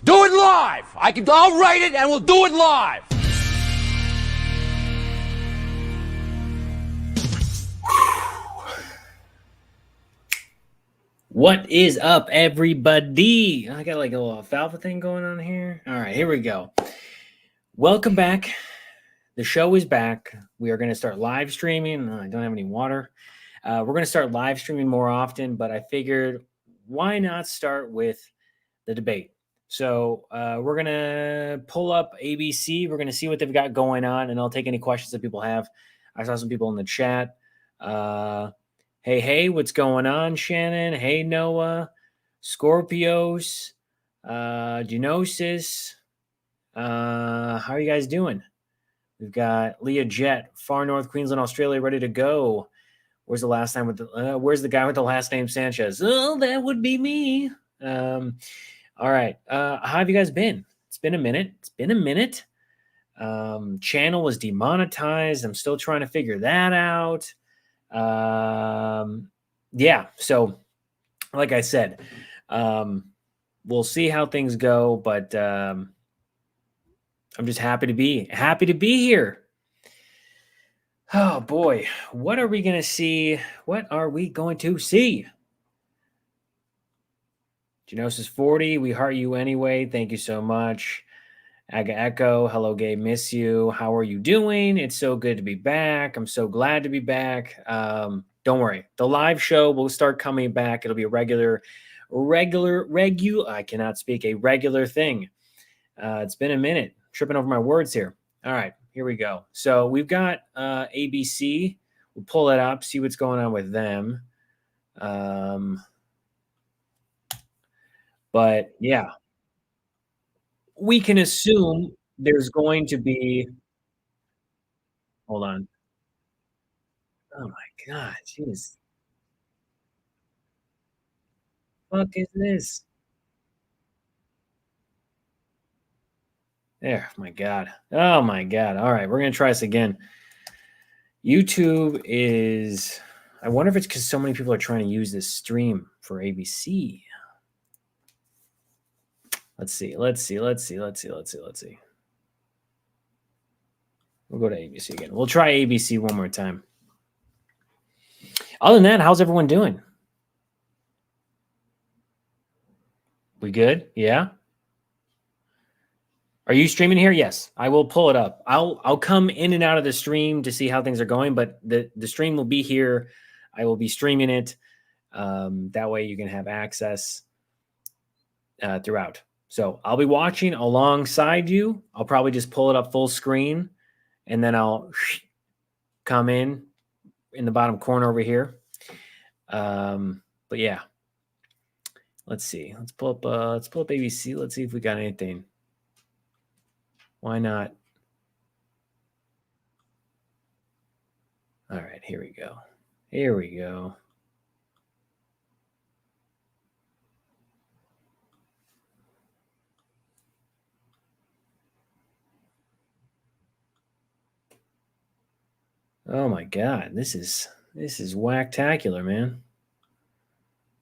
Do it live. I'll write it and we'll do it live. What is up, everybody? I got like a little alfalfa thing going on here. All right, here we go. Welcome back. The show is back. We are going to start live streaming. I don't have any water. We're going to start live streaming more often, but I figured why not start with the debate? So we're going to pull up ABC. We're going to see what they've got going on, and I'll take any questions that people have. I saw some people in the chat. Hey, what's going on, Shannon? Hey, Noah, Scorpios, Genosis. How are you guys doing? We've got Leah Jet, far north Queensland, Australia, ready to go. Where's the last time with the? Where's the guy with the last name Sanchez? Oh, that would be me. All right. How have you guys been? It's been a minute. Channel was demonetized. I'm still trying to figure that out. Yeah, so like I said, we'll see how things go, but I'm just happy to be here. Oh boy, what are we going to see? Genosis 40, we heart you anyway. Thank you so much. Aga Echo, hello, Gay, miss you. How are you doing? It's so good to be back. I'm so glad to be back. Don't worry. The live show will start coming back. It'll be a regular thing. It's been a minute. Tripping over my words here. All right, here we go. So we've got ABC. We'll pull it up, see what's going on with them. But yeah, we can assume there's going to be. Hold on. Oh my God, jeez. Fuck is this? There, my God. Oh my God. All right, we're gonna try this again. YouTube is. I wonder if it's because so many people are trying to use this stream for ABC. Let's see. We'll go to ABC again. We'll try ABC one more time. Other than that, how's everyone doing? We good? Yeah. Are you streaming here? Yes, I will pull it up. I'll come in and out of the stream to see how things are going, but the stream will be here. I will be streaming it. That way you can have access throughout. So I'll be watching alongside you. I'll probably just pull it up full screen, and then I'll come in the bottom corner over here. But yeah, let's see. Let's pull up ABC. Let's see if we got anything. Why not? All right, here we go. Oh my God, this is whacktacular, man.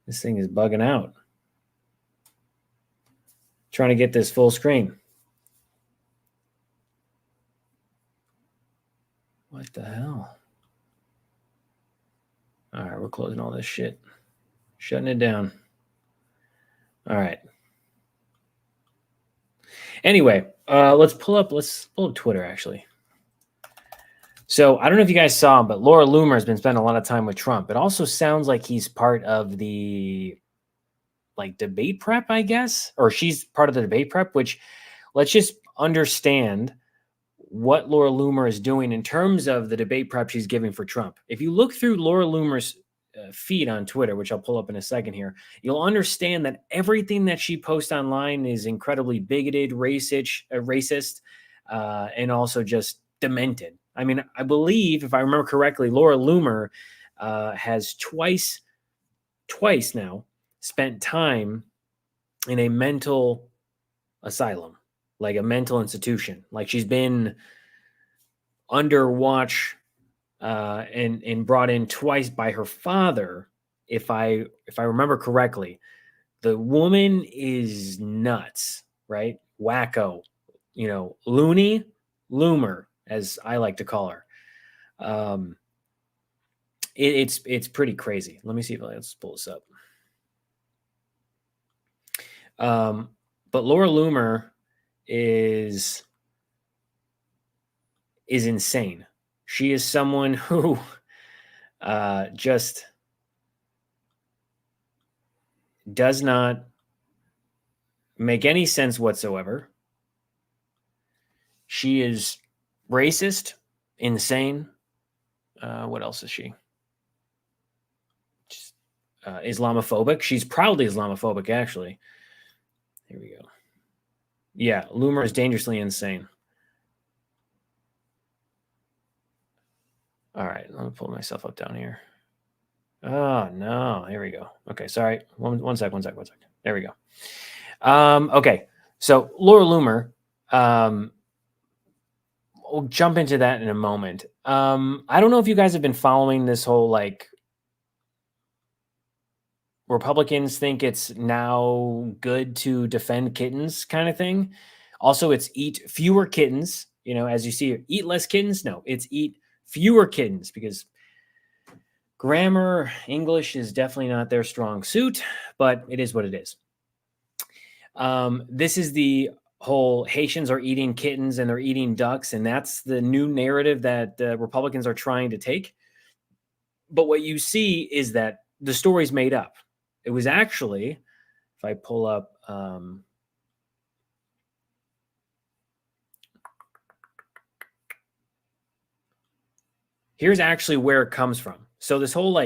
This thing is bugging out. Trying to get this full screen. What the hell? All right, we're closing all this shit. Shutting it down. All right. Anyway, let's pull up Twitter, actually. So I don't know if you guys saw him, but Laura Loomer has been spending a lot of time with Trump. It also sounds like he's part of the debate prep, I guess, or she's part of the debate prep, which let's just understand what Laura Loomer is doing in terms of the debate prep she's giving for Trump. If you look through Laura Loomer's feed on Twitter, which I'll pull up in a second here, you'll understand that everything that she posts online is incredibly bigoted, racist, and also just demented. I mean, I believe, if I remember correctly, Laura Loomer has twice now spent time in a mental asylum, like a mental institution. Like she's been under watch and brought in twice by her father, if I remember correctly. The woman is nuts. right? Wacko, loony, Loomer, as I like to call her. It's pretty crazy. Let me see if let's pull this up. But Laura Loomer is insane. She is someone who just does not make any sense whatsoever. She is racist, insane. What else is she? Just, Islamophobic. She's proudly Islamophobic, actually. Here we go. Yeah, Loomer is dangerously insane. All right, let me pull myself up down here. Oh, no. Here we go. Okay, sorry. One sec. There we go. Okay, so Laura Loomer, we'll jump into that in a moment. I don't know if you guys have been following this whole, like, Republicans think it's now good to defend kittens kind of thing. Also, it's eat fewer kittens. As you see, eat less kittens. No, it's eat fewer kittens, because grammar, English is definitely not their strong suit, but it is what it is. This is the whole Haitians are eating kittens and they're eating ducks, and that's the new narrative that Republicans are trying to take. But what you see is that the story's made up. It was actually, if I pull up, here's actually where it comes from. So this whole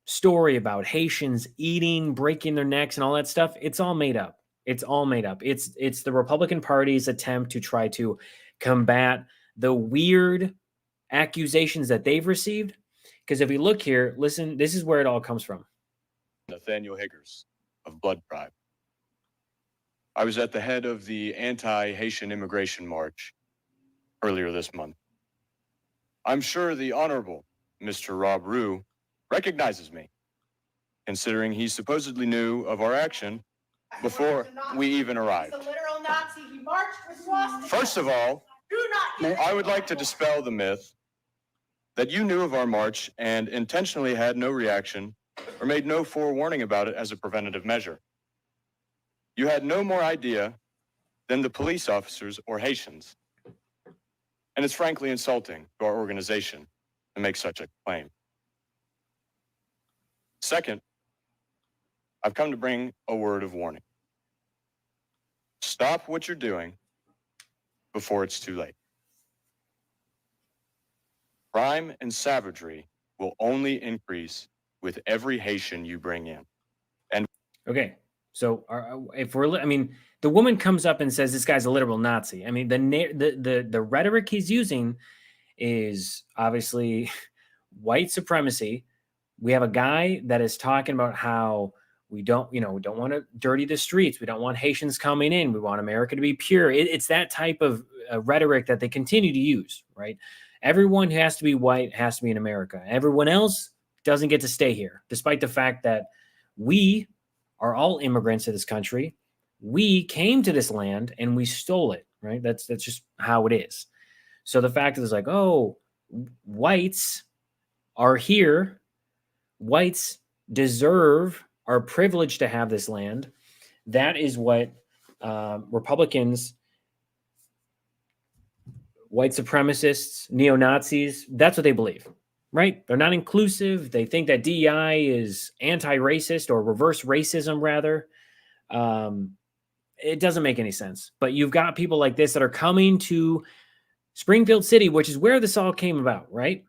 story about Haitians eating, breaking their necks and all that stuff, it's all made up. It's all made up. It's the Republican Party's attempt to try to combat the weird accusations that they've received. Because if we look here, listen, this is where it all comes from. Nathaniel Higgers of Blood Tribe. I was at the head of the anti-Haitian immigration march earlier this month. I'm sure the Honorable Mr. Rob Rue recognizes me, considering he supposedly knew of our action before we even arrived. He's a literal Nazi. He marched with swastikas. First of all, I would like to dispel the myth that you knew of our march and intentionally had no reaction or made no forewarning about it as a preventative measure. You had no more idea than the police officers or Haitians. And it's frankly insulting to our organization to make such a claim. Second, I've come to bring a word of warning. Stop what you're doing before it's too late. Crime and savagery will only increase with every Haitian you bring in. And okay, so the woman comes up and says this guy's a literal Nazi. I mean, the rhetoric he's using is obviously white supremacy. We have a guy that is talking about how we don't want to dirty the streets. We don't want Haitians coming in. We want America to be pure. It's that type of rhetoric that they continue to use, right? Everyone who has to be white has to be in America. Everyone else doesn't get to stay here, despite the fact that we are all immigrants to this country. We came to this land and we stole it, right? That's just how it is. So the fact is whites are here. Whites are privileged to have this land. That is what Republicans, white supremacists, neo-Nazis, that's what they believe, right? They're not inclusive. They think that DEI is anti-racist or reverse racism, rather. It doesn't make any sense. But you've got people like this that are coming to Springfield City, which is where this all came about, right?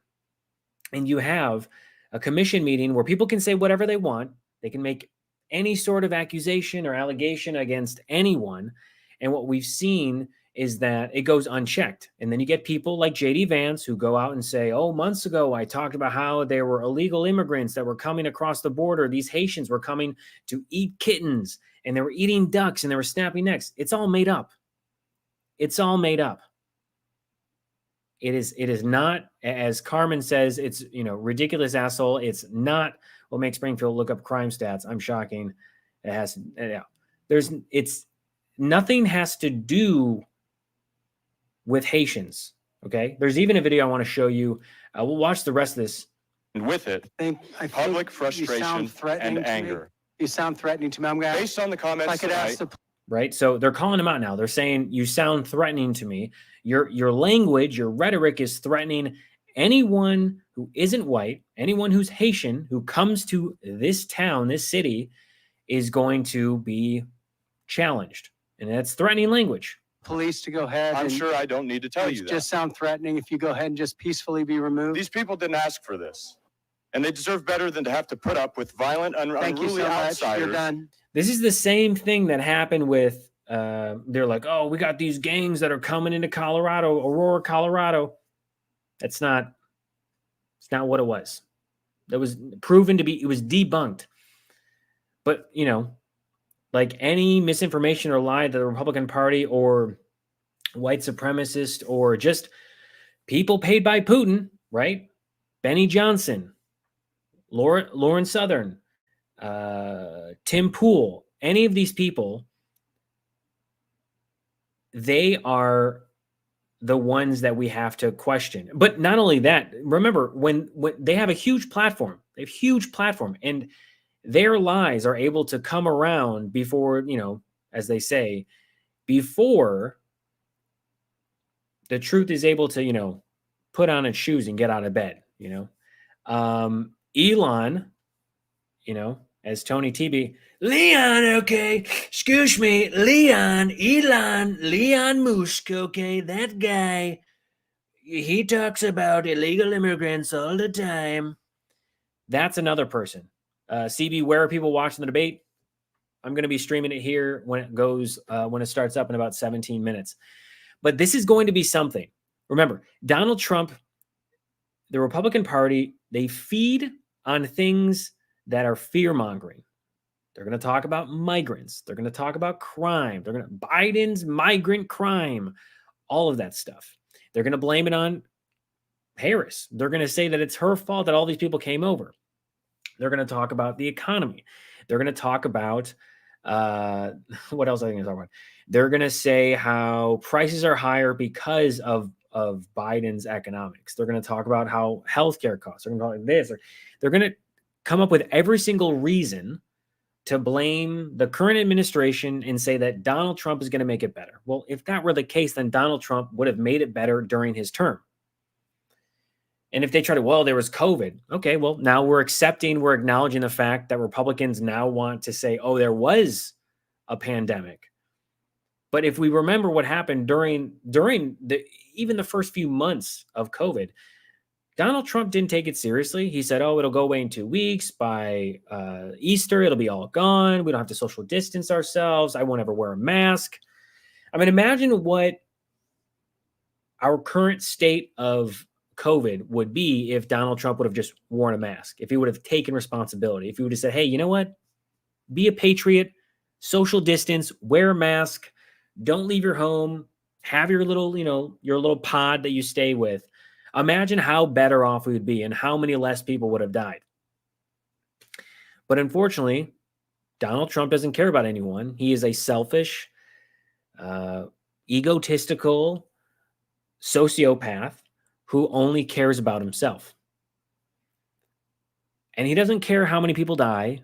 And you have a commission meeting where people can say whatever they want. They can make any sort of accusation or allegation against anyone. And what we've seen is that it goes unchecked. And then you get people like J.D. Vance who go out and say, oh, months ago, I talked about how there were illegal immigrants that were coming across the border. These Haitians were coming to eat kittens and they were eating ducks and they were snapping necks. It's all made up. It's all made up. It is not, as Carmen says, it's, ridiculous asshole. It's not what makes Springfield look up crime stats. I'm shocking. It has, yeah. nothing has to do with Haitians. Okay. There's even a video I want to show you. We'll watch the rest of this. And with it, I public think frustration you sound threatening and to me. anger. You sound threatening to me. I'm going Based on the comments I could ask tonight, the Right. So they're calling him out now. They're saying, you sound threatening to me. Your language, your rhetoric is threatening anyone who isn't white, anyone who's Haitian, who comes to this town, this city, is going to be challenged. And that's threatening language. police to go ahead. I'm and sure I don't need to tell you that. just sound threatening if you go ahead and just peacefully be removed. These people didn't ask for this, and they deserve better than to have to put up with violent, Thank you unruly so much. outsiders. You're done. This is the same thing that happened with, they're like, oh, we got these gangs that are coming into Colorado, Aurora, Colorado. It's not what it was. That was proven to be, it was debunked. But, you know, like any misinformation or lie that the Republican Party or white supremacist or just people paid by Putin, right? Benny Johnson, Lauren Southern, Tim Pool, any of these people, they are the ones that we have to question. But not only that, remember when they have a huge platform, and their lies are able to come around before, you know, as they say, before the truth is able to, you know, put on its shoes and get out of bed, you know. Elon, you know, as Tony TB, Leon, okay, excuse me, Leon Musk, okay, that guy, he talks about illegal immigrants all the time. That's another person. CB, where are people watching the debate? I'm going to be streaming it here when it goes, when it starts up in about 17 minutes. But this is going to be something. Remember, Donald Trump, the Republican Party, they feed on things that are fear-mongering. They're going to talk about migrants. They're going to talk about crime. They're going to Biden's migrant crime, all of that stuff. They're going to blame it on Harris. They're going to say that it's her fault that all these people came over. They're going to talk about the economy. They're going to talk about what else are they going to talk about? They're going to say how prices are higher because of Biden's economics. They're going to talk about how healthcare costs. They're going to talk about this. They're going to come up with every single reason to blame the current administration and say that Donald Trump is going to make it better. Well, if that were the case, then Donald Trump would have made it better during his term. And if they try to, well, there was COVID. Okay, well, now we're acknowledging the fact that Republicans now want to say, oh, there was a pandemic. But if we remember what happened during even the first few months of COVID, Donald Trump didn't take it seriously. He said, oh, it'll go away in 2 weeks. By Easter, it'll be all gone. We don't have to social distance ourselves. I won't ever wear a mask. I mean, imagine what our current state of COVID would be if Donald Trump would have just worn a mask, if he would have taken responsibility, if he would have said, hey, you know what? Be a patriot, social distance, wear a mask, don't leave your home, have your little, you know, your little pod that you stay with. Imagine how better off we would be and how many less people would have died. But unfortunately, Donald Trump doesn't care about anyone. He is a selfish, egotistical sociopath who only cares about himself. And he doesn't care how many people die,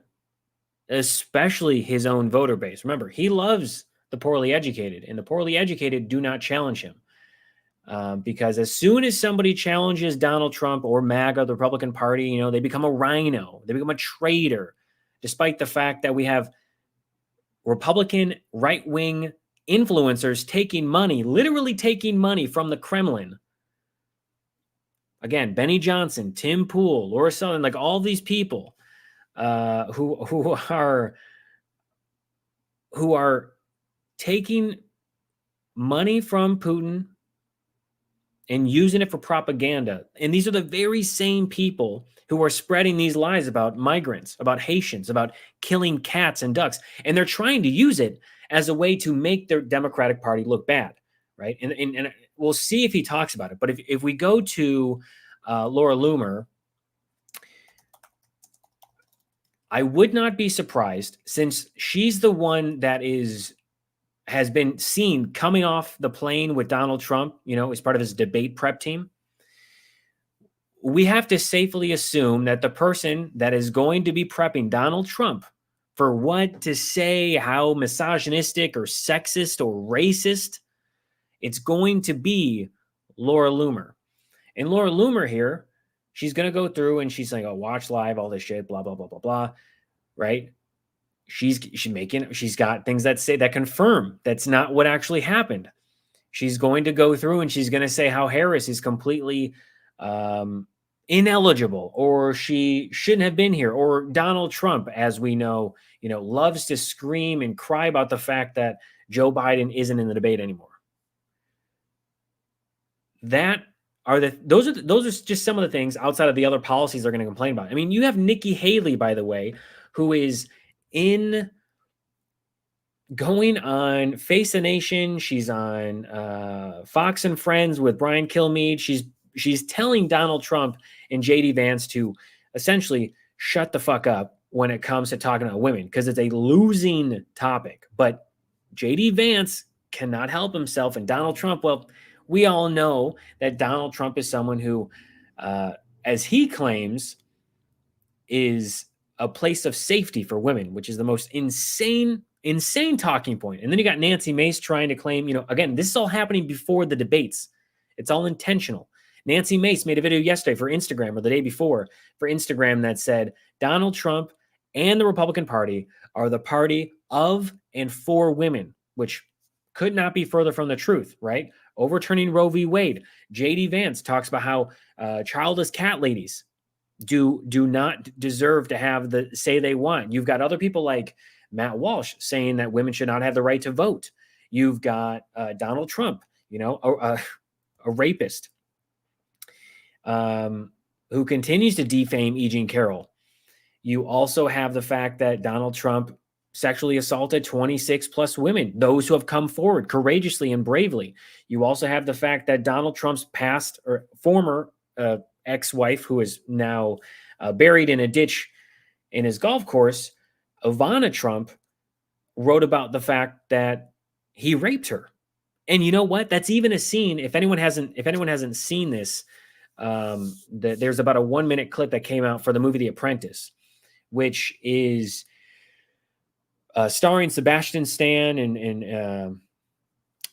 especially his own voter base. Remember, he loves the poorly educated, and the poorly educated do not challenge him. Because as soon as somebody challenges Donald Trump or MAGA, the Republican Party, you know, they become a rhino. They become a traitor, despite the fact that we have Republican right-wing influencers taking money, literally taking money from the Kremlin. Again, Benny Johnson, Tim Pool, Laura Southern, like all these people who are taking money from Putin and using it for propaganda. And these are the very same people who are spreading these lies about migrants, about Haitians, about killing cats and ducks. And they're trying to use it as a way to make their Democratic Party look bad, right? And we'll see if he talks about it. But if we go to Laura Loomer, I would not be surprised, since she's the one that has been seen coming off the plane with Donald Trump, as part of his debate prep team. We have to safely assume that the person that is going to be prepping Donald Trump for what to say, how misogynistic or sexist or racist, it's going to be Laura Loomer. And Laura Loomer here, she's going to go through and she's like, oh, watch live, all this shit, blah, blah, blah, blah, blah, right? She's got things that confirm that's not what actually happened. She's going to go through and she's going to say how Harris is completely ineligible, or she shouldn't have been here, or Donald Trump, as we know, loves to scream and cry about the fact that Joe Biden isn't in the debate anymore. Those are just some of the things outside of the other policies they're going to complain about. I mean, you have Nikki Haley, by the way, who is going on Face the Nation. She's on Fox and Friends with Brian Kilmeade. She's telling Donald Trump and JD Vance to essentially shut the fuck up when it comes to talking about women, because it's a losing topic. But JD Vance cannot help himself, and Donald Trump, well, we all know that Donald Trump is someone who, as he claims, is a place of safety for women, which is the most insane talking point. And then you got Nancy Mace trying to claim, again, this is all happening before the debates. It's all intentional. Nancy Mace made a video yesterday for Instagram, or the day before for Instagram, that said Donald Trump and the Republican Party are the party of and for women, which could not be further from the truth, right? Overturning Roe v. Wade. JD Vance talks about how childless cat ladies do not deserve to have the say they want. You've got other people like Matt Walsh saying that women should not have the right to vote. You've got Donald Trump, a rapist, who continues to defame E. Jean Carroll. You also have the fact that Donald Trump sexually assaulted 26 plus women, those who have come forward courageously and bravely. You also have the fact that Donald Trump's past or former ex-wife, who is now buried in a ditch in his golf course, Ivana Trump, wrote about the fact that he raped her. And you know what? That's even a scene. If anyone hasn't seen this, there's about a 1-minute clip that came out for the movie The Apprentice, which is starring Sebastian Stan and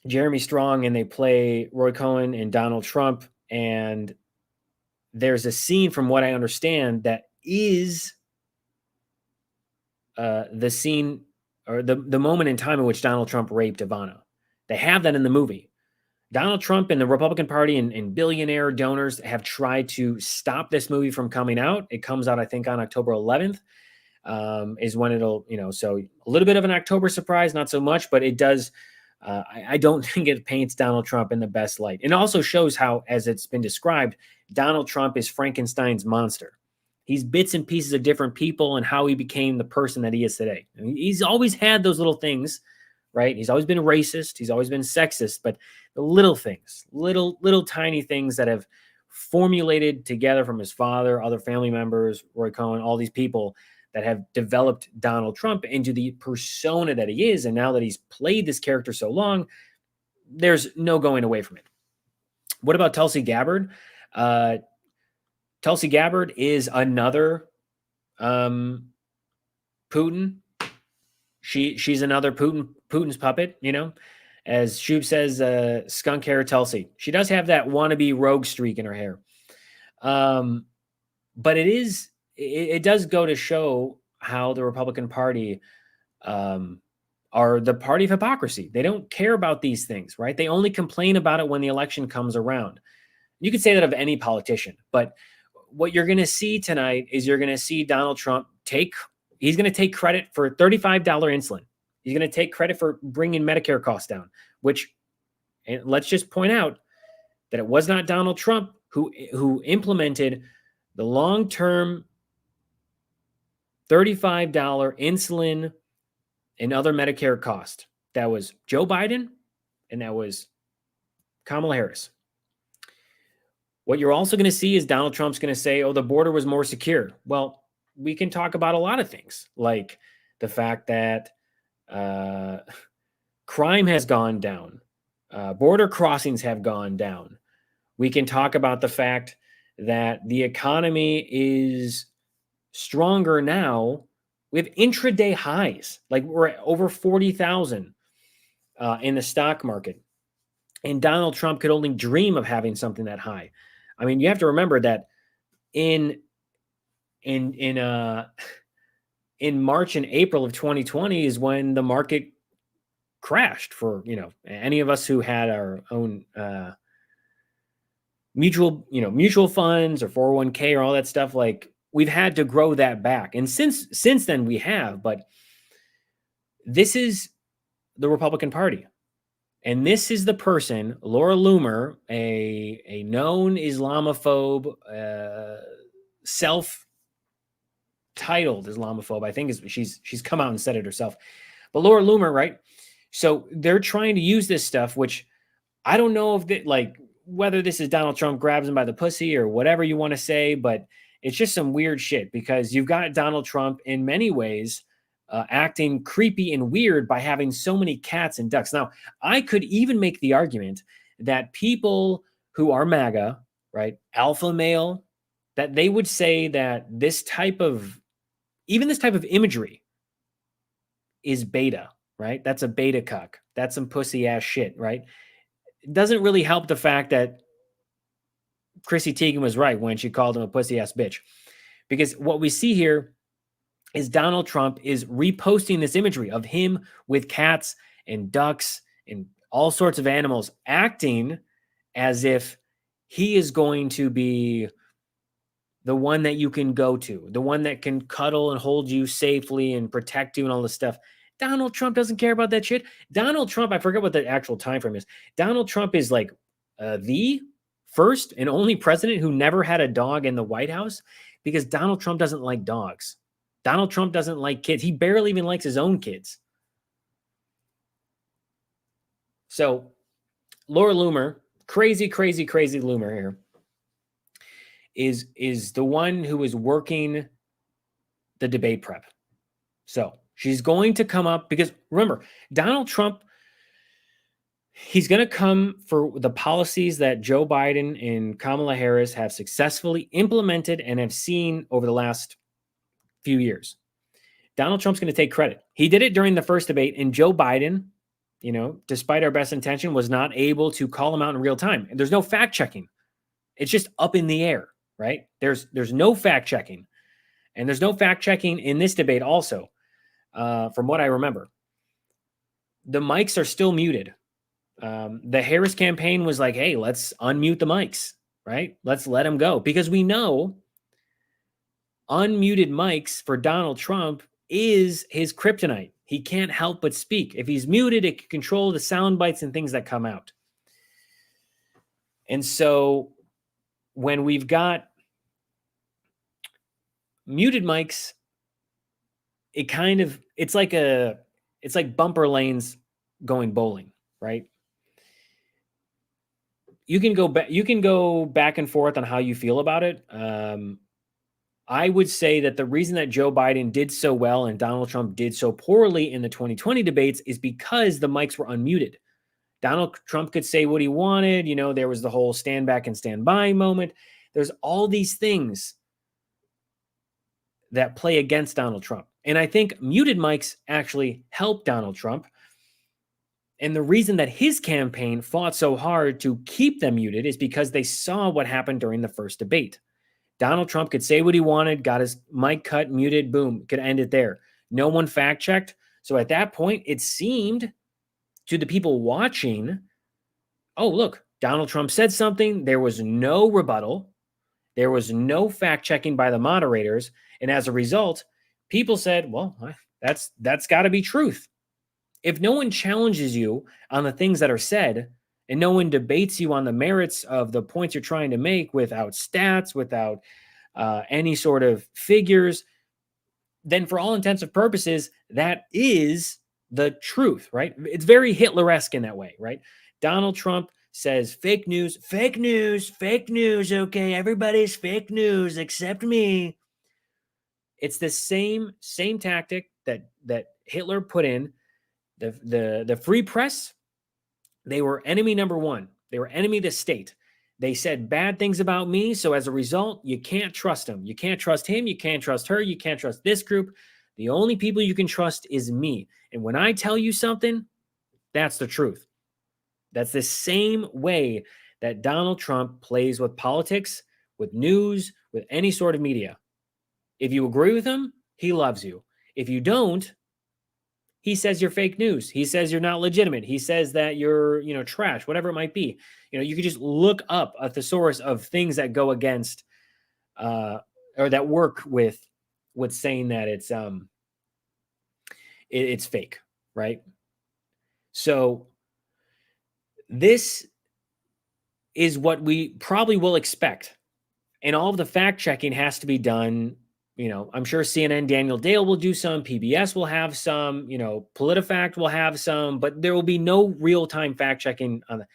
Jeremy Strong, and they play Roy Cohn and Donald Trump. And there's a scene, from what I understand, that is the scene or the moment in time in which Donald Trump raped Ivana. They have that in the movie. Donald Trump and the Republican Party and billionaire donors have tried to stop this movie from coming out. It comes out, I think, on October 11th. Is when it'll, so a little bit of an October surprise, not so much, but it does. I don't think it paints Donald Trump in the best light. It also shows how, as it's been described, Donald Trump is Frankenstein's monster. He's bits and pieces of different people, and how he became the person that he is today. I mean, he's always had those little things, right? He's always been racist. He's always been sexist, but the little things, little tiny things that have formulated together from his father, other family members, Roy Cohn, all these people that have developed Donald Trump into the persona that he is. And now that he's played this character so long, there's no going away from it. What about Tulsi Gabbard? Tulsi Gabbard is another Putin. She's another Putin's puppet, as Shub says, skunk hair Tulsi. She does have that wannabe rogue streak in her hair. But it does go to show how the Republican Party are the party of hypocrisy. They don't care about these things, right? They only complain about it when the election comes around. You could say that of any politician, but what you're going to see tonight is you're going to see Donald Trump he's going to take credit for $35 insulin. He's going to take credit for bringing Medicare costs down, and let's just point out that it was not Donald Trump who implemented the long-term $35 insulin and other Medicare cost. That was Joe Biden, and that was Kamala Harris. What you're also going to see is Donald Trump's going to say, oh, the border was more secure. Well, we can talk about a lot of things, like the fact that Crime has gone down. Border crossings have gone down. We can talk about the fact that the economy is stronger now. We have intraday highs. Like we're at over 40,000 in the stock market. And Donald Trump could only dream of having something that high. I mean, you have to remember that in March and April of 2020 is when the market crashed for, any of us who had our own mutual funds or 401k or all that stuff. Like we've had to grow that back. And since then we have, but this is the Republican Party. And this is the person, Laura Loomer, a known Islamophobe, self-titled Islamophobe. I think she's come out and said it herself. But Laura Loomer, right? So they're trying to use this stuff, which I don't know if whether this is Donald Trump grabs him by the pussy or whatever you want to say, but it's just some weird shit because you've got Donald Trump in many ways acting creepy and weird by having so many cats and ducks. Now, I could even make the argument that people who are MAGA, right, alpha male, that they would say that this type of imagery is beta, right? That's a beta cuck. That's some pussy ass shit, right? It doesn't really help the fact that Chrissy Teigen was right when she called him a pussy ass bitch. Because what we see here is Donald Trump is reposting this imagery of him with cats and ducks and all sorts of animals, acting as if he is going to be the one that you can go to, the one that can cuddle and hold you safely and protect you and all this stuff. Donald Trump doesn't care about that shit. Donald Trump, I forget what the actual time frame is. Donald Trump is like the first and only president who never had a dog in the White House because Donald Trump doesn't like dogs. Donald Trump doesn't like kids. He barely even likes his own kids. So Laura Loomer, crazy Loomer here, is the one who is working the debate prep. So she's going to come up because remember, Donald Trump, he's going to come for the policies that Joe Biden and Kamala Harris have successfully implemented and have seen over the last few years. Donald Trump's going to take credit. He did it during the first debate, and Joe Biden, despite our best intention, was not able to call him out in real time. And there's no fact checking. It's just up in the air, right? There's no fact checking. And there's no fact checking in this debate also, from what I remember. The mics are still muted. The Harris campaign was like, hey, let's unmute the mics, right? Let's let them go. Because we know unmuted mics for Donald Trump is his kryptonite. He can't help but speak. If he's muted, it can control the sound bites and things that come out. And so when we've got muted mics, it's like bumper lanes going bowling, right? You can go back and forth on how you feel about it. I would say that the reason that Joe Biden did so well and Donald Trump did so poorly in the 2020 debates is because the mics were unmuted. Donald Trump could say what he wanted. There was the whole stand back and stand by moment. There's all these things that play against Donald Trump. And I think muted mics actually help Donald Trump. And the reason that his campaign fought so hard to keep them muted is because they saw what happened during the first debate. Donald Trump could say what he wanted, got his mic cut, muted, boom, could end it there. No one fact checked. So at that point, it seemed to the people watching, oh, look, Donald Trump said something. There was no rebuttal. There was no fact checking by the moderators. And as a result, people said, well, that's got to be truth. If no one challenges you on the things that are said, and no one debates you on the merits of the points you're trying to make without stats, without any sort of figures, then for all intents and purposes, that is the truth, right? It's very Hitler-esque in that way, right? Donald Trump says fake news, okay, everybody's fake news except me. It's the same tactic that Hitler put in The free press, they were enemy number one. They were enemy of the state. They said bad things about me. So as a result, you can't trust them. You can't trust him. You can't trust her. You can't trust this group. The only people you can trust is me. And when I tell you something, that's the truth. That's the same way that Donald Trump plays with politics, with news, with any sort of media. If you agree with him, he loves you. If you don't, he says you're fake news. He says you're not legitimate. He says that you're, trash, whatever it might be. You could just look up a thesaurus of things that go against or that work with saying that it's fake, right? So this is what we probably will expect. And all of the fact checking has to be done. I'm sure CNN, Daniel Dale will do some, PBS will have some, PolitiFact will have some, but there will be no real-time fact checking on that.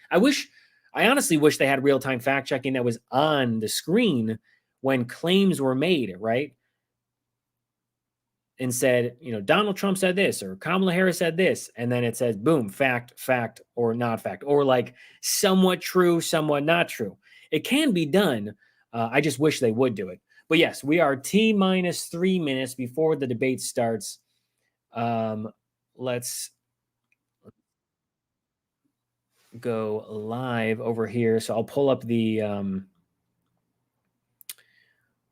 I honestly wish they had real-time fact checking that was on the screen when claims were made, right? And said, Donald Trump said this, or Kamala Harris said this, and then it says, boom, fact, or not fact, or like somewhat true, somewhat not true. It can be done. I just wish they would do it. But yes, we are T-minus 3 minutes before the debate starts. Let's go live over here. So I'll pull up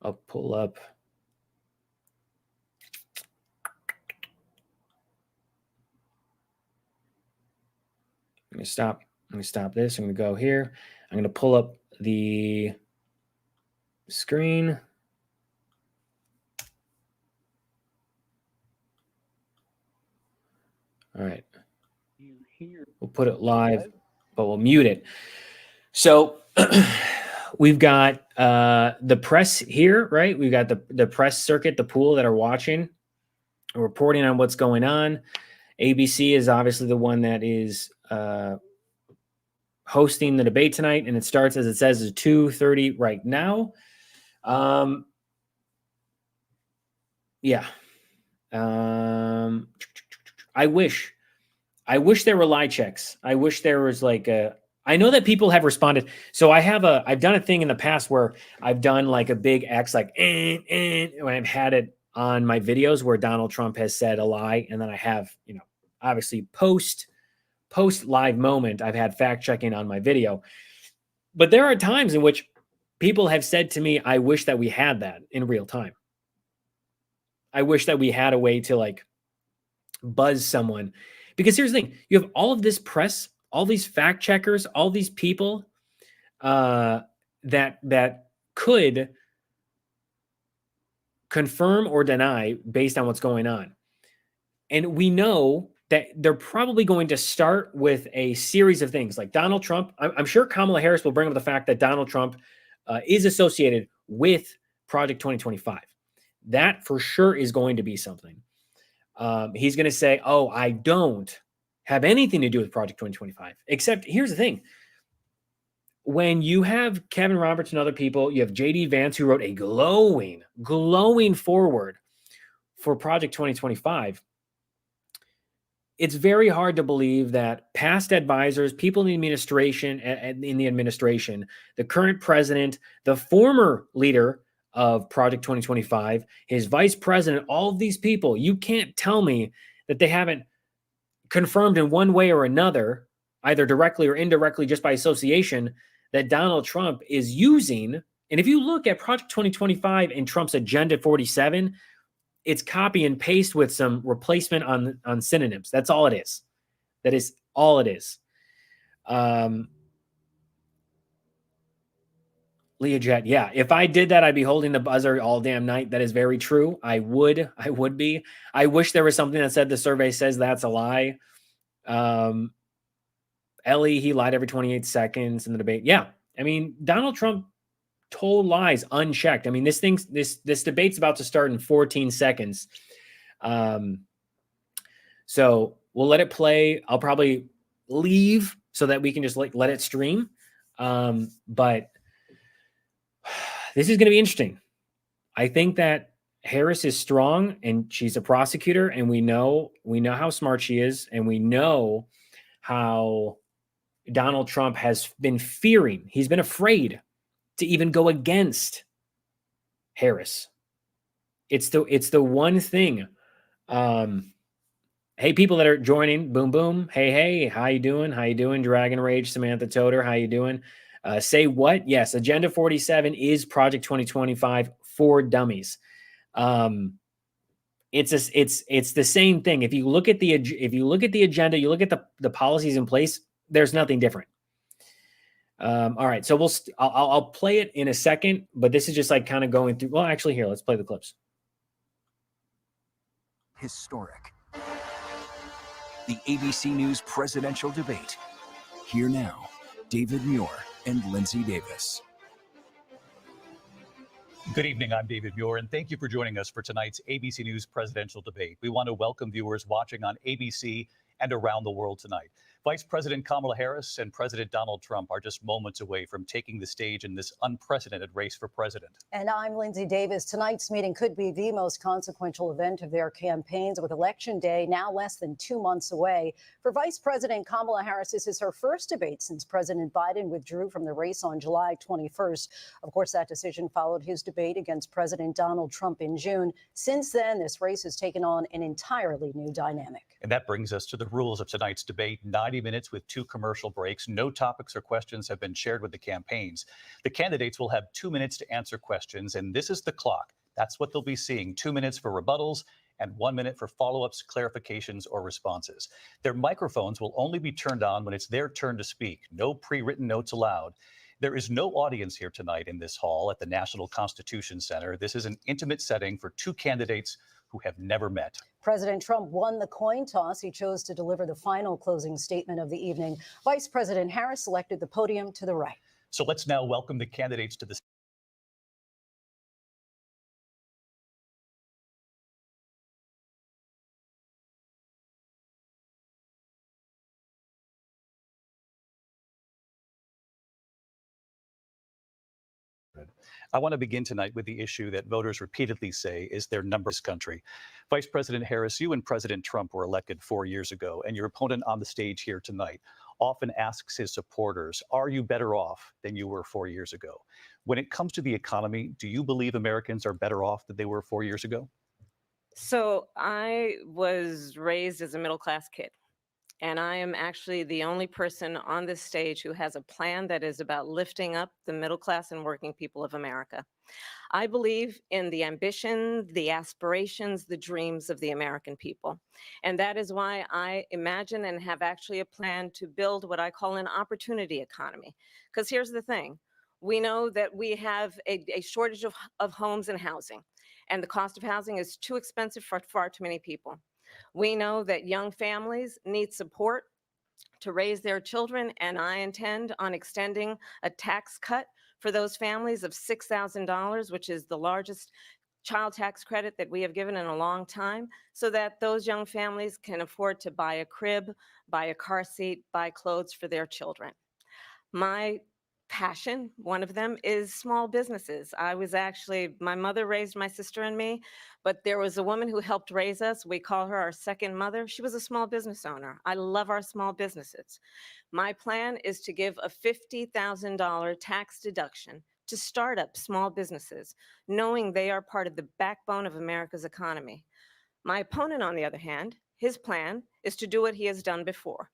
I'll pull up. I'm going to stop this. I'm going to go here. I'm going to pull up the screen. All right. We'll put it live, but we'll mute it. So we've got the press here, right? We've got the press circuit, the pool that are watching, reporting on what's going on. ABC is obviously the one that is hosting the debate tonight, and it starts, as it says, at 2:30 right now. Yeah. I wish there were lie checks. I wish there was I know that people have responded. So I've done a thing in the past where I've done like a big X, when I've had it on my videos where Donald Trump has said a lie. And then I have, obviously post live moment, I've had fact checking on my video. But there are times in which people have said to me, I wish that we had that in real time. I wish that we had a way to buzz someone. Because here's the thing, you have all of this press, all these fact checkers, all these people that could confirm or deny based on what's going on. And we know that they're probably going to start with a series of things like Donald Trump. I'm sure Kamala Harris will bring up the fact that Donald Trump is associated with Project 2025. That for sure is going to be something. He's going to say, oh, I don't have anything to do with Project 2025. Except here's the thing. When you have Kevin Roberts and other people, you have J.D. Vance, who wrote a glowing forward for Project 2025. It's very hard to believe that past advisors, people in the administration, the current president, the former leader of Project 2025, his vice president, all of these people, you can't tell me that they haven't confirmed in one way or another, either directly or indirectly, just by association, that Donald Trump is using. And if you look at Project 2025 and Trump's Agenda 47, it's copy and paste with some replacement on synonyms. That's all it is. That is all it is. Learjet, yeah. If I did that, I'd be holding the buzzer all damn night. That is very true. I would be. I wish there was something that said the survey says that's a lie. Ellie, he lied every 28 seconds in the debate. Yeah. I mean, Donald Trump told lies unchecked. I mean, this debate's about to start in 14 seconds. So we'll let it play. I'll probably leave so that we can just let it stream. But this is going to be interesting. I think that Harris is strong and she's a prosecutor, and we know how smart she is, and we know how Donald Trump has been fearing. He's been afraid to even go against Harris. It's the one thing. Hey, people that are joining, boom, boom. Hey, how you doing? How you doing? Dragon Rage, Samantha Toter, how you doing? Say what? Yes, Agenda 47 is Project 2025 for dummies. It's the same thing. If you look at the agenda, you look at the policies in place, there's nothing different. All right, so I'll play it in a second, but this is just like kind of going through. Well, actually, here, let's play the clips. Historic. The ABC News presidential debate. Here now, David Muir and Lindsay Davis. Good evening, I'm David Muir, and thank you for joining us for tonight's ABC News presidential debate. We want to welcome viewers watching on ABC and around the world tonight. Vice President Kamala Harris and President Donald Trump are just moments away from taking the stage in this unprecedented race for president. And I'm Lindsay Davis. Tonight's meeting could be the most consequential event of their campaigns, with Election Day now less than 2 months away. For Vice President Kamala Harris, this is her first debate since President Biden withdrew from the race on July 21st. Of course, that decision followed his debate against President Donald Trump in June. Since then, this race has taken on an entirely new dynamic. And that brings us to the rules of tonight's debate. 90 minutes with 2 commercial breaks. No topics or questions have been shared with the campaigns. The candidates will have 2 minutes to answer questions, and this is the clock. That's what they'll be seeing. 2 minutes for rebuttals and 1 minute for follow-ups, clarifications, or responses. Their microphones will only be turned on when it's their turn to speak. No pre-written notes allowed. There is no audience here tonight in this hall at the National Constitution Center. This is an intimate setting for 2 candidates who have never met. President Trump won the coin toss. He chose to deliver the final closing statement of the evening. Vice President Harris selected the podium to the right. So let's now welcome the candidates to the I want to begin tonight with the issue that voters repeatedly say is their number in this country. Vice President Harris, you and President Trump were elected 4 years ago, and your opponent on the stage here tonight often asks his supporters, are you better off than you were 4 years ago? When it comes to the economy, do you believe Americans are better off than they were 4 years ago? So I was raised as a middle-class kid. And I am actually the only person on this stage who has a plan that is about lifting up the middle class and working people of America. I believe in the ambition, the aspirations, the dreams of the American people. And that is why I imagine and have actually a plan to build what I call an opportunity economy. Because here's the thing. We know that we have a shortage of homes and housing, and the cost of housing is too expensive for far too many people. We know that young families need support to raise their children, and I intend on extending a tax cut for those families of $6,000, which is the largest child tax credit that we have given in a long time, so that those young families can afford to buy a crib, buy a car seat, buy clothes for their children. My passion, one of them, is small businesses. My mother raised my sister and me, but there was a woman who helped raise us. We call her our second mother. She was a small business owner. I love our small businesses. My plan is to give a $50,000 tax deduction to start up small businesses, knowing they are part of the backbone of America's economy. My opponent, on the other hand, his plan is to do what he has done before,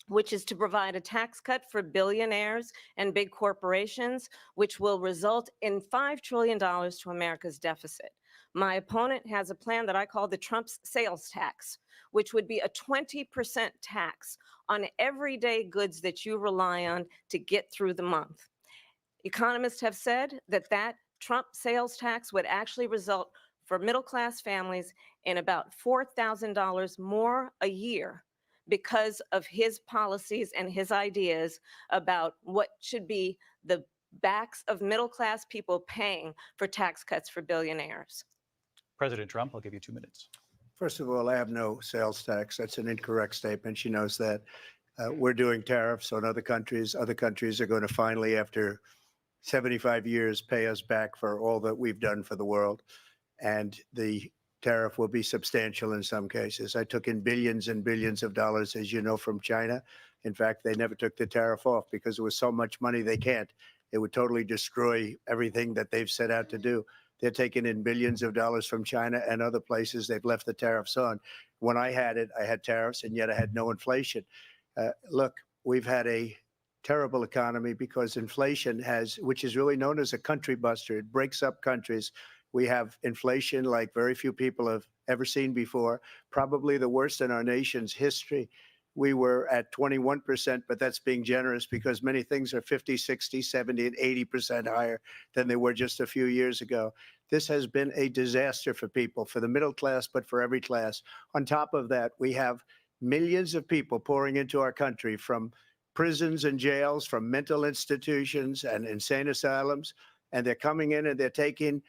which is to provide a tax cut for billionaires and big corporations, which will result in $5 trillion to America's deficit. My opponent has a plan that I call the Trump's sales tax, which would be a 20% tax on everyday goods that you rely on to get through the month. Economists have said that Trump sales tax would actually result for middle-class families in about $4,000 more a year, because of his policies and his ideas about what should be the backs of middle-class people paying for tax cuts for billionaires. President Trump, I'll give you 2 minutes. First of all, I have no sales tax. That's an incorrect statement. She knows that. We're doing tariffs on other countries. Other countries are going to finally, after 75 years, pay us back for all that we've done for the world. and the tariff will be substantial in some cases. I took in billions and billions of dollars, as you know, from China. In fact, they never took the tariff off because there was so much money they can't. It would totally destroy everything that they've set out to do. They're taking in billions of dollars from China and other places. They've left the tariffs on. When I had it, I had tariffs, and yet I had no inflation. Look, we've had a terrible economy because inflation has, which is really known as a country buster. It breaks up countries. We have inflation like very few people have ever seen before, probably the worst in our nation's history. We were at 21%, but that's being generous because many things are 50, 60, 70, and 80% higher than they were just a few years ago. This has been a disaster for people, for the middle class, but for every class. On top of that, we have millions of people pouring into our country from prisons and jails, from mental institutions and insane asylums, and they're coming in and they're taking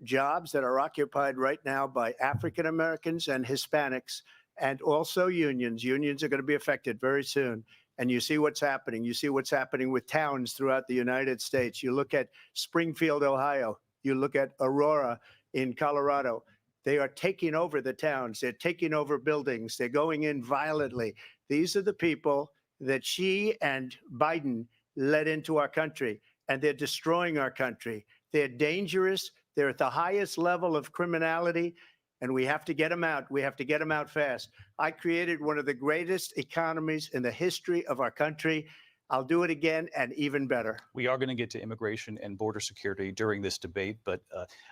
jobs that are occupied right now by African Americans and Hispanics, and also unions. Unions are going to be affected very soon. And you see what's happening. You see what's happening with towns throughout the United States. You look at Springfield, Ohio. You look at Aurora in Colorado. They are taking over the towns. They're taking over buildings. They're going in violently. These are the people that Xi and Biden led into our country, and they're destroying our country. They're dangerous. They're at the highest level of criminality, and we have to get them out. We have to get them out fast. I created one of the greatest economies in the history of our country. I'll do it again and even better. We are going to get to immigration and border security during this debate, but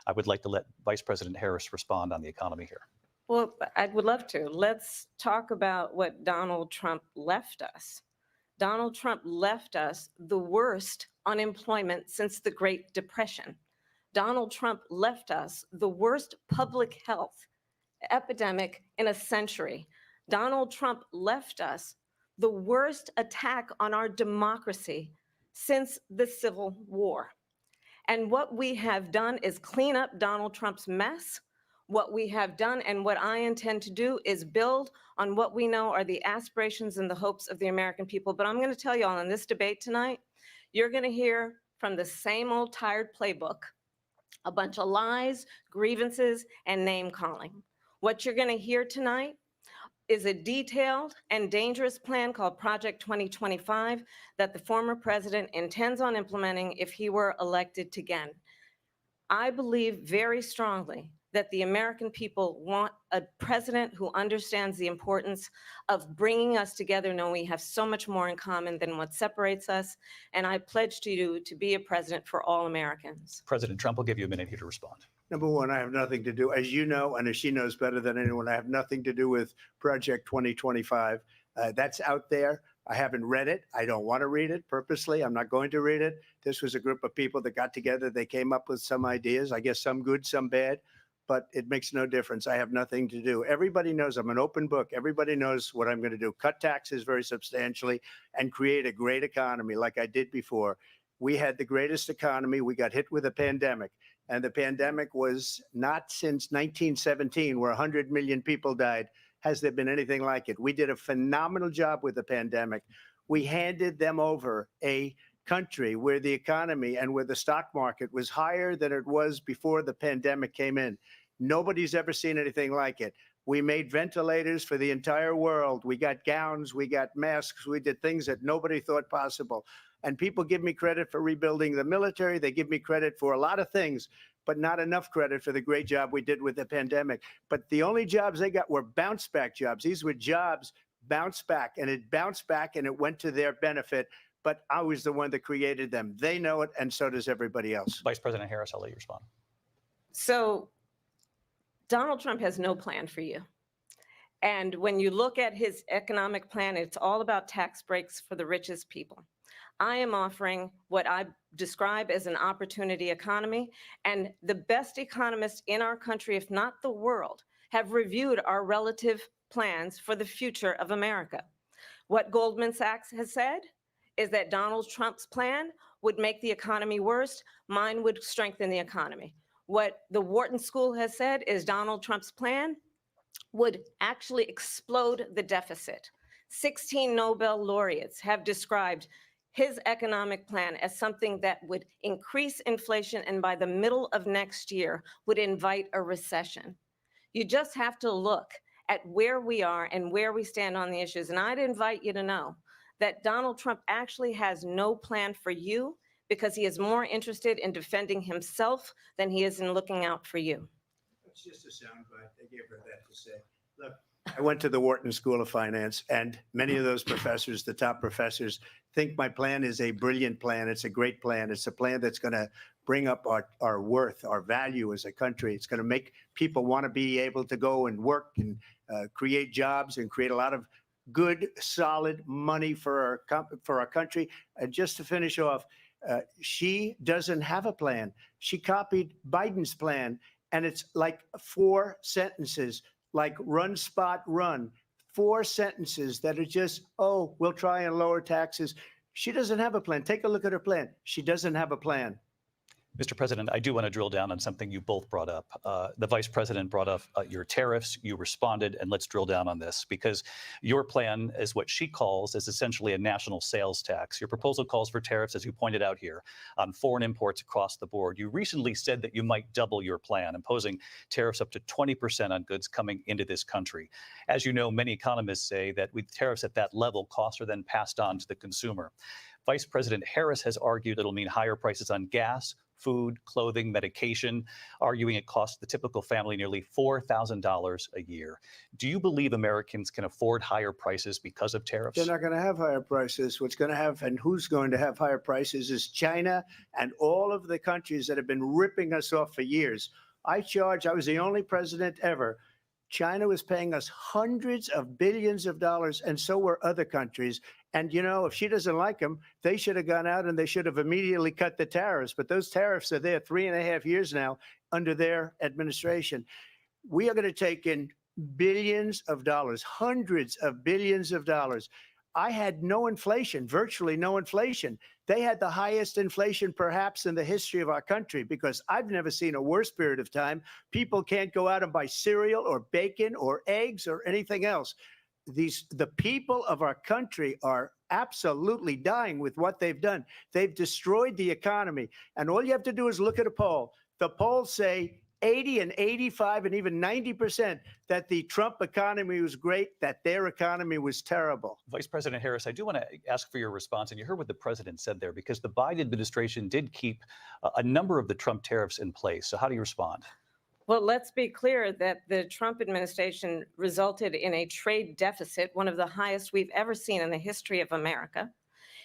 I would like to let Vice President Harris respond on the economy here. Well, I would love to. Let's talk about what Donald Trump left us. Donald Trump left us the worst unemployment since the Great Depression. Donald Trump left us the worst public health epidemic in a century. Donald Trump left us the worst attack on our democracy since the Civil War. And what we have done is clean up Donald Trump's mess. What we have done and what I intend to do is build on what we know are the aspirations and the hopes of the American people. But I'm going to tell you all in this debate tonight, you're going to hear from the same old tired playbook, a bunch of lies, grievances, and name calling. What you're going to hear tonight is a detailed and dangerous plan called Project 2025 that the former president intends on implementing if he were elected again. I believe very strongly that the American people want a president who understands the importance of bringing us together, knowing we have so much more in common than what separates us. And I pledge to you to be a president for all Americans. President Trump, will give you a minute here to respond. Number one, I have nothing to do, as you know, and as she knows better than anyone, I have nothing to do with Project 2025. That's out there. I haven't read it. I don't want to read it purposely. I'm not going to read it. This was a group of people that got together. They came up with some ideas, I guess some good, some bad, but it makes no difference. I have nothing to do. Everybody knows I'm an open book. Everybody knows what I'm going to do. Cut taxes very substantially and create a great economy like I did before. We had the greatest economy. We got hit with a pandemic. And the pandemic was not since 1917, where 100 million people died, has there been anything like it. We did a phenomenal job with the pandemic. We handed them over a country where the economy and where the stock market was higher than it was before the pandemic came in. Nobody's ever seen anything like it. We made ventilators for the entire world. We got gowns, we got masks, we did things that nobody thought possible. And people give me credit for rebuilding the military. They give me credit for a lot of things, but not enough credit for the great job we did with the pandemic. But the only jobs they got were bounce back jobs. These were jobs bounced back, and it bounced back and it went to their benefit. But I was the one that created them. They know it, and so does everybody else. Vice President Harris, I'll let you respond. So Donald Trump has no plan for you. And when you look at his economic plan, it's all about tax breaks for the richest people. I am offering what I describe as an opportunity economy, and the best economists in our country, if not the world, have reviewed our relative plans for the future of America. What Goldman Sachs has said is that Donald Trump's plan would make the economy worse. Mine would strengthen the economy. What the Wharton School has said is Donald Trump's plan would actually explode the deficit. 16 Nobel laureates have described his economic plan as something that would increase inflation and by the middle of next year would invite a recession. You just have to look at where we are and where we stand on the issues. And I'd invite you to know that Donald Trump actually has no plan for you because he is more interested in defending himself than he is in looking out for you. It's just a soundbite. They gave her that to say. Look, I went to the Wharton School of Finance, and many of those professors, the top professors, think my plan is a brilliant plan. It's a great plan. It's a plan that's going to bring up our worth, our value as a country. It's going to make people want to be able to go and work and create jobs and create a lot of good, solid money for our country. And just to finish off, she doesn't have a plan. She copied Biden's plan, and it's like 4 sentences, like run, spot, run. 4 sentences that are just, oh, we'll try and lower taxes. She doesn't have a plan. Take a look at her plan. She doesn't have a plan. Mr. President, I do want to drill down on something you both brought up. The vice president brought up your tariffs. You responded, and let's drill down on this because your plan is what she calls is essentially a national sales tax. Your proposal calls for tariffs, as you pointed out here, on foreign imports across the board. You recently said that you might double your plan, imposing tariffs up to 20% on goods coming into this country. As you know, many economists say that with tariffs at that level, costs are then passed on to the consumer. Vice President Harris has argued it'll mean higher prices on gas, food, clothing, medication, arguing it costs the typical family nearly $4,000 a year. Do you believe Americans can afford higher prices because of tariffs? They're not going to have higher prices. What's going to have and who's going to have higher prices is China and all of the countries that have been ripping us off for years. I was the only president ever. China was paying us hundreds of billions of dollars, and so were other countries. And, you know, if she doesn't like them, they should have gone out and they should have immediately cut the tariffs. But those tariffs are there 3.5 years now under their administration. We are going to take in billions of dollars, hundreds of billions of dollars. I had no inflation, virtually no inflation. They had the highest inflation perhaps in the history of our country because I've never seen a worse period of time. People can't go out and buy cereal or bacon or eggs or anything else. The people of our country are absolutely dying with what they've done. They've destroyed the economy. And all you have to do is look at a poll. The polls say 80 and 85 and even 90% that the Trump economy was great, that their economy was terrible. Vice President Harris, I do want to ask for your response. And you heard what the president said there, because the Biden administration did keep a number of the Trump tariffs in place. So how do you respond? Well, let's be clear that the Trump administration resulted in a trade deficit, one of the highest we've ever seen in the history of America.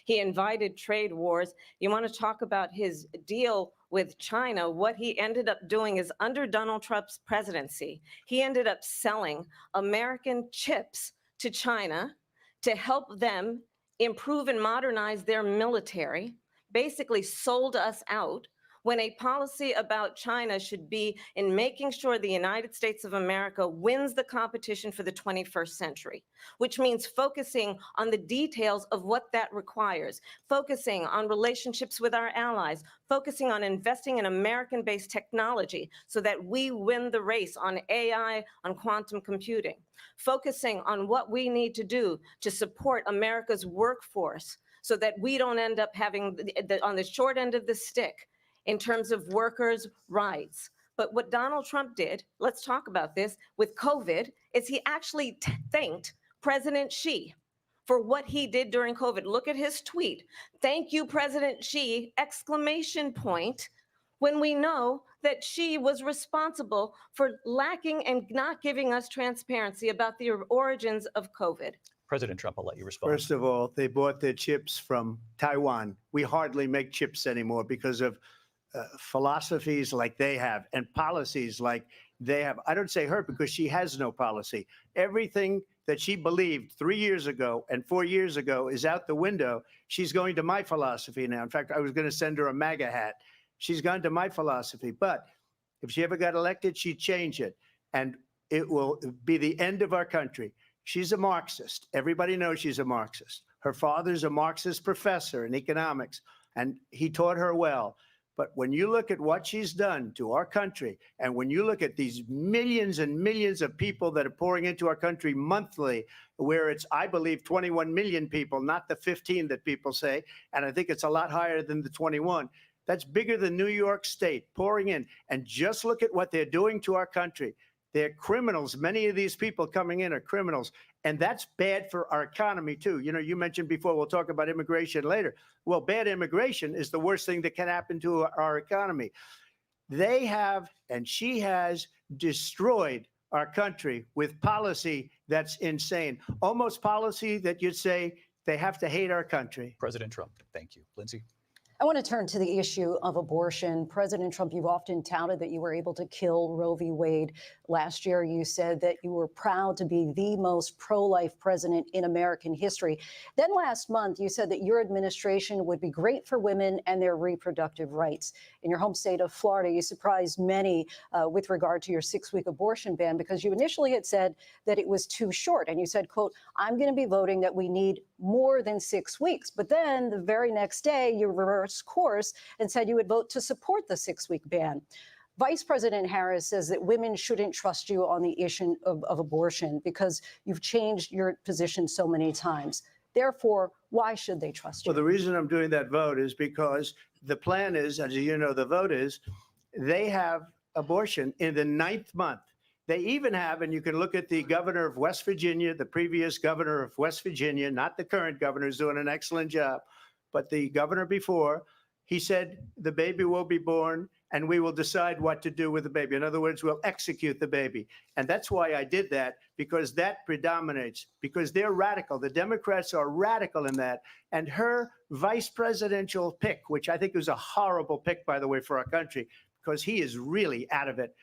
He invited trade wars. You want to talk about his deal with China? What he ended up doing is under Donald Trump's presidency, he ended up selling American chips to China to help them improve and modernize their military, basically sold us out, when a policy about China should be in making sure the United States of America wins the competition for the 21st century, which means focusing on the details of what that requires, focusing on relationships with our allies, focusing on investing in American-based technology so that we win the race on AI, on quantum computing, focusing on what we need to do to support America's workforce so that we don't end up having on the short end of the stick in terms of workers' rights. But what Donald Trump did, let's talk about this, with COVID, is he actually thanked President Xi for what he did during COVID. Look at his tweet. Thank you, President Xi, exclamation point, when we know that Xi was responsible for lacking and not giving us transparency about the origins of COVID. President Trump, I'll let you respond. First of all, they bought their chips from Taiwan. We hardly make chips anymore because of philosophies like they have and policies like they have. I don't say her because she has no policy. Everything that she believed 3 years ago and 4 years ago is out the window. She's going to my philosophy now. In fact, I was going to send her a MAGA hat. She's gone to my philosophy. But if she ever got elected, she'd change it. And it will be the end of our country. She's a Marxist. Everybody knows she's a Marxist. Her father's a Marxist professor in economics, and he taught her well. But when you look at what she's done to our country, and when you look at these millions and millions of people that are pouring into our country monthly, where it's, I believe, 21 million people, not the 15 that people say, and I think it's a lot higher than the 21. That's bigger than New York State pouring in. And just look at what they're doing to our country. They're criminals. Many of these people coming in are criminals. And that's bad for our economy, too. You know, you mentioned before, we'll talk about immigration later. Well, bad immigration is the worst thing that can happen to our economy. They have, and she has, destroyed our country with policy that's insane. Almost policy that you'd say they have to hate our country. President Trump, thank you. Lindsay? I want to turn to the issue of abortion. President Trump, you've often touted that you were able to kill Roe v. Wade. Last year, you said that you were proud to be the most pro-life president in American history. Then last month, you said that your administration would be great for women and their reproductive rights. In your home state of Florida, you surprised many with regard to your 6-week abortion ban, because you initially had said that it was too short. And you said, quote, I'm going to be voting that we need more than 6 weeks. But then the very next day, you reversed course and said you would vote to support the 6-week ban. Vice President Harris says that women shouldn't trust you on the issue of abortion because you've changed your position so many times. Therefore, why should they trust you? Well, the reason I'm doing that vote is because the plan is, as you know, the vote is, they have abortion in the 9th month. They even have, and you can look at the governor of West Virginia, the previous governor of West Virginia, not the current governor, who's doing an excellent job, but the governor before, he said the baby will be born and we will decide what to do with the baby. In other words, we'll execute the baby. And that's why I did that, because that predominates, because they're radical. The Democrats are radical in that. And her vice presidential pick, which I think was a horrible pick, by the way, for our country, because he is really out of it.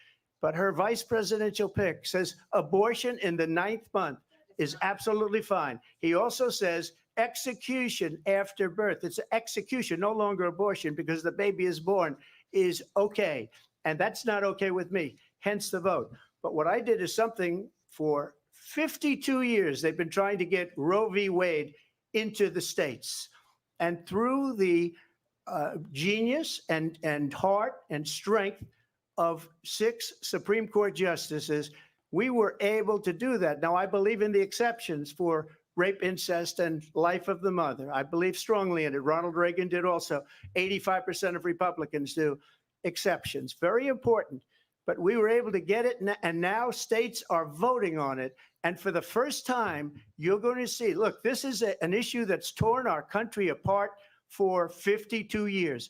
But her vice presidential pick says abortion in the 9th month is absolutely fine. He also says execution after birth. It's execution, no longer abortion, because the baby is born, is okay. And that's not okay with me, hence the vote. But what I did is something for 52 years. They've been trying to get Roe v. Wade into the states. And through the genius and heart and strength of 6 Supreme Court justices, we were able to do that. Now, I believe in the exceptions for rape, incest, and life of the mother. I believe strongly in it. Ronald Reagan did also. 85% of Republicans do. Exceptions. Very important. But we were able to get it, and now states are voting on it. And for the first time, you're going to see, look, this is an issue that's torn our country apart for 52 years.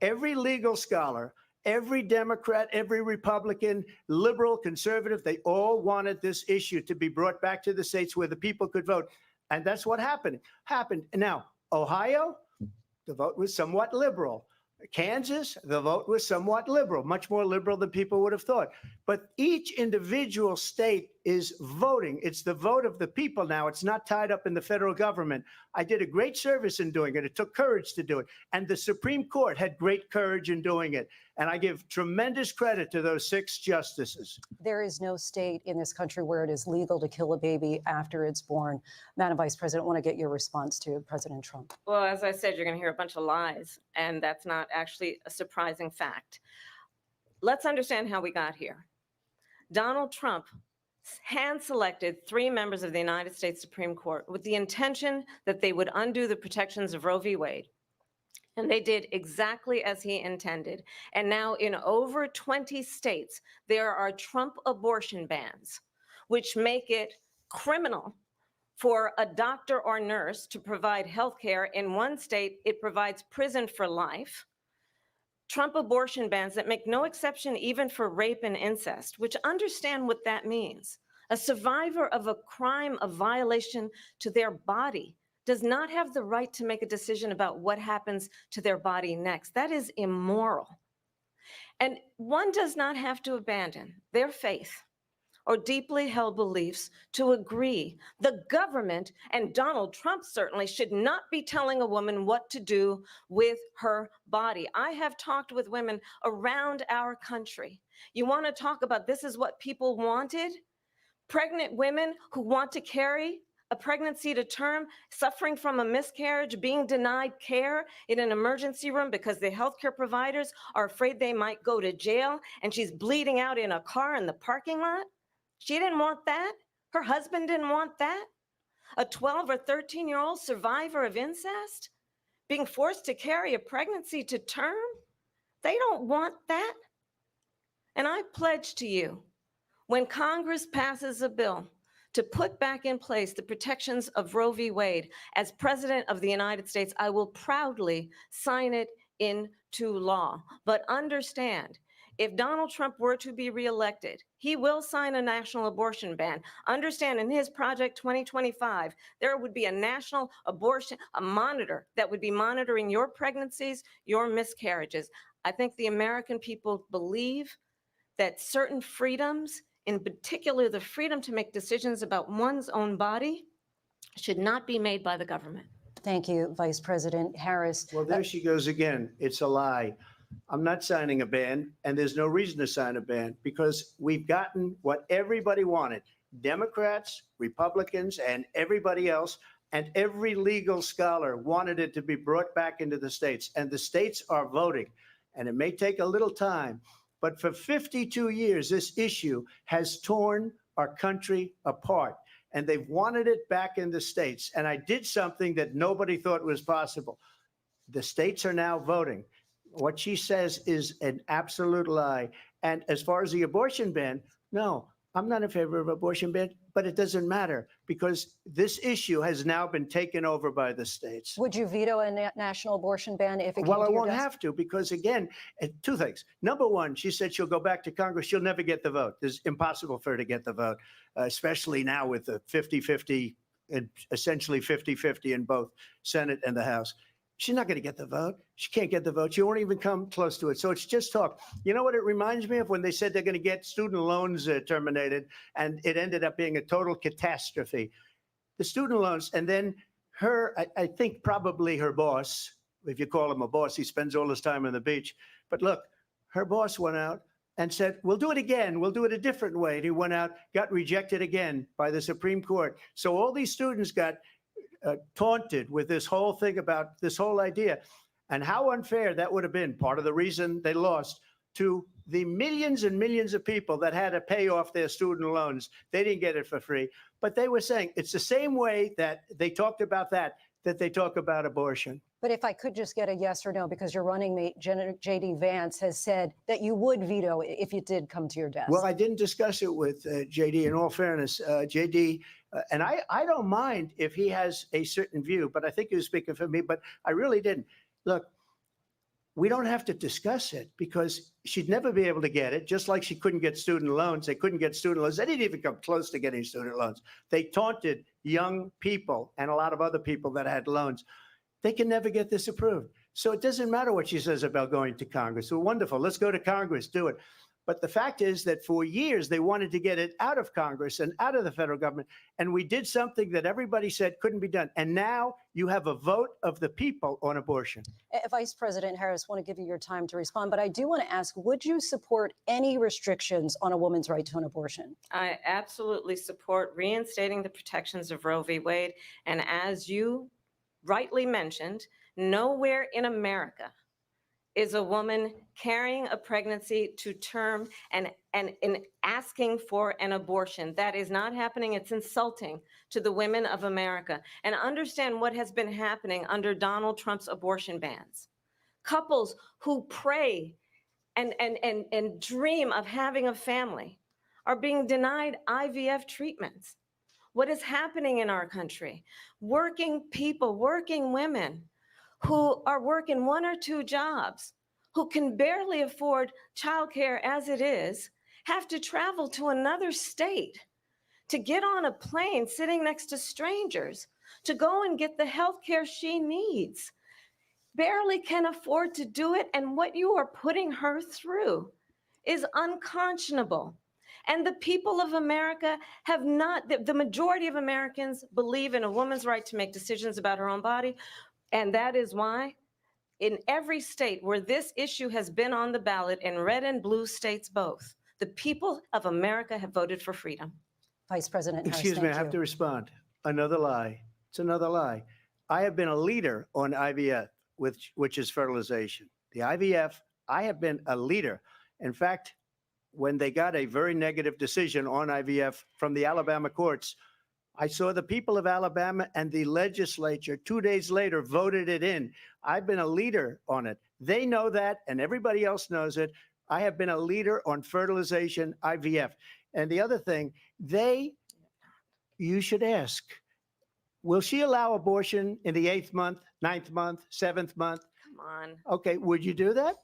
Every legal scholar, every Democrat, every Republican, liberal, conservative, they all wanted this issue to be brought back to the states where the people could vote. And that's what happened. Now, Ohio, the vote was somewhat liberal. Kansas, the vote was somewhat liberal, much more liberal than people would have thought. But each individual state is voting. It's the vote of the people now. It's not tied up in the federal government. I did a great service in doing it. It took courage to do it. And the Supreme Court had great courage in doing it. And I give tremendous credit to those 6 justices. There is no state in this country where it is legal to kill a baby after it's born. Madam Vice President, I want to get your response to President Trump. Well, as I said, you're going to hear a bunch of lies, and that's not actually a surprising fact. Let's understand how we got here. Donald Trump hand-selected 3 members of the United States Supreme Court with the intention that they would undo the protections of Roe v. Wade. And they did exactly as he intended. And now in over 20 states, there are Trump abortion bans, which make it criminal for a doctor or nurse to provide health care. In one state, it provides prison for life. Trump abortion bans that make no exception even for rape and incest, which understand what that means. A survivor of a crime of violation to their body does not have the right to make a decision about what happens to their body next. That is immoral. And one does not have to abandon their faith or deeply held beliefs to agree. The government, and Donald Trump certainly, should not be telling a woman what to do with her body. I have talked with women around our country. You want to talk about this is what people wanted? Pregnant women who want to carry a pregnancy to term, suffering from a miscarriage, being denied care in an emergency room because the healthcare providers are afraid they might go to jail, and she's bleeding out in a car in the parking lot? She didn't want that. Her husband didn't want that. A 12 or 13-year-old survivor of incest being forced to carry a pregnancy to term? They don't want that. And I pledge to you, when Congress passes a bill to put back in place the protections of Roe v. Wade, as President of the United States, I will proudly sign it into law. But understand, if Donald Trump were to be reelected, he will sign a national abortion ban. Understand, in his Project 2025, there would be a national abortion, a monitor that would be monitoring your pregnancies, your miscarriages. I think the American people believe that certain freedoms, in particular the freedom to make decisions about one's own body, should not be made by the government. Thank you, Vice President Harris. Well, there she goes again. It's a lie. I'm not signing a ban, and there's no reason to sign a ban because we've gotten what everybody wanted. Democrats, Republicans, and everybody else, and every legal scholar wanted it to be brought back into the states, and the states are voting. And it may take a little time, but for 52 years, this issue has torn our country apart, and they've wanted it back in the states. And I did something that nobody thought was possible. The states are now voting. What she says is an absolute lie. And as far as the abortion ban, no, I'm not in favor of abortion ban, but it doesn't matter because this issue has now been taken over by the states. Would you veto a national abortion ban if it came Well, to I your won't desk? have to because, again, two things. Number one, she said she'll go back to Congress. She'll never get the vote. It's impossible for her to get the vote, especially now with the 50-50, essentially 50-50 in both Senate and the House. She's not going to get the vote. She can't get the vote. She won't even come close to it. So it's just talk. You know what it reminds me of? When they said they're going to get student loans terminated, and it ended up being a total catastrophe. The student loans, and then her, I think probably her boss, if you call him a boss, he spends all his time on the beach. But look, her boss went out and said, we'll do it again. We'll do it a different way. And he went out, got rejected again by the Supreme Court. So all these students got taunted with this whole thing about this whole idea and how unfair that would have been. Part of the reason they lost to the millions and millions of people that had to pay off their student loans. They didn't get it for free, but they were saying it's the same way that they talked about that they talk about abortion. But if I could just get a yes or no, because your running mate, J.D. Vance, has said that you would veto if it did come to your desk. Well, I didn't discuss it with J.D. In all fairness, J.D., and I don't mind if he has a certain view, but I think he was speaking for me, but I really didn't. Look, we don't have to discuss it because she'd never be able to get it, just like she couldn't get student loans. They couldn't get student loans. They didn't even come close to getting student loans. They taunted young people and a lot of other people that had loans. They can never get this approved. So it doesn't matter what she says about going to Congress. Well, wonderful. Let's go to Congress, do it. But the fact is that for years, they wanted to get it out of Congress and out of the federal government. And we did something that everybody said couldn't be done. And now you have a vote of the people on abortion. Vice President Harris, I want to give you your time to respond, but I do want to ask, would you support any restrictions on a woman's right to an abortion? I absolutely support reinstating the protections of Roe v. Wade. And as you rightly mentioned, nowhere in America is a woman carrying a pregnancy to term and asking for an abortion. That is not happening. It's insulting to the women of America. And understand what has been happening under Donald Trump's abortion bans. Couples who pray and dream of having a family are being denied IVF treatments. What is happening in our country? Working people, working women who are working one or two jobs, who can barely afford childcare as it is, have to travel to another state to get on a plane sitting next to strangers to go and get the health care she needs. Barely can afford to do it, and what you are putting her through is unconscionable. And the people of America have not, the majority of Americans believe in a woman's right to make decisions about her own body. And that is why in every state where this issue has been on the ballot, in red and blue states both, the people of America have voted for freedom. Vice President Harris, Excuse me, I thank have you. to respond. Another lie. It's another lie. I have been a leader on IVF, which is fertilization. The IVF, I have been a leader. In fact, when they got a very negative decision on IVF from the Alabama courts, I saw the people of Alabama and the legislature 2 days later voted it in. I've been a leader on it. They know that, and everybody else knows it. I have been a leader on fertilization, IVF. And the other thing, you should ask, will she allow abortion in the 8th month, 9th month, 7th month? Come on. Okay, would you do that?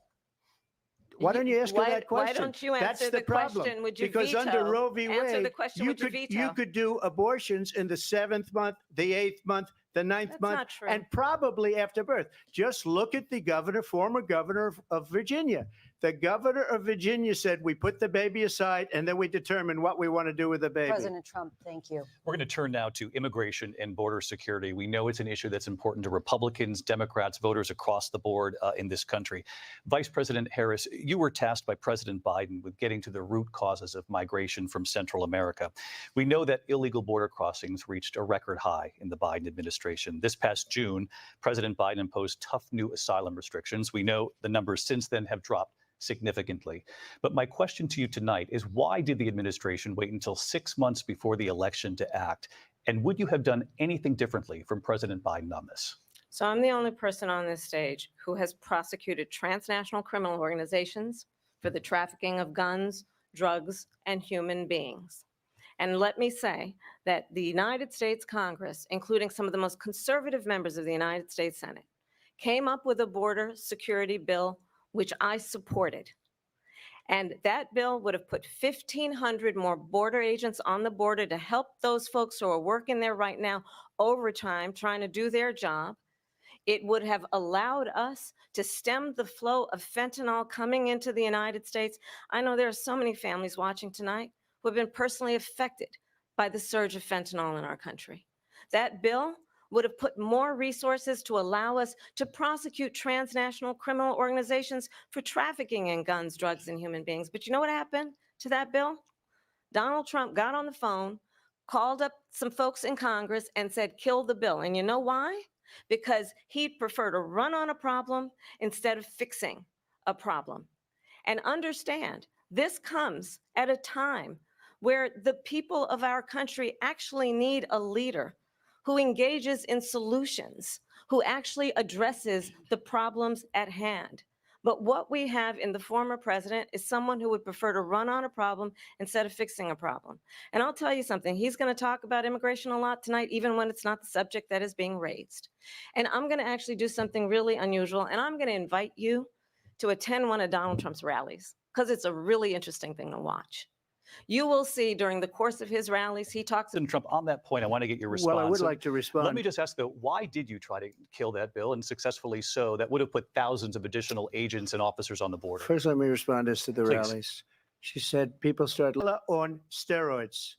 Why don't you ask her that question? Why don't you answer That's the problem. question? Would you because veto? under Roe v. Answer Wade, the question. you Would you veto? you could do abortions in the 7th month, the 8th month, the 9th That's month, not true. and probably after birth. Just look at the former governor of Virginia. The governor of Virginia said, we put the baby aside and then we determine what we want to do with the baby. President Trump, thank you. We're going to turn now to immigration and border security. We know it's an issue that's important to Republicans, Democrats, voters across the board in this country. Vice President Harris, you were tasked by President Biden with getting to the root causes of migration from Central America. We know that illegal border crossings reached a record high in the Biden administration. This past June, President Biden imposed tough new asylum restrictions. We know the numbers since then have dropped significantly. But my question to you tonight is, why did the administration wait until 6 months before the election to act? And would you have done anything differently from President Biden on this? So I'm the only person on this stage who has prosecuted transnational criminal organizations for the trafficking of guns, drugs, and human beings. And let me say that the United States Congress, including some of the most conservative members of the United States Senate, came up with a border security bill which I supported. And that bill would have put 1,500 more border agents on the border to help those folks who are working there right now overtime, trying to do their job. It would have allowed us to stem the flow of fentanyl coming into the United States. I know there are so many families watching tonight who have been personally affected by the surge of fentanyl in our country. That bill would have put more resources to allow us to prosecute transnational criminal organizations for trafficking in guns, drugs, and human beings. But you know what happened to that bill? Donald Trump got on the phone, called up some folks in Congress and said, kill the bill. And you know why? Because he'd prefer to run on a problem instead of fixing a problem. And understand, this comes at a time where the people of our country actually need a leader who engages in solutions, who actually addresses the problems at hand. But what we have in the former president is someone who would prefer to run on a problem instead of fixing a problem. And I'll tell you something, he's going to talk about immigration a lot tonight, even when it's not the subject that is being raised. And I'm going to actually do something really unusual, and I'm going to invite you to attend one of Donald Trump's rallies, because it's a really interesting thing to watch. You will see during the course of his rallies, he talks. President Trump, on that point, I want to get your response. Well, I would like to respond. Let me just ask, though, why did you try to kill that bill, and successfully so, that would have put thousands of additional agents and officers on the border? First, let me respond as to the Please. rallies. She said people start on steroids.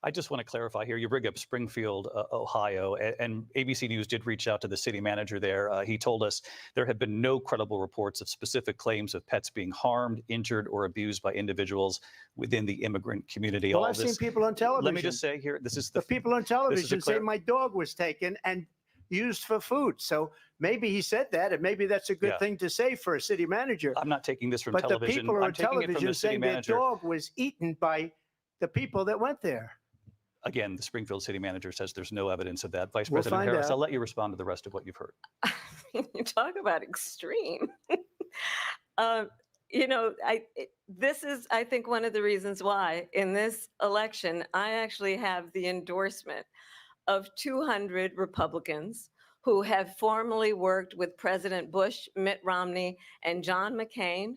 I just want to clarify here. You bring up Springfield, Ohio, and ABC News did reach out to the city manager there. He told us there have been no credible reports of specific claims of pets being harmed, injured, or abused by individuals within the immigrant community. Well, All I've this, seen people on television. Let me just say here, this is the people on television say clear- my dog was taken and used for food. So maybe he said that, and maybe that's a good thing to say for a city manager. I'm not taking this from but television. the people are I'm on taking it from television the city saying their manager. dog was eaten by the people that went there. Again, the Springfield city manager says there's no evidence of that. Vice We'll President find Harris, out. I'll let you respond to the rest of what you've heard. You talk about extreme. This is, I think, one of the reasons why in this election, I actually have the endorsement of 200 Republicans who have formerly worked with President Bush, Mitt Romney, and John McCain,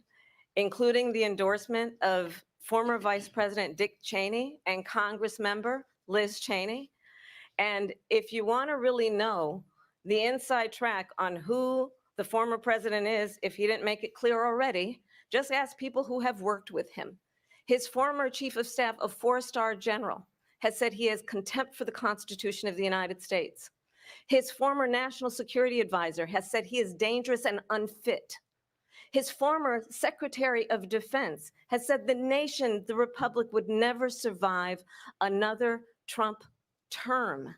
including the endorsement of former Vice President Dick Cheney and Congress member Liz Cheney. And if you want to really know the inside track on who the former president is, if he didn't make it clear already, just ask people who have worked with him. His former chief of staff, a 4-star general, has said he has contempt for the Constitution of the United States. His former national security advisor has said he is dangerous and unfit. His former Secretary of Defense has said the nation, the republic, would never survive another Trump term.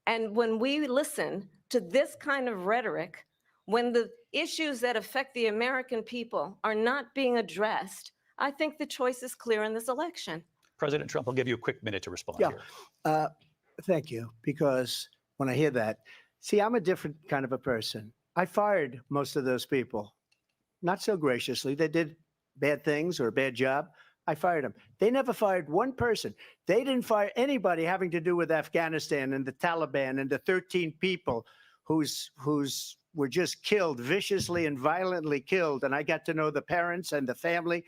And when we listen to this kind of rhetoric, when the issues that affect the American people are not being addressed, I think the choice is clear in this election. President Trump, I'll give you a quick minute to respond Yeah. here. Thank you. Because when I hear that, see, I'm a different kind of a person. I fired most of those people, not so graciously. They did bad things or a bad job. I fired them. They never fired one person. They didn't fire anybody having to do with Afghanistan and the Taliban and the 13 people who's were just killed, viciously and violently killed. And I got to know the parents and the family.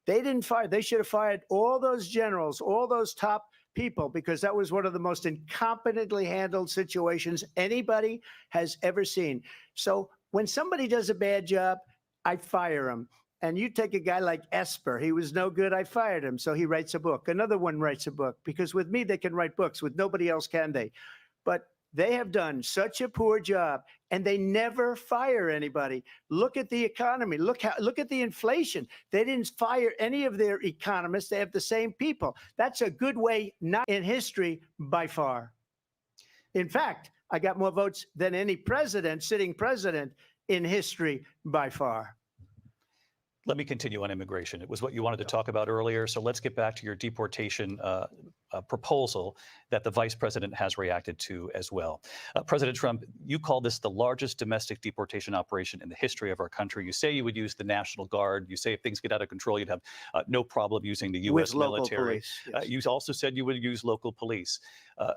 They didn't fire. They should have fired all those generals, all those top people, because that was one of the most incompetently handled situations anybody has ever seen. So when somebody does a bad job, I fire him. And you take a guy like Esper, he was no good, I fired him. So he writes a book. Another one writes a book, because with me, they can write books. With nobody else can they? But they have done such a poor job, and they never fire anybody. Look at the economy. Look at the inflation. They didn't fire any of their economists. They have the same people. That's a good way, not in history by far. In fact, I got more votes than any president, sitting president in history by far. Let me continue on immigration. It was what you wanted to talk about earlier. So let's get back to your deportation proposal that the vice president has reacted to as well. President Trump, you call this the largest domestic deportation operation in the history of our country. You say you would use the National Guard. You say if things get out of control, you'd have no problem using the U.S. military. Police, yes. You also said you would use local police.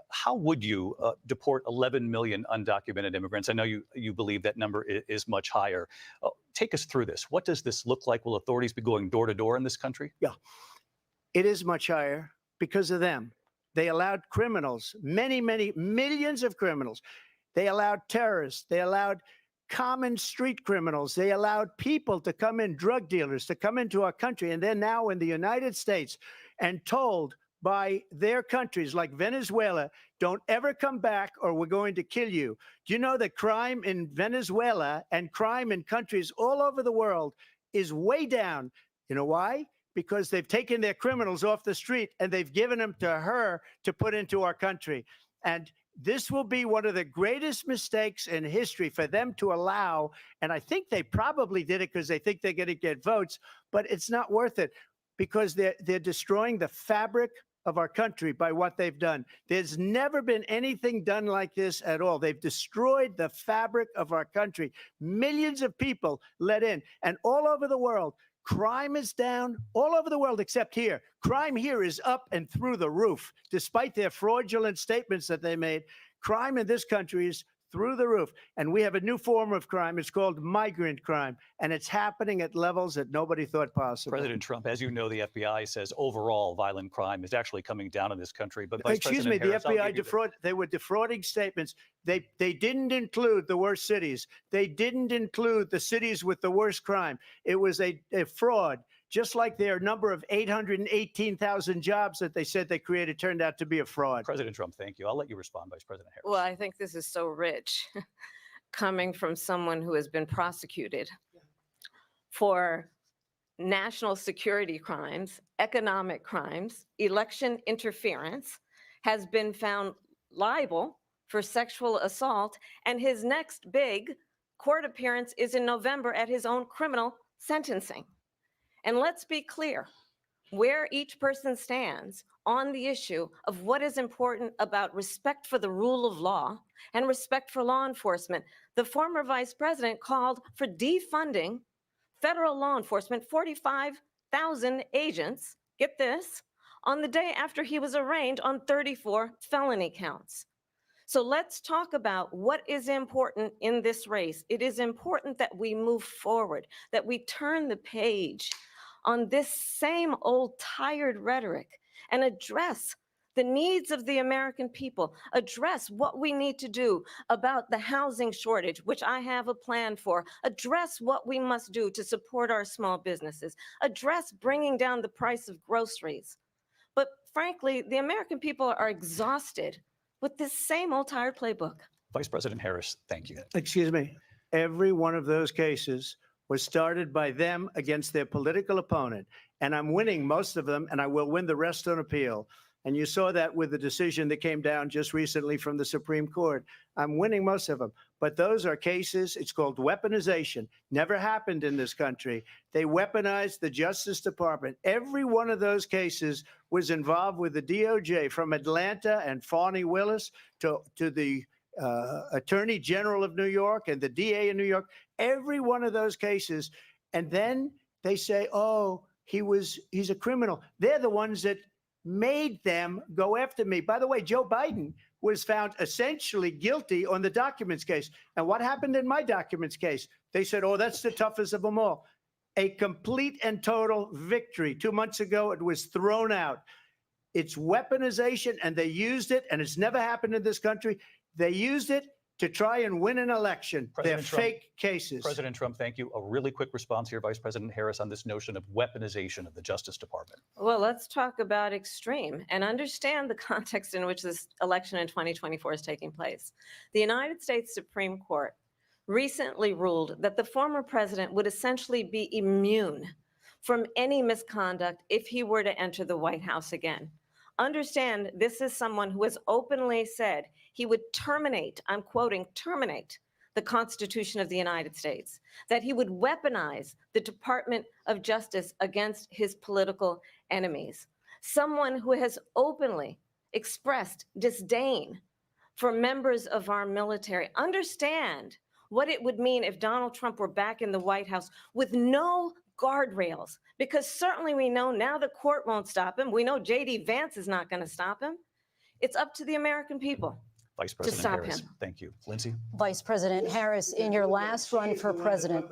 How would you deport 11 million undocumented immigrants? I know you believe that number is much higher. Take us through this. What does this look like? Will authorities be going door to door in this country? Yeah, it is much higher because of them. They allowed criminals, many millions of criminals. They allowed terrorists. They allowed common street criminals. They allowed people to come in, drug dealers, to come into our country. And they're now in the United States and told by their countries like Venezuela, don't ever come back or we're going to kill you. Do you know that crime in Venezuela and crime in countries all over the world is way down? You know why? Because they've taken their criminals off the street and they've given them to her to put into our country. And this will be one of the greatest mistakes in history for them to allow. And I think they probably did it because they think they're going to get votes, but it's not worth it because they're destroying the fabric of our country by what they've done. There's never been anything done like this at all. They've destroyed the fabric of our country. Millions of people let in, and all over the world, crime is down all over the world except here. Crime here is up and through the roof, despite their fraudulent statements that they made. Crime in this country is through the roof. And we have a new form of crime. It's called migrant crime. And it's happening at levels that nobody thought possible. President Trump, as you know, the FBI says overall violent crime is actually coming down in this country. But excuse me, the FBI they were defrauding statements. They didn't include the worst cities. They didn't include the cities with the worst crime. It was a fraud. Just like their number of 818,000 jobs that they said they created turned out to be a fraud. President Trump, thank you. I'll let you respond, Vice President Harris. Well, I think this is so rich coming from someone who has been prosecuted for national security crimes, economic crimes, election interference, has been found liable for sexual assault, and his next big court appearance is in November at his own criminal sentencing. And let's be clear where each person stands on the issue of what is important about respect for the rule of law and respect for law enforcement. The former vice president called for defunding federal law enforcement, 45,000 agents, get this, on the day after he was arraigned on 34 felony counts. So let's talk about what is important in this race. It is important that we move forward, that we turn the page on this same old tired rhetoric and address the needs of the American people, address what we need to do about the housing shortage, which I have a plan for, address what we must do to support our small businesses, address bringing down the price of groceries. But frankly, the American people are exhausted with this same old tired playbook. Vice President Harris, thank you. Excuse me. Every one of those cases was started by them against their political opponent. And I'm winning most of them, and I will win the rest on appeal. And you saw that with the decision that came down just recently from the Supreme Court. I'm winning most of them. But those are cases, it's called weaponization. Never happened in this country. They weaponized the Justice Department. Every one of those cases was involved with the DOJ, from Atlanta and Fani Willis to the Attorney General of New York and the DA in New York. Every one of those cases. And then they say, oh, he's a criminal. They're the ones that made them go after me. By the way, Joe Biden was found essentially guilty on the documents case. And what happened in my documents case? They said, oh, that's the toughest of them all. A complete and total victory. 2 months ago, it was thrown out. It's weaponization, and they used it, and it's never happened in this country. They used it to try and win an election. They're fake cases. President Trump, thank you. A really quick response here, Vice President Harris, on this notion of weaponization of the Justice Department. Well, let's talk about extreme and understand the context in which this election in 2024 is taking place. The United States Supreme Court recently ruled that the former president would essentially be immune from any misconduct if he were to enter the White House again. Understand, this is someone who has openly said he would terminate, I'm quoting, terminate the Constitution of the United States, that he would weaponize the Department of Justice against his political enemies. Someone who has openly expressed disdain for members of our military. Understand what it would mean if Donald Trump were back in the White House with no guardrails, because certainly we know now the court won't stop him. We know J.D. Vance is not going to stop him. It's up to the American people. Vice President stop Harris, him. thank you. Lindsay? Vice President Harris, in your last run for president.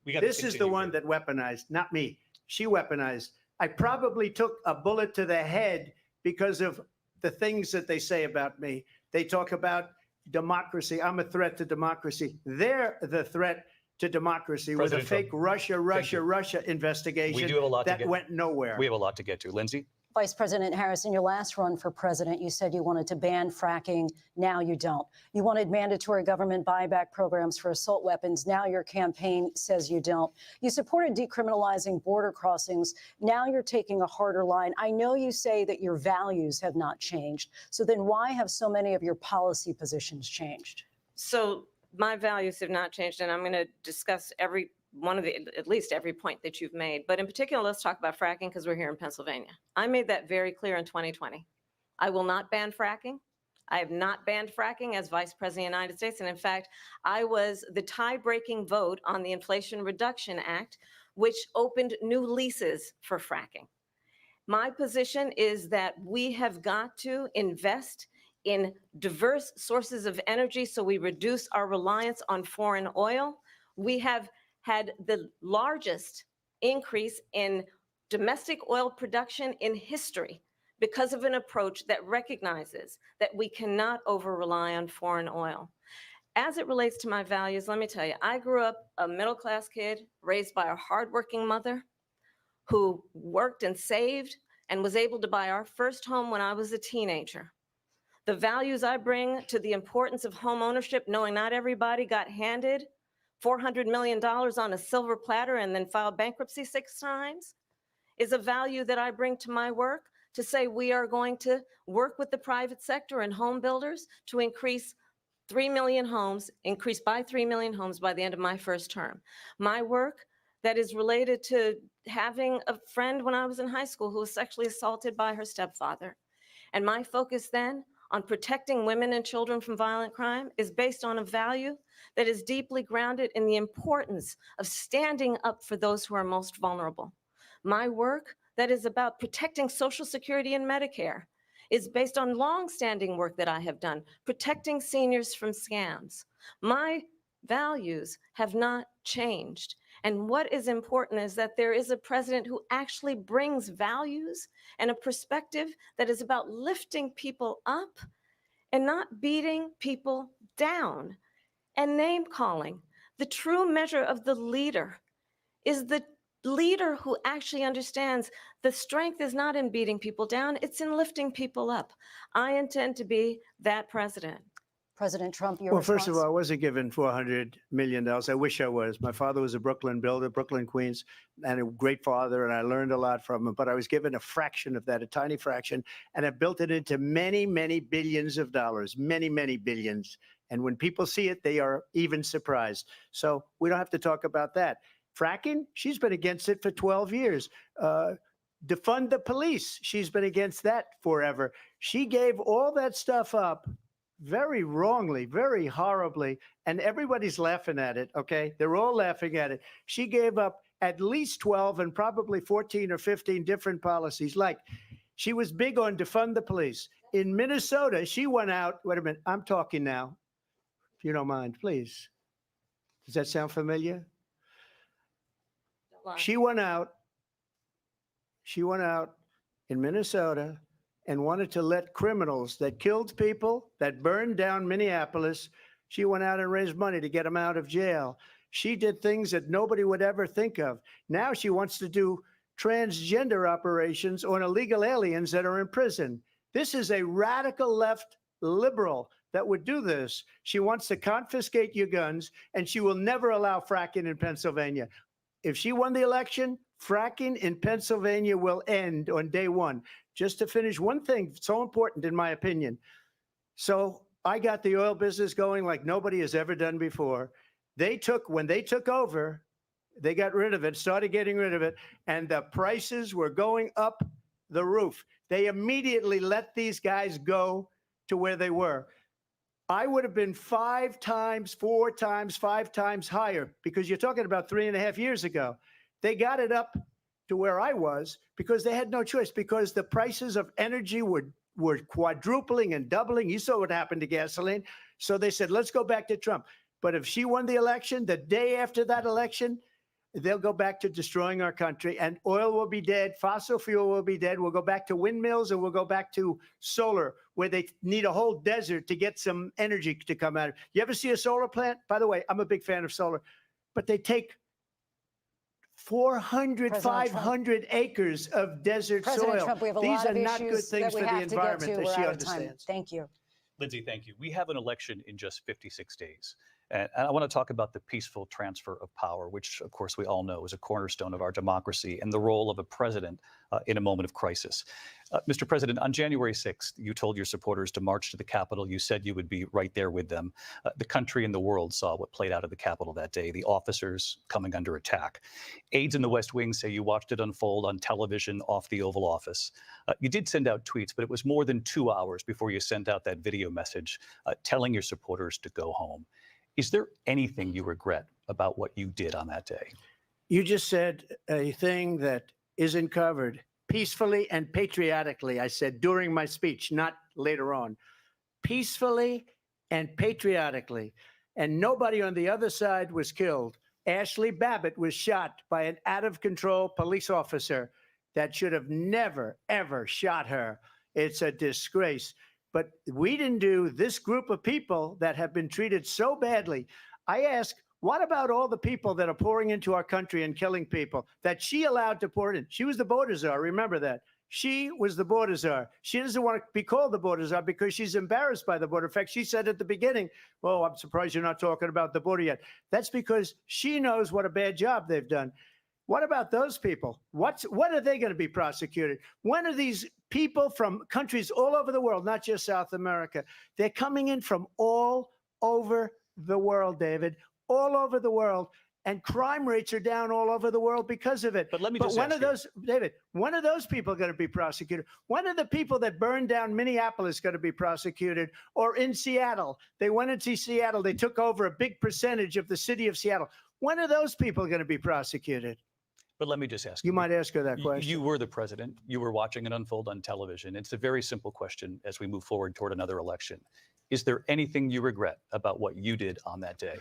This is the one that weaponized, not me. She weaponized. I probably took a bullet to the head because of the things that they say about me. They talk about democracy. I'm a threat to democracy. They're the threat to democracy with a fake Russia investigation We do have a lot that went nowhere. We have a lot to get to. Lindsay? Vice President Harris, in your last run for president, you said you wanted to ban fracking. Now you don't. You wanted mandatory government buyback programs for assault weapons. Now your campaign says you don't. You supported decriminalizing border crossings. Now you're taking a harder line. I know you say that your values have not changed. So then why have so many of your policy positions changed? So my values have not changed, and I'm going to discuss every one of the, at least every point that you've made. But in particular, let's talk about fracking because we're here in Pennsylvania. I made that very clear in 2020. I will not ban fracking. I have not banned fracking as Vice President of the United States. And in fact, I was the tie-breaking vote on the Inflation Reduction Act, which opened new leases for fracking. My position is that we have got to invest in diverse sources of energy so we reduce our reliance on foreign oil. We have had the largest increase in domestic oil production in history because of an approach that recognizes that we cannot over-rely on foreign oil. As it relates to my values, let me tell you, I grew up a middle-class kid raised by a hardworking mother who worked and saved and was able to buy our first home when I was a teenager. The values I bring to the importance of home ownership, knowing not everybody got handed $400 million on a silver platter and then filed bankruptcy 6 times, is a value that I bring to my work to say we are going to work with the private sector and home builders to increase 3 million homes, increase by 3 million homes by the end of my first term. My work that is related to having a friend when I was in high school who was sexually assaulted by her stepfather. And my focus then on protecting women and children from violent crime is based on a value that is deeply grounded in the importance of standing up for those who are most vulnerable. My work that is about protecting Social Security and Medicare is based on longstanding work that I have done, protecting seniors from scams. My values have not changed. And what is important is that there is a president who actually brings values and a perspective that is about lifting people up and not beating people down. And name calling. The true measure of the leader is the leader who actually understands the strength is not in beating people down, it's in lifting people up. I intend to be that president. President Trump, your Well, response? first of all, I wasn't given $400 million. I wish I was. My father was a Brooklyn builder, Brooklyn, Queens, and a great father, and I learned a lot from him. But I was given a fraction of that, a tiny fraction, and I built it into many, many billions of dollars, many, many billions. And when people see it, they are even surprised. So we don't have to talk about that. Fracking, she's been against it for 12 years. Defund the police, she's been against that forever. She gave all that stuff up very wrongly, very horribly, and everybody's laughing at it, okay? They're all laughing at it. She gave up at least 12 and probably 14 or 15 different policies. Like, she was big on defund the police. In Minnesota, she went out, wait a minute, I'm talking now, if you don't mind, please. Does that sound familiar? She went out in Minnesota and wanted to let criminals that killed people, that burned down Minneapolis, she went out and raised money to get them out of jail. She did things that nobody would ever think of. Now she wants to do transgender operations on illegal aliens that are in prison. This is a radical left liberal that would do this. She wants to confiscate your guns, and she will never allow fracking in Pennsylvania. If she won the election, fracking in Pennsylvania will end on day one. Just to finish, one thing so important in my opinion. So I got the oil business going like nobody has ever done before. When they took over, they got rid of it, started getting rid of it, and the prices were going up the roof. They immediately let these guys go to where they were. I would have been 5 times, 4 times, 5 times higher, because you're talking about 3.5 years ago. They got it up to where I was because they had no choice, because the prices of energy were quadrupling and doubling. You saw what happened to gasoline. So they said, let's go back to Trump. But if she won the election, the day after that election, they'll go back to destroying our country, and oil will be dead. Fossil fuel will be dead. We'll go back to windmills, and we'll go back to solar, where they need a whole desert to get some energy to come out. You ever see a solar plant? By the way, I'm a big fan of solar, but they take 400, 500 acres of desert President soil. Trump, we have a These lot are of not good issues things that for we the have to get to. environment that We're she out of time. understands. Thank you. Lindsay, thank you. We have an election in just 56 days. And I want to talk about the peaceful transfer of power, which, of course, we all know is a cornerstone of our democracy, and the role of a president in a moment of crisis. Mr. President, on January 6th, you told your supporters to march to the Capitol. You said you would be right there with them. The country and the world saw what played out at the Capitol that day, the officers coming under attack. Aides in the West Wing say you watched it unfold on television off the Oval Office. You did send out tweets, but it was more than 2 hours before you sent out that video message telling your supporters to go home. Is there anything you regret about what you did on that day? You just said a thing that isn't covered. Peacefully and patriotically, I said during my speech, not later on. Peacefully and patriotically. And nobody on the other side was killed. Ashley Babbitt was shot by an out-of-control police officer that should have never, ever shot her. It's a disgrace. But we didn't do this group of people that have been treated so badly. I ask, what about all the people that are pouring into our country and killing people that she allowed to pour in? She was the border czar. Remember that. She was the border czar. She doesn't want to be called the border czar because she's embarrassed by the border. In fact, she said at the beginning, well, I'm surprised you're not talking about the border yet. That's because she knows what a bad job they've done. What about those people? When are they going to be prosecuted? When are these people from countries all over the world, not just South America? They're coming in from all over the world, David, all over the world. And crime rates are down all over the world because of it. But let me just when ask are those, David, when are those people going to be prosecuted? When are the people that burned down Minneapolis going to be prosecuted? Or in Seattle? They went into Seattle. They took over a big percentage of the city of Seattle. When are those people going to be prosecuted? But let me just ask you. You might ask her that question. You were the president. You were watching it unfold on television. It's a very simple question as we move forward toward another election. Is there anything you regret about what you did on that day?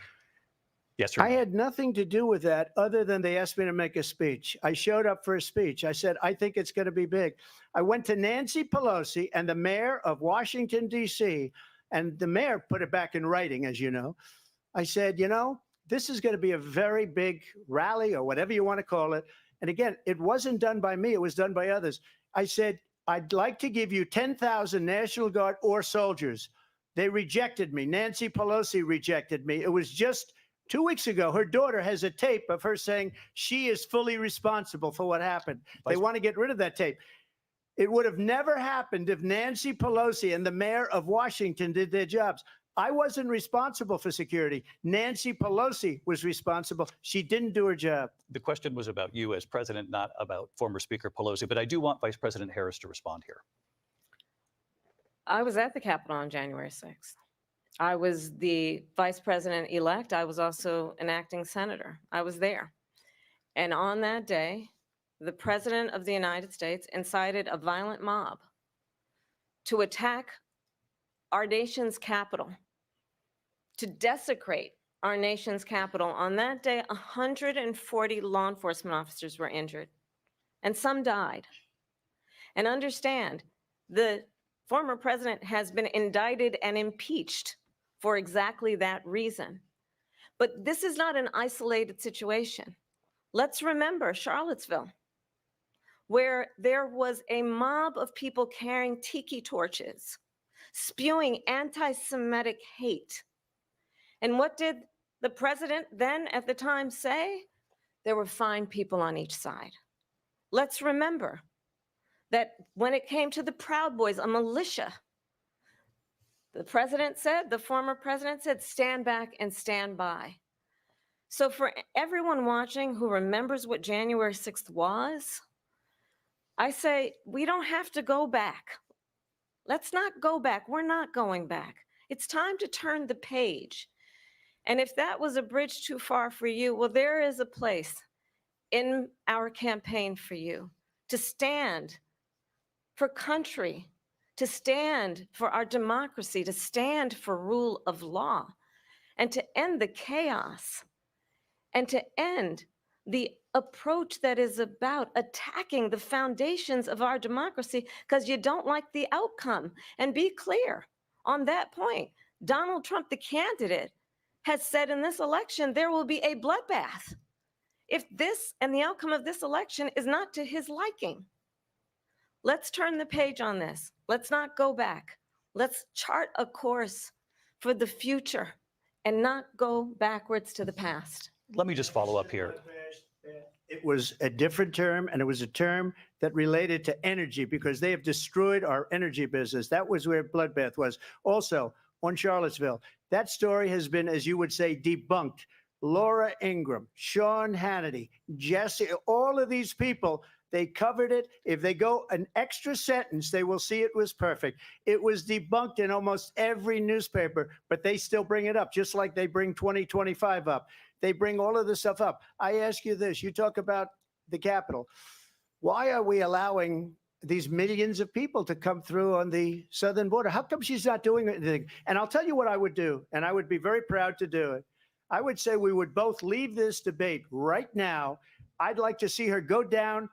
Yes or no? I had nothing to do with that other than they asked me to make a speech. I showed up for a speech. I said, I think it's going to be big. I went to Nancy Pelosi and the mayor of Washington, D.C., and the mayor put it back in writing, as you know. I said, you know, this is going to be a very big rally or whatever you want to call it. And again, it wasn't done by me. It was done by others. I said, I'd like to give you 10,000 National Guard or soldiers. They rejected me. Nancy Pelosi rejected me. It was just 2 weeks ago. Her daughter has a tape of her saying she is fully responsible for what happened. They want to get rid of that tape. It would have never happened if Nancy Pelosi and the mayor of Washington did their jobs. I wasn't responsible for security. Nancy Pelosi was responsible. She didn't do her job. The question was about you as president, not about former Speaker Pelosi. But I do want Vice President Harris to respond here. I was at the Capitol on January 6th. I was the vice president-elect. I was also an acting senator. I was there. And on that day, the President of the United States incited a violent mob to attack our nation's capital, to desecrate our nation's capital. On that day, 140 law enforcement officers were injured, and some died. And understand, the former president has been indicted and impeached for exactly that reason. But this is not an isolated situation. Let's remember Charlottesville, where there was a mob of people carrying tiki torches, spewing anti-Semitic hate. And what did the president then at the time say? There were fine people on each side. Let's remember that when it came to the Proud Boys, a militia, the president said, the former president said, stand back and stand by. So for everyone watching who remembers what January 6th was, I say, we don't have to go back. Let's not go back. We're not going back. It's time to turn the page. And if that was a bridge too far for you, well, there is a place in our campaign for you to stand for country, to stand for our democracy, to stand for rule of law, and to end the chaos, and to end the approach that is about attacking the foundations of our democracy because you don't like the outcome. And be clear on that point. Donald Trump, the candidate, has said in this election there will be a bloodbath if this and the outcome of this election is not to his liking. Let's turn the page on this. Let's not go back. Let's chart a course for the future and not go backwards to the past. Let me just follow up here. It was a different term, and it was a term that related to energy because they have destroyed our energy business. That was where bloodbath was. Also, on Charlottesville, that story has been, as you would say, debunked. Laura Ingraham, Sean Hannity, Jesse, all of these people, they covered it. If they go an extra sentence, they will see it was perfect. It was debunked in almost every newspaper, but they still bring it up, just like they bring 2025 up. They bring all of this stuff up. I ask you this, you talk about the Capitol. Why are we allowing these millions of people to come through on the southern border? How come she's not doing anything? And I'll tell you what I would do, and I would be very proud to do it. I would say we would both leave this debate right now. I'd like to see her go down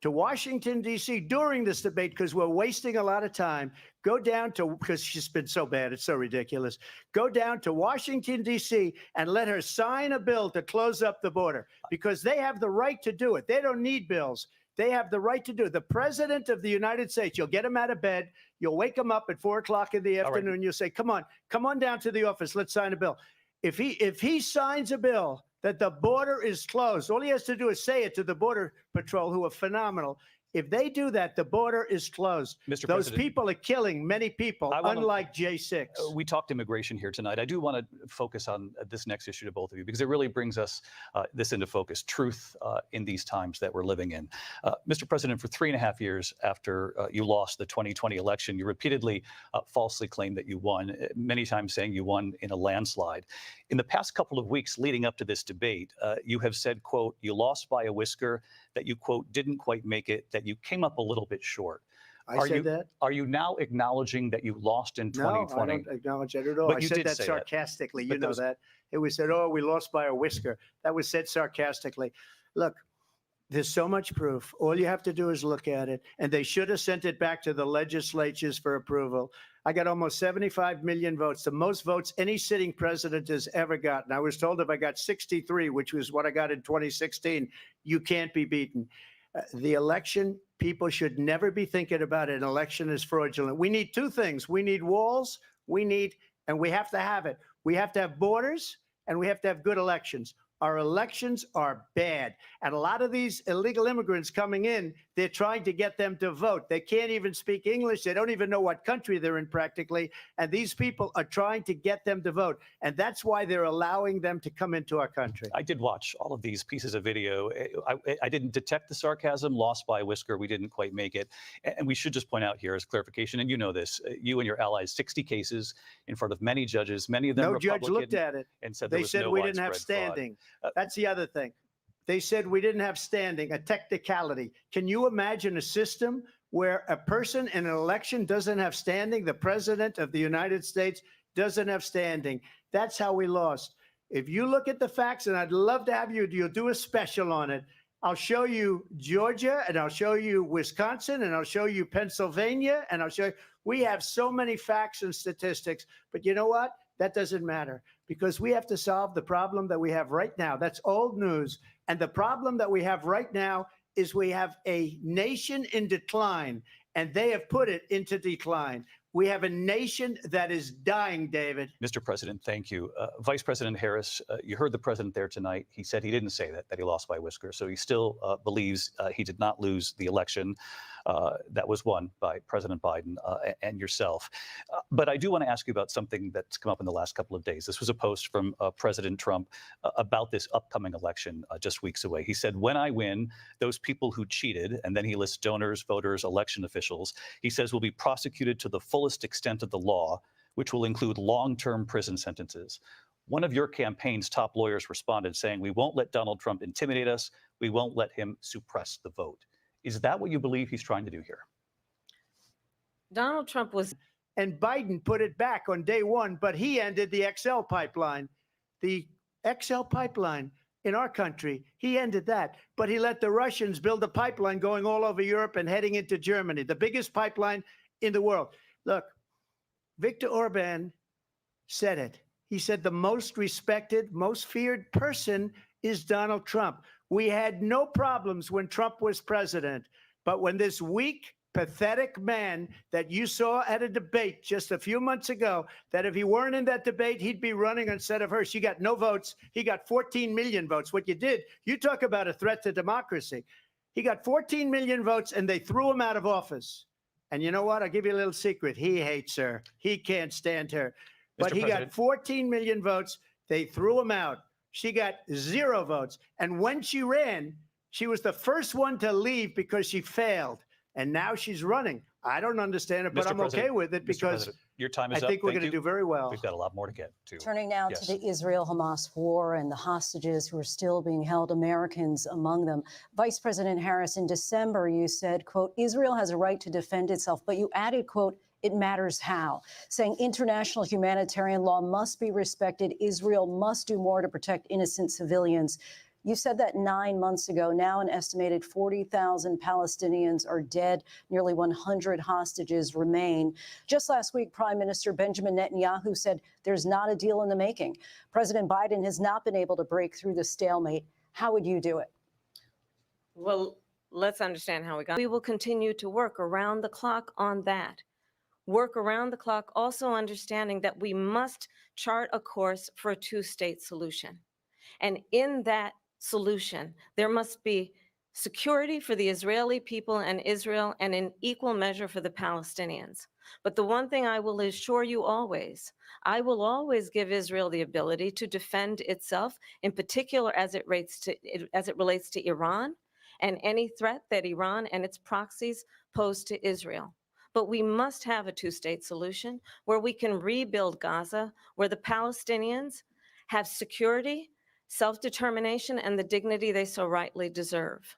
to Washington, D.C. during this debate because we're wasting a lot of time. Go down to, because she's been so bad, it's so ridiculous. Go down to Washington, D.C. and let her sign a bill to close up the border because they have the right to do it. They don't need bills. They have the right to do it. The president of the United States, you'll get him out of bed. You'll wake him up at 4 o'clock in the afternoon. Right. You'll say, come on down to the office. Let's sign a bill. If he signs a bill that the border is closed, all he has to do is say it to the Border Patrol, who are phenomenal. If they do that, the border is closed. Mr. Those President, people are killing many people, unlike J6. We talked immigration here tonight. I do want to focus on this next issue to both of you because it really brings us this into focus, truth in these times that we're living in. Mr. President, for 3.5 years after you lost the 2020 election, you repeatedly falsely claimed that you won, many times saying you won in a landslide. In the past couple of weeks leading up to this debate, you have said, quote, you lost by a whisker, that you, quote, didn't quite make it, that you came up a little bit short. I said that? Are you now acknowowledging that you lost in 2020? No, I don't acknowledge that at all. But I said that sarcastically. You know that. It was said, oh, we lost by a whisker. That was said sarcastically. Look, there's so much proof. All you have to do is look at it. And they should have sent it back to the legislatures for approval. I got almost 75 million votes, the most votes any sitting president has ever gotten. I was told if I got 63, which was what I got in 2016, you can't be beaten. The election, people should never be thinking about an election as fraudulent. We need two things. We need walls. we need, and we have to have it. We have to have borders, and we have to have good elections. Our elections are bad. And a lot of these illegal immigrants coming in, they're trying to get them to vote. They can't even speak English. They don't even know what country they're in practically. And these people are trying to get them to vote. And that's why they're allowing them to come into our country. I did watch all of these pieces of video. I didn't detect the sarcasm, lost by a whisker. We didn't quite make it. And we should just point out here as clarification, and you know this, you and your allies, 60 cases in front of many judges, many of them No judge looked at it. and said They said we didn't have standing. That's the other thing. They said we didn't have standing, a technicality. Can you imagine a system where a person in an election doesn't have standing? The president of the United States doesn't have standing. That's how we lost. If you look at the facts, and I'd love to have you'll do a special on it. I'll show you Georgia, and I'll show you Wisconsin, and I'll show you Pennsylvania, and I'll show you. We have so many facts and statistics, but you know what? That doesn't matter, because we have to solve the problem that we have right now. That's old news. And the problem that we have right now is we have a nation in decline, and they have put it into decline. We have a nation that is dying, David. Mr. President, thank you. Vice President Harris, you heard the president there tonight. He said he didn't say that he lost by a whisker. So he still believes he did not lose the election that was won by President Biden and yourself. But I do want to ask you about something that's come up in the last couple of days. This was a post from President Trump about this upcoming election just weeks away. He said, when I win, those people who cheated, and then he lists donors, voters, election officials, he says will be prosecuted to the fullest extent of the law, which will include long-term prison sentences. One of your campaign's top lawyers responded saying, we won't let Donald Trump intimidate us. We won't let him suppress the vote. Is that what you believe he's trying to do here? Donald Trump was. And Biden put it back on day one, but he ended the XL pipeline. The XL pipeline in our country, he ended that. But he let the Russians build a pipeline going all over Europe and heading into Germany, the biggest pipeline in the world. Look, Viktor Orban said it. He said the most respected, most feared person is Donald Trump. We had no problems when Trump was president. But when this weak, pathetic man that you saw at a debate just a few months ago, that if he weren't in that debate, he'd be running instead of her. She got no votes. He got 14 million votes. What you did, you talk about a threat to democracy. He got 14 million votes, and they threw him out of office. And you know what? I'll give you a little secret. He hates her. He can't stand her. But he got 14 million votes. They threw him out. She got 0 votes. And when she ran, she was the first one to leave because she failed. And now she's running. I don't understand it, but I'm okay with it because your time is I think we're going to do very well. We've got a lot more to get to. Turning now to the Israel-Hamas war and the hostages who are still being held, Americans among them. Vice President Harris, in December, you said, quote, Israel has a right to defend itself, but you added, quote, it matters how, saying international humanitarian law must be respected. Israel must do more to protect innocent civilians. You said that 9 months ago. Now an estimated 40,000 Palestinians are dead. Nearly 100 hostages remain. Just last week, Prime Minister Benjamin Netanyahu said there's not a deal in the making. President Biden has not been able to break through the stalemate. How would you do it? Well, let's understand how we got. We will continue to work around the clock on that. Work around the clock, also understanding that we must chart a course for a two-state solution. And in that solution, there must be security for the Israeli people and Israel, and in equal measure for the Palestinians. But the one thing I will assure you always, I will always give Israel the ability to defend itself, in particular as it relates to Iran and any threat that Iran and its proxies pose to Israel. But we must have a two-state solution where we can rebuild Gaza, where the Palestinians have security, self-determination, and the dignity they so rightly deserve.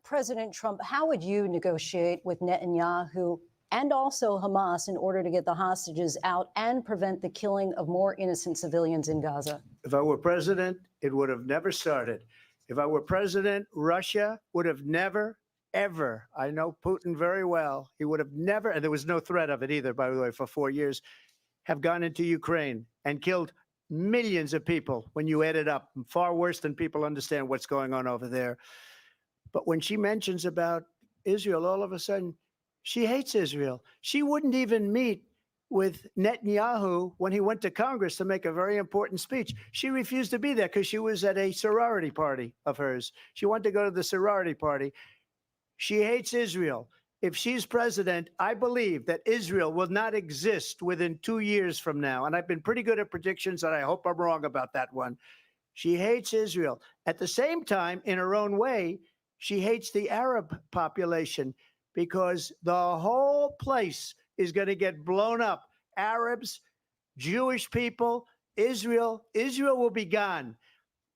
President Trump, how would you negotiate with Netanyahu and also Hamas in order to get the hostages out and prevent the killing of more innocent civilians in Gaza? If I were president, it would have never started. If I were president, Russia would have never, ever, I know Putin very well, he would have never, and there was no threat of it either, by the way, for 4 years, have gone into Ukraine and killed millions of people when you add it up, far worse than people understand what's going on over there. But when she mentions about Israel, all of a sudden, she hates Israel. She wouldn't even meet with Netanyahu when he went to Congress to make a very important speech. She refused to be there because she was at a sorority party of hers. She wanted to go to the sorority party. She hates Israel. If she's president, I believe that Israel will not exist within 2 years from now. And I've been pretty good at predictions, and I hope I'm wrong about that one. She hates Israel. At the same time, in her own way, she hates the Arab population because the whole place is going to get blown up. Arabs, Jewish people, Israel will be gone.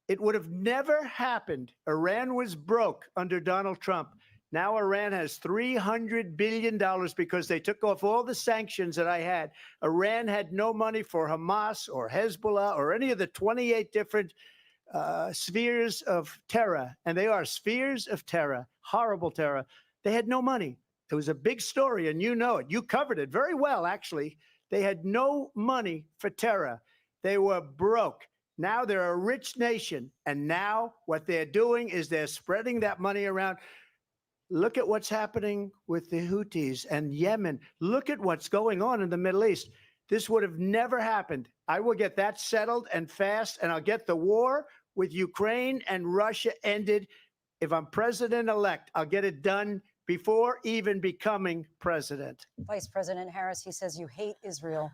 It would have never happened. Iran was broke under Donald Trump. Now Iran has $300 billion because they took off all the sanctions that I had. Iran had no money for Hamas or Hezbollah or any of the 28 different spheres of terror. And they are spheres of terror, horrible terror. They had no money. It was a big story, and you know it. You covered it very well, actually. They had no money for terror. They were broke. Now they're a rich nation. And now what they're doing is they're spreading that money around. Look at what's happening with the Houthis and Yemen. Look at what's going on in the Middle East. This would have never happened. I will get that settled and fast, and I'll get the war with Ukraine and Russia ended. If I'm president-elect, I'll get it done before even becoming president. Vice President Harris, he says you hate Israel.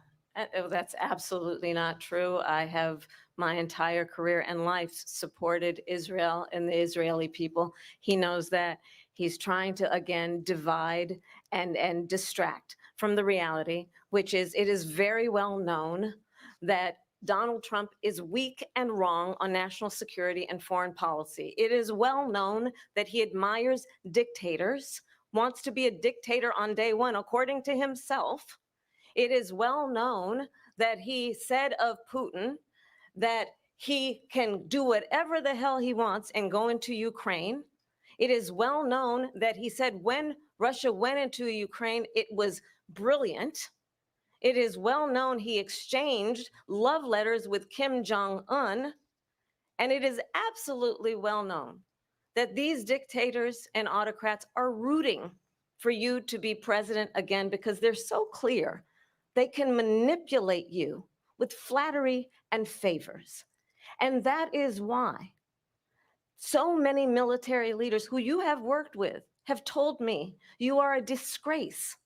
That's absolutely not true. I have my entire career and life supported Israel and the Israeli people. He knows that. He's trying to, again, divide and distract from the reality, which is it is very well known that Donald Trump is weak and wrong on national security and foreign policy. It is well known that he admires dictators, wants to be a dictator on day one, according to himself. It is well known that he said of Putin that he can do whatever the hell he wants and go into Ukraine. It is well known that he said when Russia went into Ukraine, it was brilliant. It is well known he exchanged love letters with Kim Jong-un. And it is absolutely well known that these dictators and autocrats are rooting for you to be president again because they're so clear. They can manipulate you with flattery and favors. And that is why so many military leaders who you have worked with have told me you are a disgrace.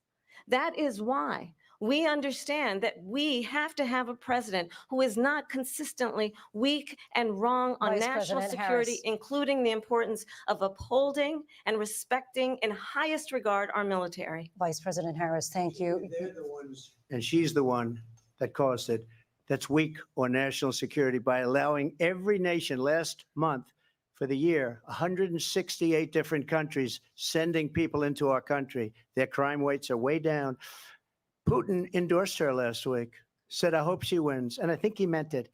That is why we understand that we have to have a president who is not consistently weak and wrong on national security, including the importance of upholding and respecting in highest regard our military. Vice President Harris, thank you. They're the ones, and she's the one that caused it, that's weak on national security by allowing every nation last month for the year, 168 different countries sending people into our country. Their crime rates are way down. Putin endorsed her last week, said, I hope she wins. And I think he meant it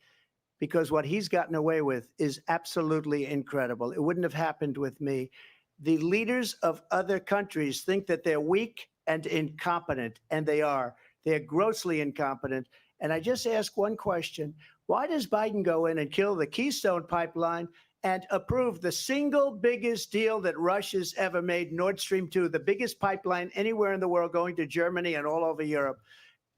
because what he's gotten away with is absolutely incredible. It wouldn't have happened with me. The leaders of other countries think that they're weak and incompetent, and they are. They're grossly incompetent. And I just ask one question. Why does Biden go in and kill the Keystone Pipeline and approve the single biggest deal that Russia's ever made, Nord Stream 2, the biggest pipeline anywhere in the world going to Germany and all over Europe?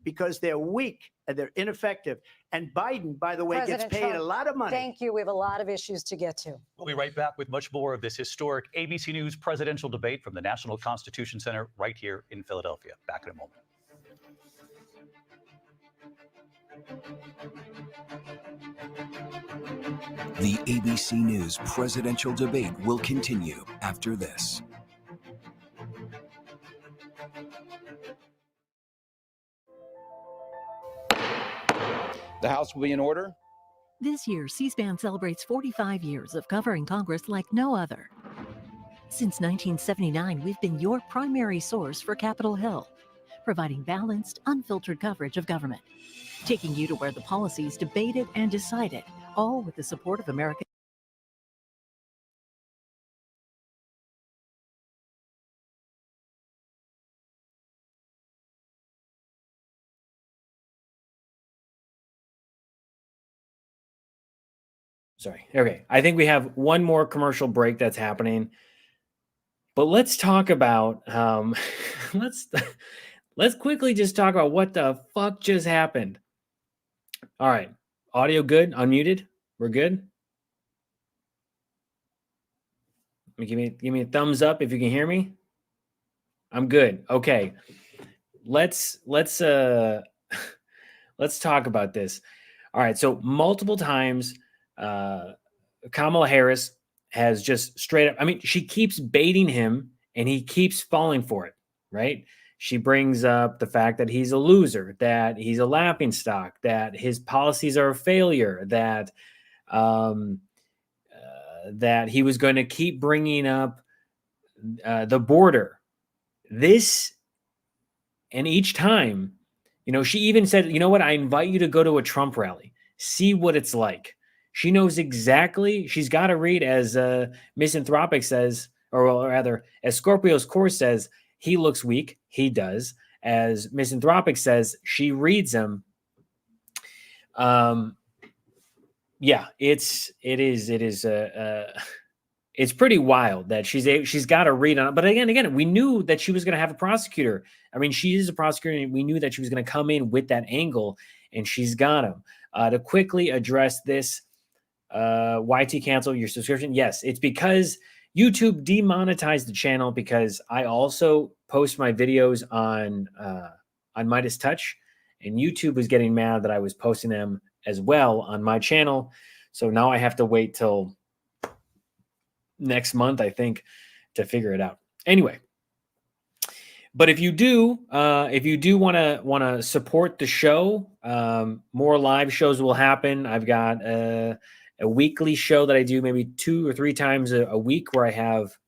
Because they're weak and they're ineffective. And Biden, by the way, President gets paid Trump, a lot of money. Thank you. We have a lot of issues to get to. We'll be right back with much more of this historic ABC News presidential debate from the National Constitution Center right here in Philadelphia. Back in a moment. The ABC News presidential debate will continue after this. The House will be in order. This year, C-SPAN celebrates 45 years of covering Congress like no other. Since 1979, we've been your primary source for Capitol Hill, providing balanced, unfiltered coverage of government, taking you to where the policy is debated and decided, all with the support of American. Sorry. Okay. I think we have one more commercial break that's happening. But let's talk about let's let's quickly just talk about what the fuck just happened. All right. Audio good? Unmuted? We're good? Give me a thumbs up if you can hear me. I'm good. Okay. Let's talk about this. All right. So multiple times, Kamala Harris has just straight up, I mean, she keeps baiting him and he keeps falling for it, right? She brings up the fact that he's a loser, that he's a laughingstock, that his policies are a failure, that that he was going to keep bringing up the border. This, and each time, she even said, you know what? I invite you to go to a Trump rally, see what it's like. She knows exactly. She's got to read, as Misanthropic says, or rather, as Scorpio's course says, he looks weak. He does. As Misanthropic says, she reads him. Yeah, it's pretty wild that she's got to read on it. But again, we knew that she was going to have a prosecutor. I mean, she is a prosecutor, and we knew that she was going to come in with that angle, and she's got him. To quickly address this, YT cancel your subscription. Yes, it's because YouTube demonetized the channel because I also post my videos on Midas Touch, and YouTube was getting mad that I was posting them as well on my channel. So now I have to wait till next month, I think, to figure it out. Anyway, but if you do want to support the show, more live shows will happen. I've got a weekly show that I do maybe 2 or 3 times a week where I have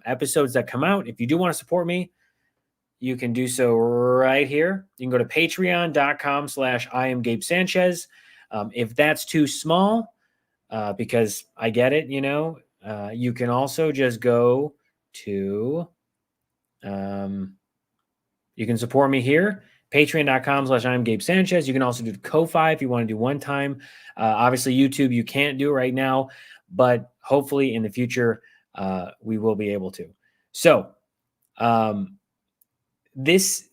episodes that come out. If you do want to support me, you can do so right here. You can go to patreon.com/I am Gabe Sanchez. If that's too small, because I get it, you can also just go to, you can support me here, patreon.com/I am Gabe Sanchez. You can also do Ko-Fi if you want to do one time. Obviously, YouTube, you can't do it right now, but hopefully in the future, we will be able to. So, this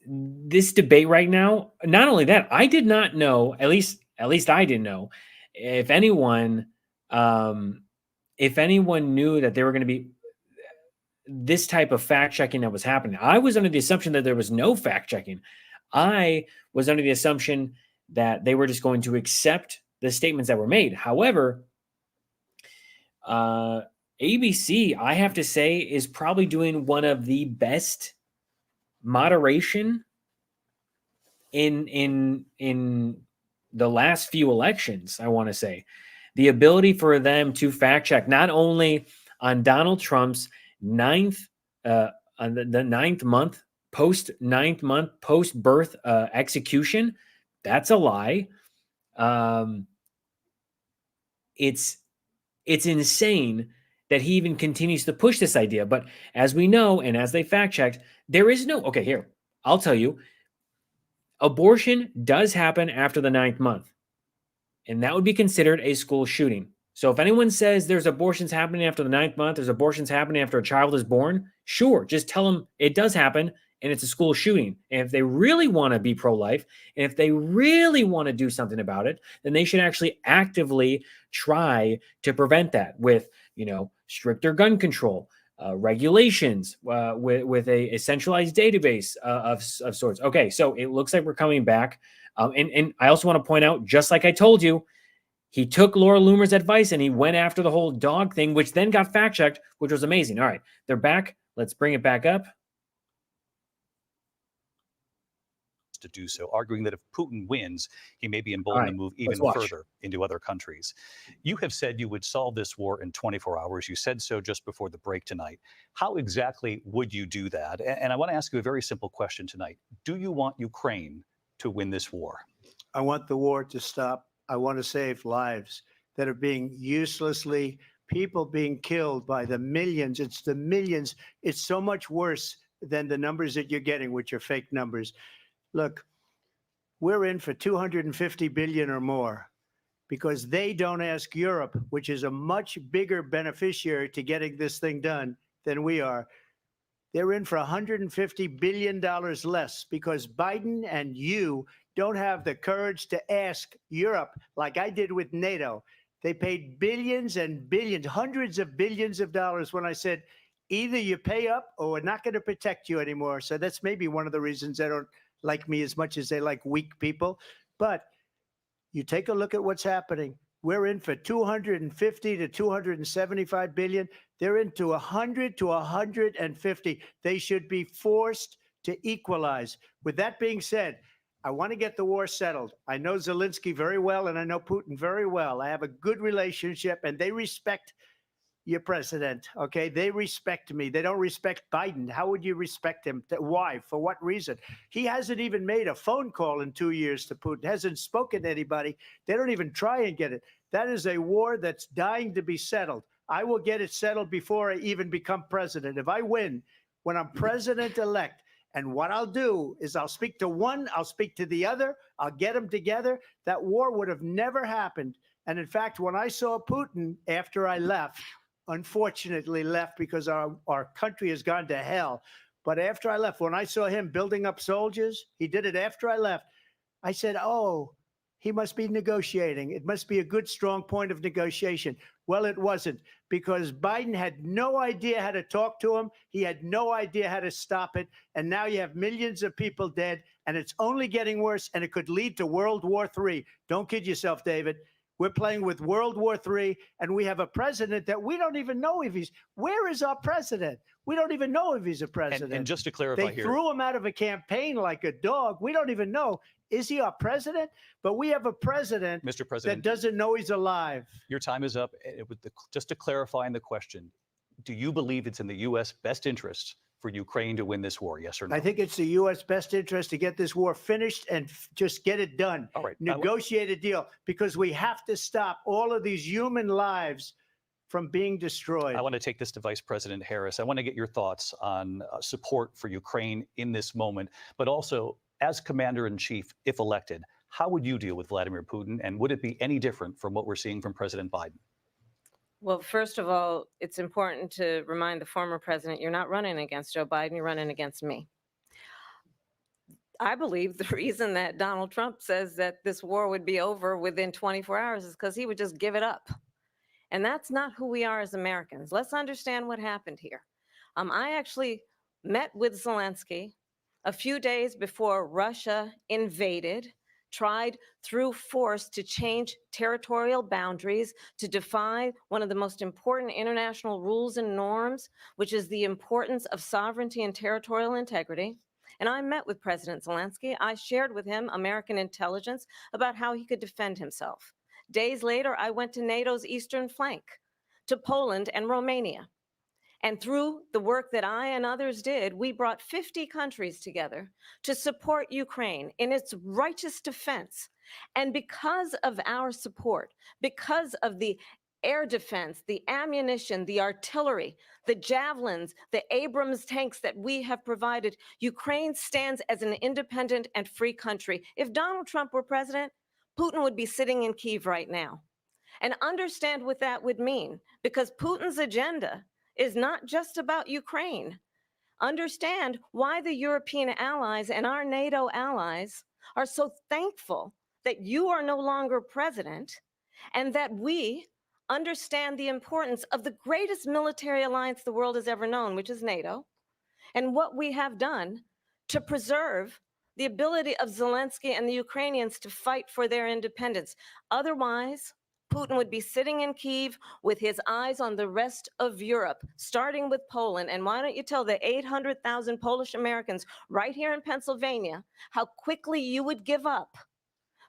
debate right now, not only that, I did not know, at least I didn't know, if anyone knew that there were going to be this type of fact checking that was happening. I was under the assumption that there was no fact checking. I was under the assumption that they were just going to accept the statements that were made. However, ABC, I have to say, is probably doing one of the best moderation in the last few elections. I want to say the ability for them to fact check not only on Donald Trump's on the 9th month post birth execution. That's a lie. It's insane that he even continues to push this idea. But as we know, and as they fact checked, there is no, okay, here, I'll tell you, abortion does happen after the 9th month, and that would be considered a school shooting. So if anyone says there's abortions happening after the 9th month, there's abortions happening after a child is born, sure, just tell them it does happen and it's a school shooting. And if they really want to be pro-life, and if they really want to do something about it, then they should actually actively try to prevent that with, stricter gun control, regulations, with a centralized database of sorts. Okay, so it looks like we're coming back. And I also want to point out, just like I told you, he took Laura Loomer's advice and he went after the whole dog thing, which then got fact-checked, which was amazing. All right, they're back. Let's bring it back up. To do so, arguing that if Putin wins, he may be emboldened to move even further into other countries. You have said you would solve this war in 24 hours. You said so just before the break tonight. How exactly would you do that? And I want to ask you a very simple question tonight. Do you want Ukraine to win this war? I want the war to stop. I want to save lives that are being uselessly, people being killed by the millions. It's the millions. It's so much worse than the numbers that you're getting, which are fake numbers. Look, we're in for 250 billion or more because they don't ask Europe, which is a much bigger beneficiary to getting this thing done than we are. they're in for $150 billion less because Biden and you don't have the courage to ask Europe, like I did with NATO. They paid billions and billions, hundreds of billions of dollars when I said, either you pay up or we're not going to protect you anymore. So that's maybe one of the reasons they don't like me as much as they like weak people. But you take a look at what's happening. We're in for 250 to 275 billion. They're into 100 to 150. They should be forced to equalize. With that being said, I want to get the war settled. I know Zelensky very well, and I know Putin very well. I have a good relationship, and they respect your president, okay? They respect me. They don't respect Biden. How would you respect him? Why? For what reason? He hasn't even made a phone call in 2 years to Putin, hasn't spoken to anybody. They don't even try and get it. That is a war that's dying to be settled. I will get it settled before I even become president. If I win, when I'm president-elect, and what I'll do is I'll speak to one, I'll speak to the other, I'll get them together. That war would have never happened. And in fact, when I saw Putin after I left, unfortunately left because our country has gone to hell. But after I left, when I saw him building up soldiers, he did it after I left. I said, oh, he must be negotiating. It must be a good, strong point of negotiation. Well, it wasn't, because Biden had no idea how to talk to him. He had no idea how to stop it. And now you have millions of people dead, and it's only getting worse, and it could lead to World War III. Don't kid yourself, David. We're playing with World War III, and we have a president that we don't even know if he's. Where is our president? We don't even know if he's a president. And just to clarify they here, threw him out of a campaign like a dog. We don't even know. Is he our president? But we have a president, Mr. President, that doesn't know he's alive. your time is up. Just to clarify in the question, do you believe it's in the U.S. best interest for Ukraine to win this war? Yes or no? I think it's the U.S. best interest to get this war finished and just get it done. All right. Negotiate a deal, because we have to stop all of these human lives from being destroyed. I want to take this to Vice President Harris. I want to get your thoughts on support for Ukraine in this moment, but also as Commander-in-Chief, if elected, how would you deal with Vladimir Putin, and would it be any different from what we're seeing from President Biden? Well, first of all, it's important to remind the former president, you're not running against Joe Biden, you're running against me. I believe the reason that Donald Trump says that this war would be over within 24 hours is because he would just give it up. And that's not who we are as Americans. Let's understand what happened here. I actually met with Zelensky a few days before Russia invaded, tried through force to change territorial boundaries, to defy one of the most important international rules and norms, which is the importance of sovereignty and territorial integrity. And I met with President Zelensky. I shared with him American intelligence about how he could defend himself. Days later, I went to NATO's eastern flank, to Poland and Romania. And through the work that I and others did, we brought 50 countries together to support Ukraine in its righteous defense. And because of our support, because of the air defense, the ammunition, the artillery, the javelins, the Abrams tanks that we have provided, Ukraine stands as an independent and free country. If Donald Trump were president, Putin would be sitting in Kyiv right now. And understand what that would mean, because Putin's agenda is not just about Ukraine. Understand why the European allies and our NATO allies are so thankful that you are no longer president, and that we understand the importance of the greatest military alliance the world has ever known, which is NATO, and what we have done to preserve the ability of Zelensky and the Ukrainians to fight for their independence. Otherwise, Putin would be sitting in Kyiv with his eyes on the rest of Europe, starting with Poland. And why don't you tell the 800,000 Polish Americans right here in Pennsylvania how quickly you would give up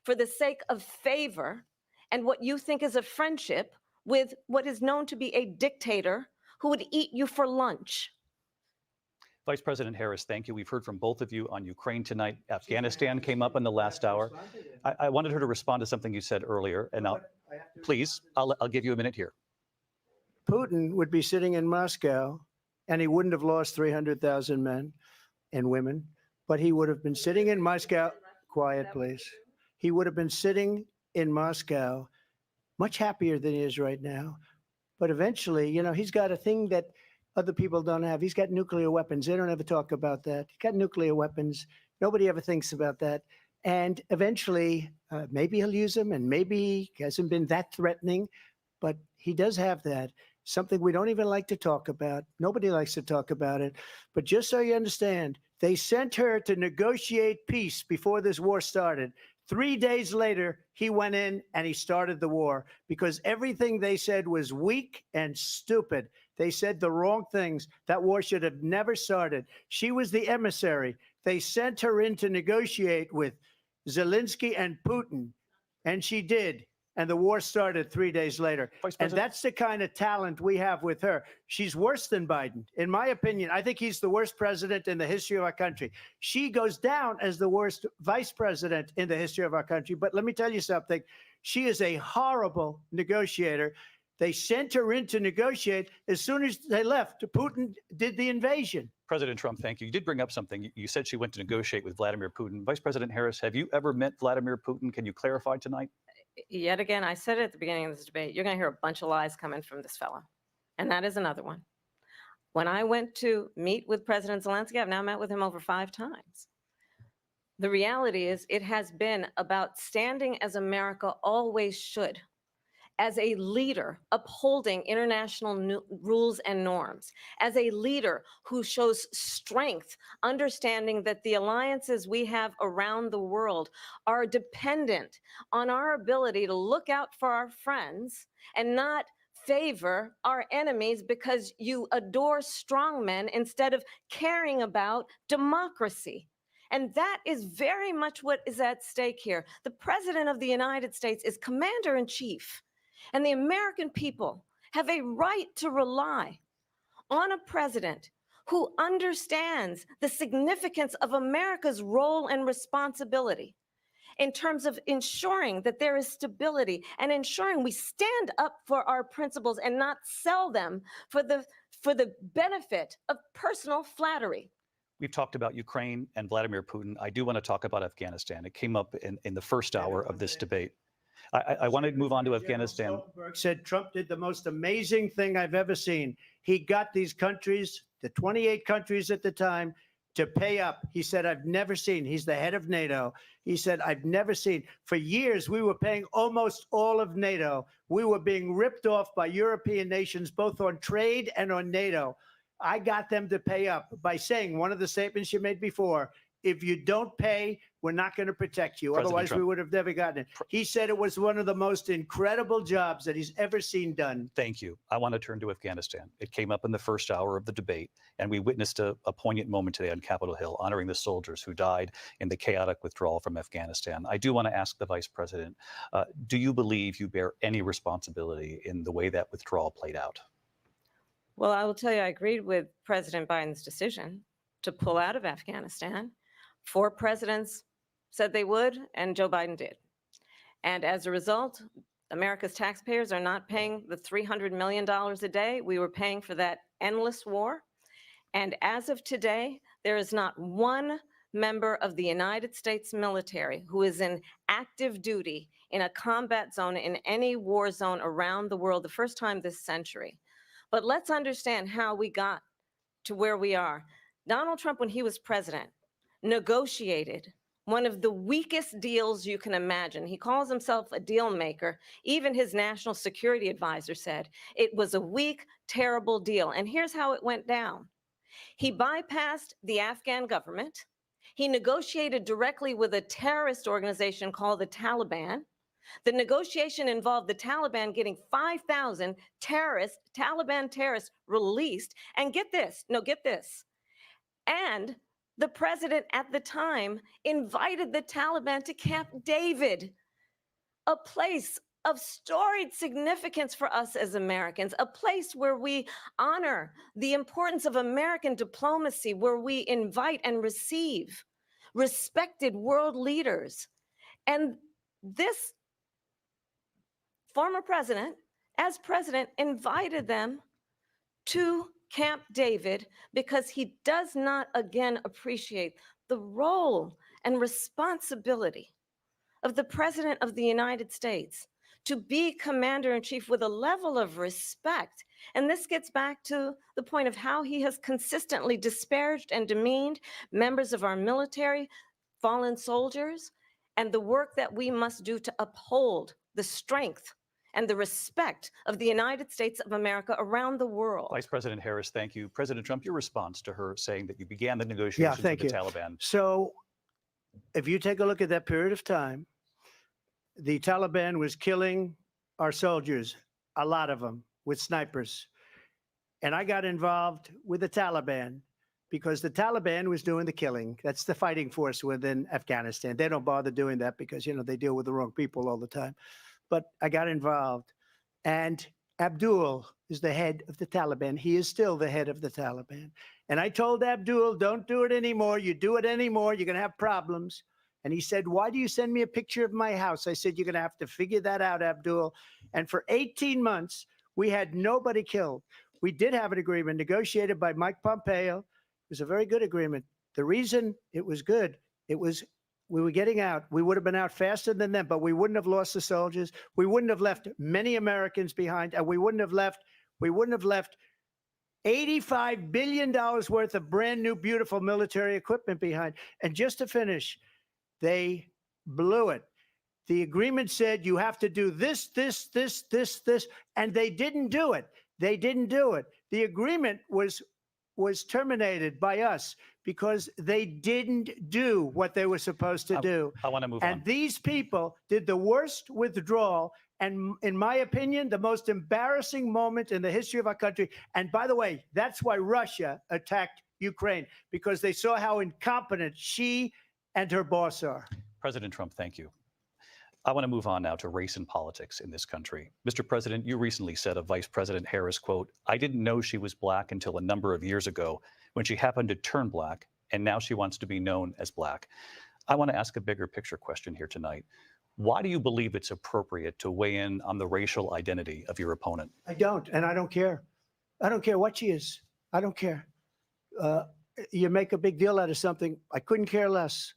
for the sake of favor and what you think is a friendship with what is known to be a dictator who would eat you for lunch? Vice President Harris, thank you. We've heard from both of you on Ukraine tonight. Afghanistan came up in the last hour. I wanted her to respond to something you said earlier, and please, I'll give you a minute here. Putin would be sitting in Moscow, and he wouldn't have lost 300,000 men and women, but he would have been sitting in Moscow. Quiet, please. He would have been sitting in Moscow, much happier than he is right now. But eventually, you know, he's got a thing that other people don't have. He's got nuclear weapons. They don't ever talk about that. He's got nuclear weapons. Nobody ever thinks about that. And eventually, maybe he'll use them, and maybe he hasn't been that threatening, but he does have that. Something we don't even like to talk about. Nobody likes to talk about it. But just so you understand, they sent her to negotiate peace before this war started. 3 days later, he went in and he started the war because everything they said was weak and stupid. They said the wrong things. That war should have never started. She was the emissary. They sent her in to negotiate with Zelensky and Putin, and she did. And the war started 3 days later. And that's the kind of talent we have with her. She's worse than Biden. In my opinion, I think he's the worst president in the history of our country. She goes down as the worst vice president in the history of our country. But let me tell you something. She is a horrible negotiator. They sent her in to negotiate. As soon as they left, Putin did the invasion. President Trump, thank you. You did bring up something. You said she went to negotiate with Vladimir Putin. Vice President Harris, have you ever met Vladimir Putin? Can you clarify tonight? Yet again, I said it at the beginning of this debate, you're going to hear a bunch of lies coming from this fellow. And that is another one. When I went to meet with President Zelensky, I've now met with him over 5 times. The reality is it has been about standing as America always should, as a leader upholding international rules and norms, as a leader who shows strength, understanding that the alliances we have around the world are dependent on our ability to look out for our friends and not favor our enemies because you adore strong men instead of caring about democracy. And that is very much what is at stake here. The President of the United States is commander-in-chief. And the American people have a right to rely on a president who understands the significance of America's role and responsibility in terms of ensuring that there is stability and ensuring we stand up for our principles and not sell them for the benefit of personal flattery. We've talked about Ukraine and Vladimir Putin. I do want to talk about Afghanistan. It came up in the first hour of this debate. I want to move on to Afghanistan. Stoltenberg said Trump did the most amazing thing I've ever seen. He got these countries, the 28 countries at the time, to pay up. He said, I've never seen. He's the head of NATO. He said, I've never seen. For years, we were paying almost all of NATO. We were being ripped off by European nations, both on trade and on NATO. I got them to pay up by saying one of the statements you made before, if you don't pay, we're not going to protect you. President Otherwise, Trump. we would have never gotten it. He said it was one of the most incredible jobs that he's ever seen done. Thank you. I want to turn to Afghanistan. It came up in the first hour of the debate, and we witnessed a poignant moment today on Capitol Hill, honoring the soldiers who died in the chaotic withdrawal from Afghanistan. I do want to ask the Vice President, do you believe you bear any responsibility in the way that withdrawal played out? Well, I will tell you, I agreed with President Biden's decision to pull out of Afghanistan. 4 presidents said they would, and Joe Biden did. And as a result, America's taxpayers are not paying the $300 million a day we were paying for that endless war. And as of today, there is not one member of the United States military who is in active duty in a combat zone in any war zone around the world, the first time this century. But let's understand how we got to where we are. Donald Trump, when he was president, negotiated one of the weakest deals you can imagine. He calls himself a deal maker. Even his national security advisor said it was a weak, terrible deal. And here's how it went down. He bypassed the Afghan government. He negotiated directly with a terrorist organization called the Taliban. The negotiation involved the Taliban getting 5,000 Taliban terrorists released. And get this, and the president at the time invited the Taliban to Camp David, a place of storied significance for us as Americans, a place where we honor the importance of American diplomacy, where we invite and receive respected world leaders. And this former president, as president, invited them to Camp David because he does not, again, appreciate the role and responsibility of the President of the United States to be commander in chief with a level of respect. And this gets back to the point of how he has consistently disparaged and demeaned members of our military, fallen soldiers, and the work that we must do to uphold the strength and the respect of the United States of America around the world. Vice President Harris, thank you. President Trump, your response to her saying that you began the negotiations with the Taliban. So if you take a look at that period of time, the Taliban was killing our soldiers, a lot of them, with snipers. And I got involved with the Taliban because the Taliban was doing the killing. That's the fighting force within Afghanistan. They don't bother doing that because, you know, they deal with the wrong people all the time. But I got involved. And Abdul is the head of the Taliban. He is still the head of the Taliban. And I told Abdul, don't do it anymore. You do it anymore, you're going to have problems. And he said, why do you send me a picture of my house? I said, you're going to have to figure that out, Abdul. And for 18 months, we had nobody killed. We did have an agreement negotiated by Mike Pompeo. It was a very good agreement. The reason it was good, it was we were getting out. We would have been out faster than them, but we wouldn't have lost the soldiers. We wouldn't have left many Americans behind, and we wouldn't have left $85 billion worth of brand new, beautiful military equipment behind. And just to finish, they blew it. The agreement said you have to do this, and they didn't do it. They didn't do it. The agreement was terminated by us because they didn't do what they were supposed to do. I want to move on. And these people did the worst withdrawal, and in my opinion, the most embarrassing moment in the history of our country. And by the way, that's why Russia attacked Ukraine, because they saw how incompetent she and her boss are. President Trump, thank you. I want to move on now to race and politics in this country. Mr. President, you recently said of Vice President Harris, quote, I didn't know she was black until a number of years ago when she happened to turn black, and now she wants to be known as black. I want to ask a bigger picture question here tonight. Why do you believe it's appropriate to weigh in on the racial identity of your opponent? I don't, and I don't care. I don't care what she is. I don't care. You make a big deal out of something. I couldn't care less.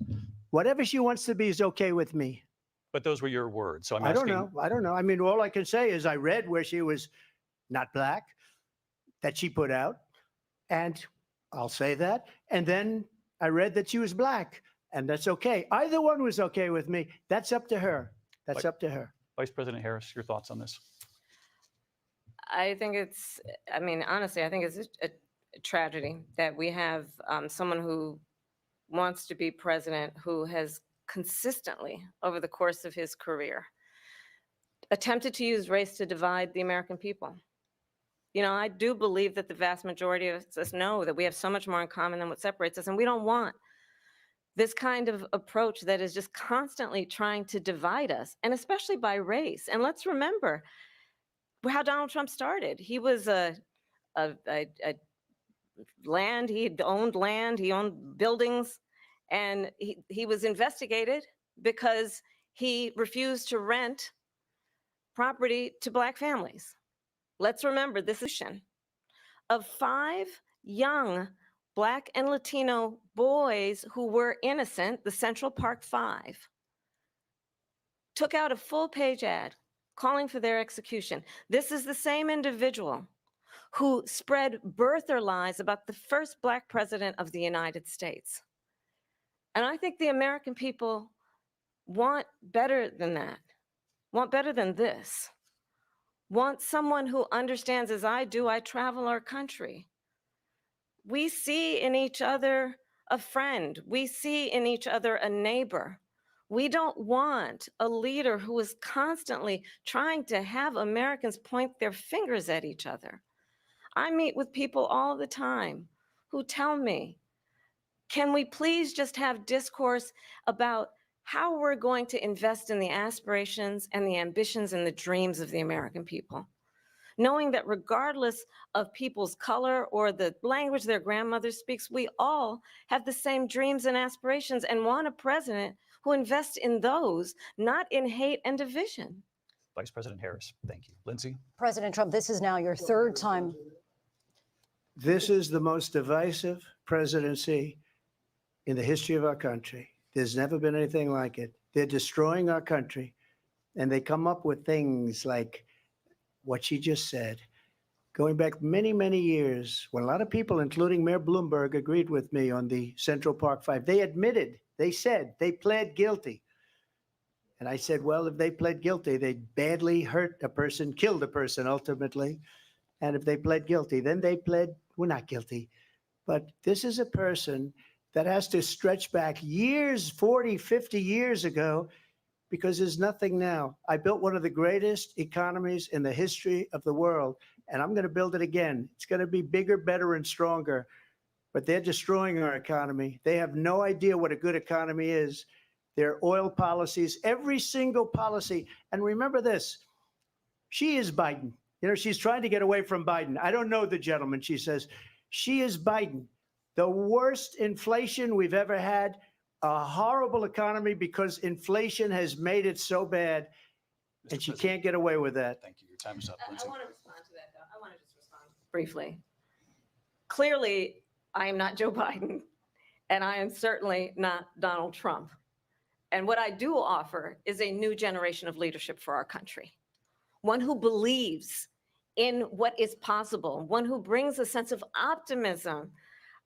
Whatever she wants to be is okay with me. But those were your words. So I'm I asking. I don't know. I mean, all I can say is I read where she was not black, that she put out, and I'll say that. And then I read that she was black, and that's okay. Either one was okay with me. That's up to her. That's up to her. Vice President Harris, your thoughts on this? I think it's, I mean, honestly, I think it's a tragedy that we have someone who wants to be president who has consistently over the course of his career attempted to use race to divide the American people. You know, I do believe that the vast majority of us know that we have so much more in common than what separates us, and we don't want this kind of approach that is just constantly trying to divide us, and especially by race. And let's remember how Donald Trump started. He was land, he owned buildings, and he was investigated because he refused to rent property to black families. Let's remember this is of 5 young black and Latino boys who were innocent, the Central Park 5, took out a full-page ad calling for their execution. This is the same individual who spread birther lies about the first black president of the United States. And I think the American people want better than that, want better than this, want someone who understands, as I do, I travel our country. We see in each other a friend. We see in each other a neighbor. We don't want a leader who is constantly trying to have Americans point their fingers at each other. I meet with people all the time who tell me, can we please just have discourse about how we're going to invest in the aspirations and the ambitions and the dreams of the American people? Knowing that regardless of people's color or the language their grandmother speaks, we all have the same dreams and aspirations and want a president who invests in those, not in hate and division. Vice President Harris, thank you. Lindsay? President Trump, this is now your 3rd time. This is the most divisive presidency in the history of our country. There's never been anything like it. They're destroying our country. And they come up with things like what she just said. Going back many, many years, when a lot of people, including Mayor Bloomberg, agreed with me on the Central Park Five, they admitted, they said, they pled guilty. And I said, well, if they pled guilty, they badly hurt a person, killed a person ultimately. And if they pled guilty, then they pled, we're not guilty. But this is a person that has to stretch back years, 40, 50 years ago, because there's nothing now. I built one of the greatest economies in the history of the world, and I'm going to build it again. It's going to be bigger, better, and stronger. But they're destroying our economy. They have no idea what a good economy is. Their oil policies, every single policy. And remember this, she is Biden. You know, she's trying to get away from Biden. I don't know the gentleman, she says. She is Biden. The worst inflation we've ever had, a horrible economy because inflation has made it so bad, and she can't get away with that. Thank you. Your time is up. I want to respond to that, though. I want to just respond briefly. Clearly, I am not Joe Biden, and I am certainly not Donald Trump. And what I do offer is a new generation of leadership for our country, one who believes in what is possible, one who brings a sense of optimism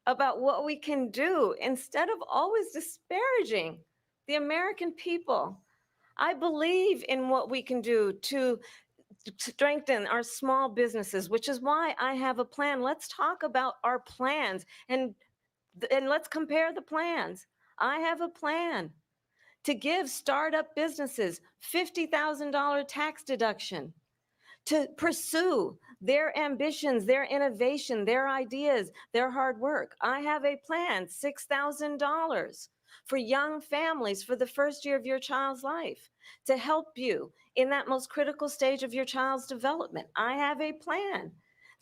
about what we can do instead of always disparaging the American people. I believe in what we can do to strengthen our small businesses, which is why I have a plan. Let's talk about our plans and let's compare the plans. I have a plan to give startup businesses $50,000 tax deduction, to pursue their ambitions, their innovation, their ideas, their hard work. I have a plan, $6,000 for young families for the first year of your child's life to help you in that most critical stage of your child's development. I have a plan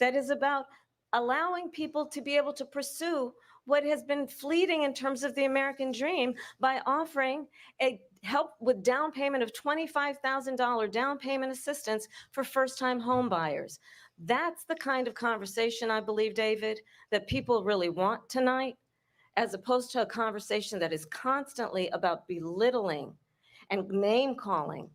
that is about allowing people to be able to pursue what has been fleeting in terms of the American dream by offering a help with down payment of $25,000 down payment assistance for first-time home buyers. That's the kind of conversation, I believe, David, that people really want tonight, as opposed to a conversation that is constantly about belittling and name-calling.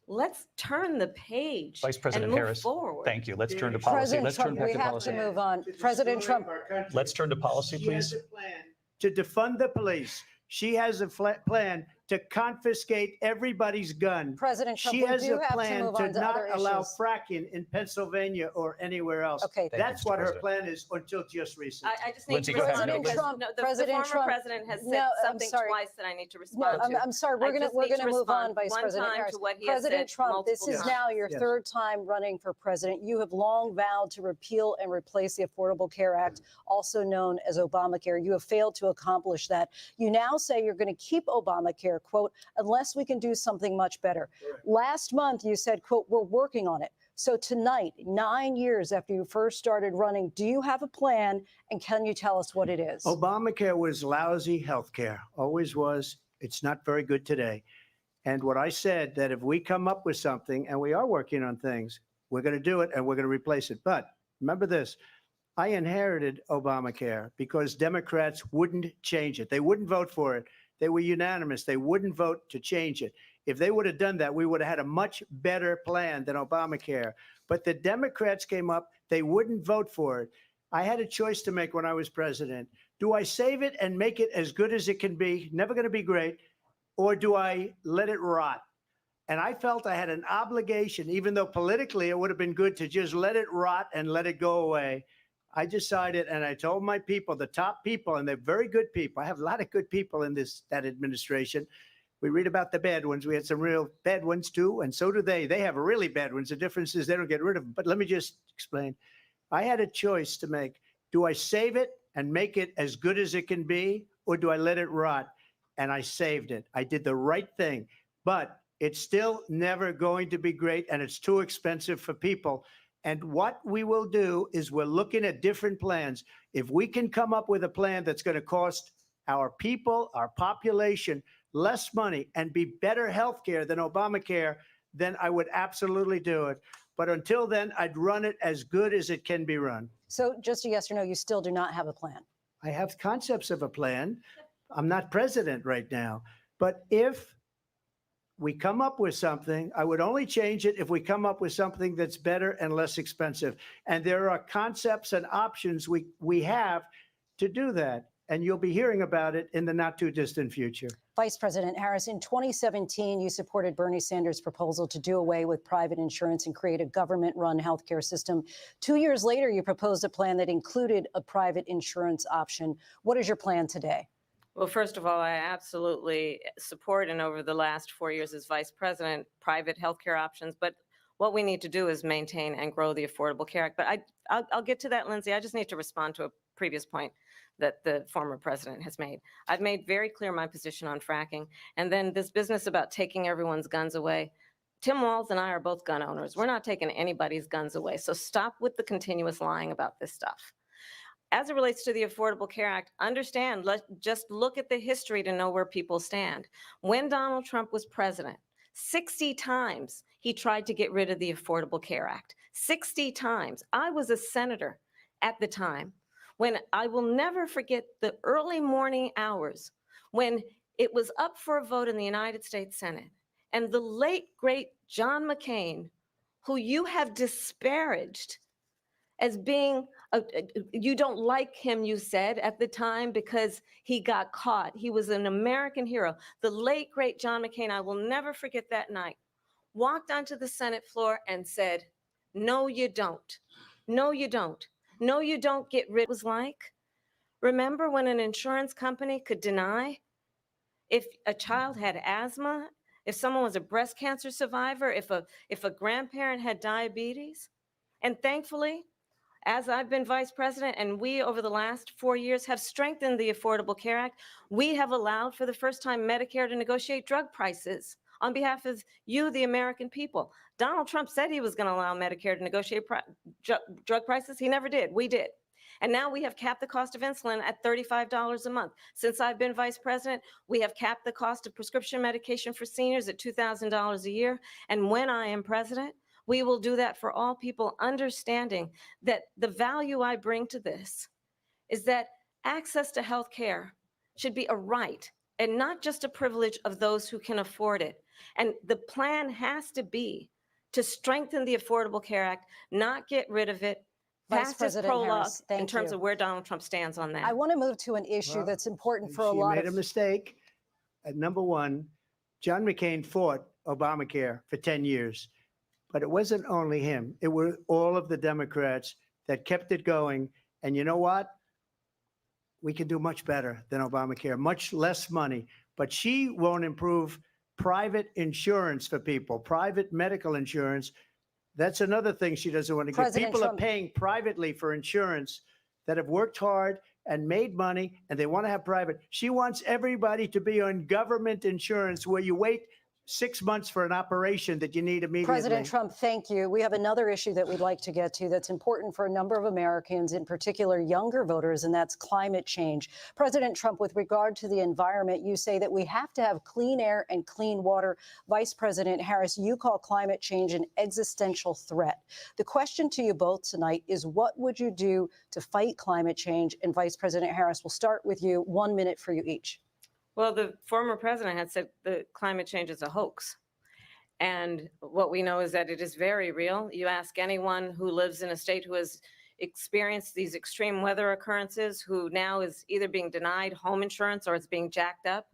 Let's turn the page Vice President and move Harris, forward. thank you. Let's turn to policy. President Let's Trump, turn back we to have policy. to move on. President Trump. Let's turn to policy, She has please. a plan to defund the police. She has a plan to confiscate everybody's gun. President Trump, she we has do a have to plan move to on to not other allow issues. fracking in Pennsylvania or anywhere else. Okay. That's you, what Mr. her President. plan is until just recently. I just need Lindsay, to go ahead. respond President because Trump, the President former Trump. president has said No, I'm something sorry. twice that I need to No, respond to. I'm sorry. We're I just gonna need to move on, respond Vice one President time Harris. to what he has President said Trump, this multiple is times. now your Yes. third time running for president. You have long vowed to repeal and replace the Affordable Care Act, also known as Obamacare. You have failed to accomplish that. You now say you're going to keep Obamacare, quote, unless we can do something much better. Correct. Last month, you said, quote, we're working on it. So tonight, 9 years after you first started running, do you have a plan, and can you tell us what it is? Obamacare was lousy health care, always was. It's not very good today. And what I said, that if we come up with something, and we are working on things, we're going to do it and we're going to replace it. But remember this, I inherited Obamacare because Democrats wouldn't change it. They wouldn't vote for it. They were unanimous. They wouldn't vote to change it. If they would have done that, we would have had a much better plan than Obamacare. But the Democrats came up, they wouldn't vote for it. I had a choice to make when I was president. Do I save it and make it as good as it can be, never going to be great, or do I let it rot? And I felt I had an obligation, even though politically it would have been good to just let it rot and let it go away. I decided, and I told my people, the top people, and they're very good people. I have a lot of good people in that administration. We read about the bad ones. We had some real bad ones too, and so do they. They have really bad ones. The difference is they don't get rid of them. But let me just explain. I had a choice to make. Do I save it and make it as good as it can be, or do I let it rot? And I saved it. I did the right thing. But it's still never going to be great, and it's too expensive for people. And what we will do is we're looking at different plans. If we can come up with a plan that's going to cost our people, our population, less money and be better health care than Obamacare, then I would absolutely do it. But until then, I'd run it as good as it can be run. So just a yes or no, you still do not have a plan. I have concepts of a plan. I'm not president right now. But if we come up with something. I would only change it if we come up with something that's better and less expensive. And there are concepts and options we have to do that. And you'll be hearing about it in the not too distant future. Vice President Harris, in 2017, you supported Bernie Sanders' proposal to do away with private insurance and create a government-run healthcare system. 2 years later, you proposed a plan that included a private insurance option. What is your plan today? Well, first of all, I absolutely support, and over the last 4 years as vice president, private healthcare options. But what we need to do is maintain and grow the Affordable Care Act. But I'll get to that, Lindsay. I just need to respond to a previous point that the former president has made. I've made very clear my position on fracking. And then this business about taking everyone's guns away. Tim Walz and I are both gun owners. We're not taking anybody's guns away. So stop with the continuous lying about this stuff. As it relates to the Affordable Care Act, understand, just look at the history to know where people stand. When Donald Trump was president, 60 times he tried to get rid of the Affordable Care Act. 60 times. I was a senator at the time when I will never forget the early morning hours when it was up for a vote in the United States Senate. And the late, great John McCain, who you have disparaged as being, you don't like him, you said at the time, because he got caught. He was an American hero. The late, great John McCain, I will never forget that night, walked onto the Senate floor and said, no, you don't. No, you don't. No, you don't get rid. It was like, remember when an insurance company could deny if a child had asthma, if someone was a breast cancer survivor, if a grandparent had diabetes? And thankfully, as I've been vice president and we over the last 4 years have strengthened the Affordable Care Act, we have allowed for the first time Medicare to negotiate drug prices on behalf of you, the American people. Donald Trump said he was going to allow Medicare to negotiate drug prices. He never did. We did. And now we have capped the cost of insulin at $35 a month. Since I've been vice president, we have capped the cost of prescription medication for seniors at $2,000 a year. And when I am president, we will do that for all people, understanding that the value I bring to this is that access to health care should be a right and not just a privilege of those who can afford it. And the plan has to be to strengthen the Affordable Care Act, not get rid of it. Vice Fastest President prologue Harris, thank in terms you. of where Donald Trump stands on that. I want to move to an issue that's important for a lot She made of a mistake. Number one, John McCain fought Obamacare for 10 years. But it wasn't only him. It were all of the Democrats that kept it going. And you know what? We can do much better than Obamacare, much less money. But she won't improve private insurance for people, private medical insurance. That's another thing she doesn't want to get. People are paying privately for insurance that have worked hard and made money, and they want to have private. She wants everybody to be on government insurance where you wait 6 months for an operation that you need immediately. President Trump, thank you. We have another issue that we'd like to get to that's important for a number of Americans, in particular younger voters, and that's climate change. President Trump, with regard to the environment, you say that we have to have clean air and clean water. Vice President Harris, you call climate change an existential threat. The question to you both tonight is, what would you do to fight climate change? And Vice President Harris, we'll start with you. 1 minute for you each. Well, the former president had said that climate change is a hoax. And what we know is that it is very real. You ask anyone who lives in a state who has experienced these extreme weather occurrences, who now is either being denied home insurance or it's being jacked up.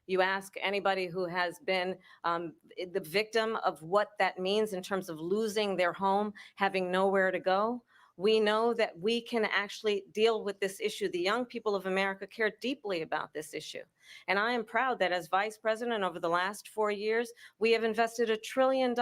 You ask anybody who has been the victim of what that means in terms of losing their home, having nowhere to go. We know that we can actually deal with this issue. The young people of America care deeply about this issue. And I am proud that as vice president over the last 4 years, we have invested $1 trillion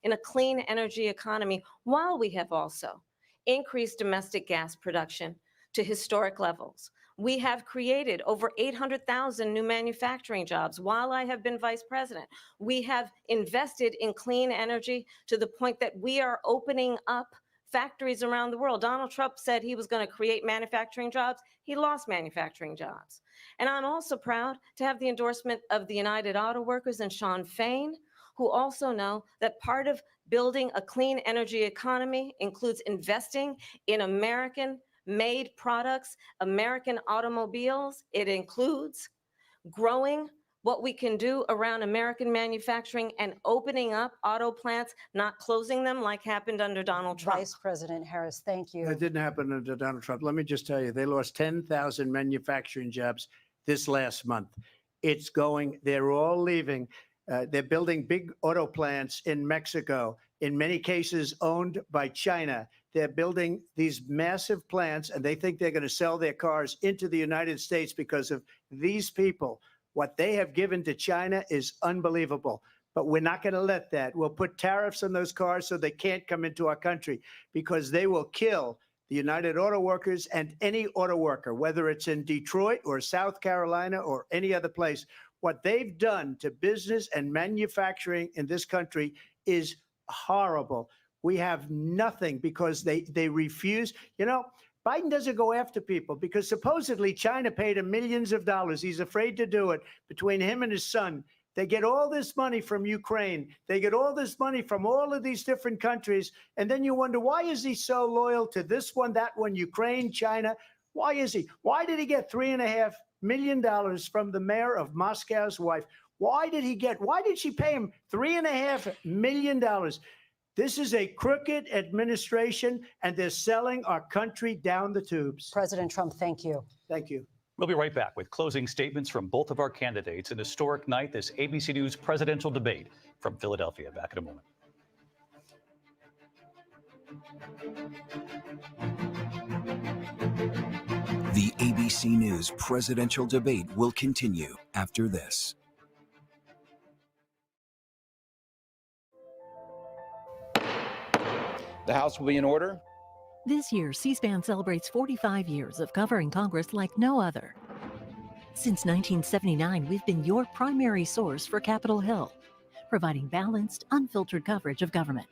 in a clean energy economy, while we have also increased domestic gas production to historic levels. We have created over 800,000 new manufacturing jobs while I have been vice president. We have invested in clean energy to the point that we are opening up factories around the world. Donald Trump said he was going to create manufacturing jobs. He lost manufacturing jobs. And I'm also proud to have the endorsement of the United Auto Workers and Sean Fain, who also know that part of building a clean energy economy includes investing in American-made products, American automobiles. It includes growing what we can do around American manufacturing and opening up auto plants, not closing them like happened under Donald Trump? Vice President Harris, thank you. That didn't happen under Donald Trump. Let me just tell you, they lost 10,000 manufacturing jobs this last month. It's going, they're all leaving. They're building big auto plants in Mexico, in many cases owned by China. They're building these massive plants, and they think they're going to sell their cars into the United States because of these people. What they have given to China is unbelievable. But we're not going to let that. We'll put tariffs on those cars so they can't come into our country, because they will kill the United Auto Workers and any auto worker, whether it's in Detroit or South Carolina or any other place. What they've done to business and manufacturing in this country is horrible. We have nothing because they refuse. You know, Biden doesn't go after people because supposedly China paid him millions of dollars. He's afraid to do it. Between him and his son, they get all this money from Ukraine. They get all this money from all of these different countries. And then you wonder, why is he so loyal to this one, that one, Ukraine, China? Why is he? Why did he get $3.5 million from the mayor of Moscow's wife? Why did she pay him $3.5 million? This is a crooked administration, and they're selling our country down the tubes. President Trump, thank you. Thank you. We'll be right back with closing statements from both of our candidates. An historic night, this ABC News presidential debate from Philadelphia. Back in a moment. The ABC News presidential debate will continue after this. The House will be in order. This year, C-SPAN celebrates 45 years of covering Congress like no other. Since 1979, we've been your primary source for Capitol Hill, providing balanced, unfiltered coverage of government,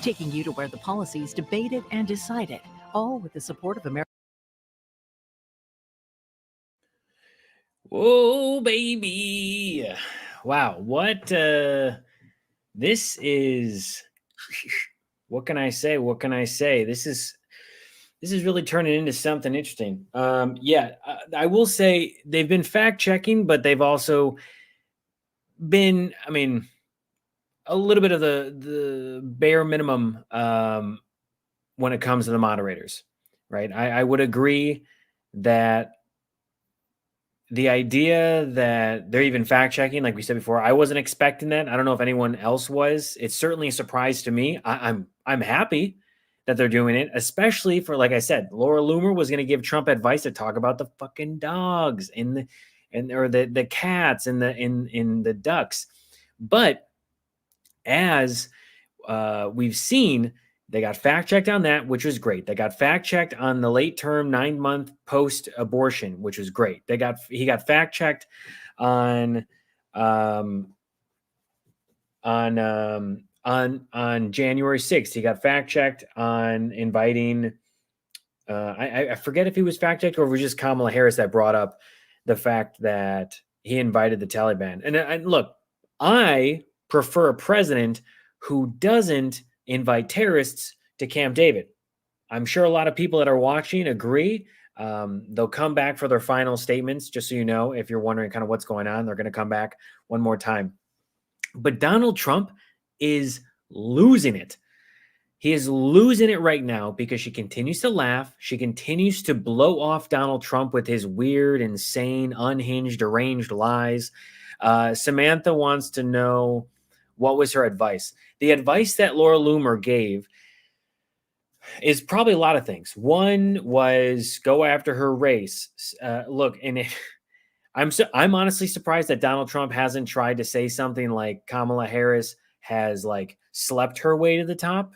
taking you to where the policies debated and decided, all with the support of America. Whoa, baby. Wow. What, this is, what can I say? What can I say? This is really turning into something interesting. I will say they've been fact checking, but they've also been, I mean, a little bit of the bare minimum when it comes to the moderators, right? I would agree that the idea that they're even fact checking, like we said before, I wasn't expecting that. I don't know if anyone else was. It's certainly a surprise to me. I'm happy that they're doing it, especially for, like I said, Laura Loomer was going to give Trump advice to talk about the fucking dogs or the cats and the ducks. But as we've seen, they got fact checked on that, which was great. They got fact checked on the late term 9-month post abortion, which was great. He got fact checked on January 6th. He got fact checked on inviting. I forget if he was fact checked or if it was just Kamala Harris that brought up the fact that he invited the Taliban. And look, I prefer a president who doesn't invite terrorists to Camp David. I'm sure a lot of people that are watching agree. They'll come back for their final statements, just so you know, if you're wondering kind of what's going on, they're going to come back one more time. But Donald Trump is losing it. He is losing it right now because she continues to laugh. She continues to blow off Donald Trump with his weird, insane, unhinged, deranged lies. Samantha wants to know, what was her advice? The advice that Laura Loomer gave is probably a lot of things. One was go after her race. Look, and I'm honestly surprised that Donald Trump hasn't tried to say something like Kamala Harris has like slept her way to the top,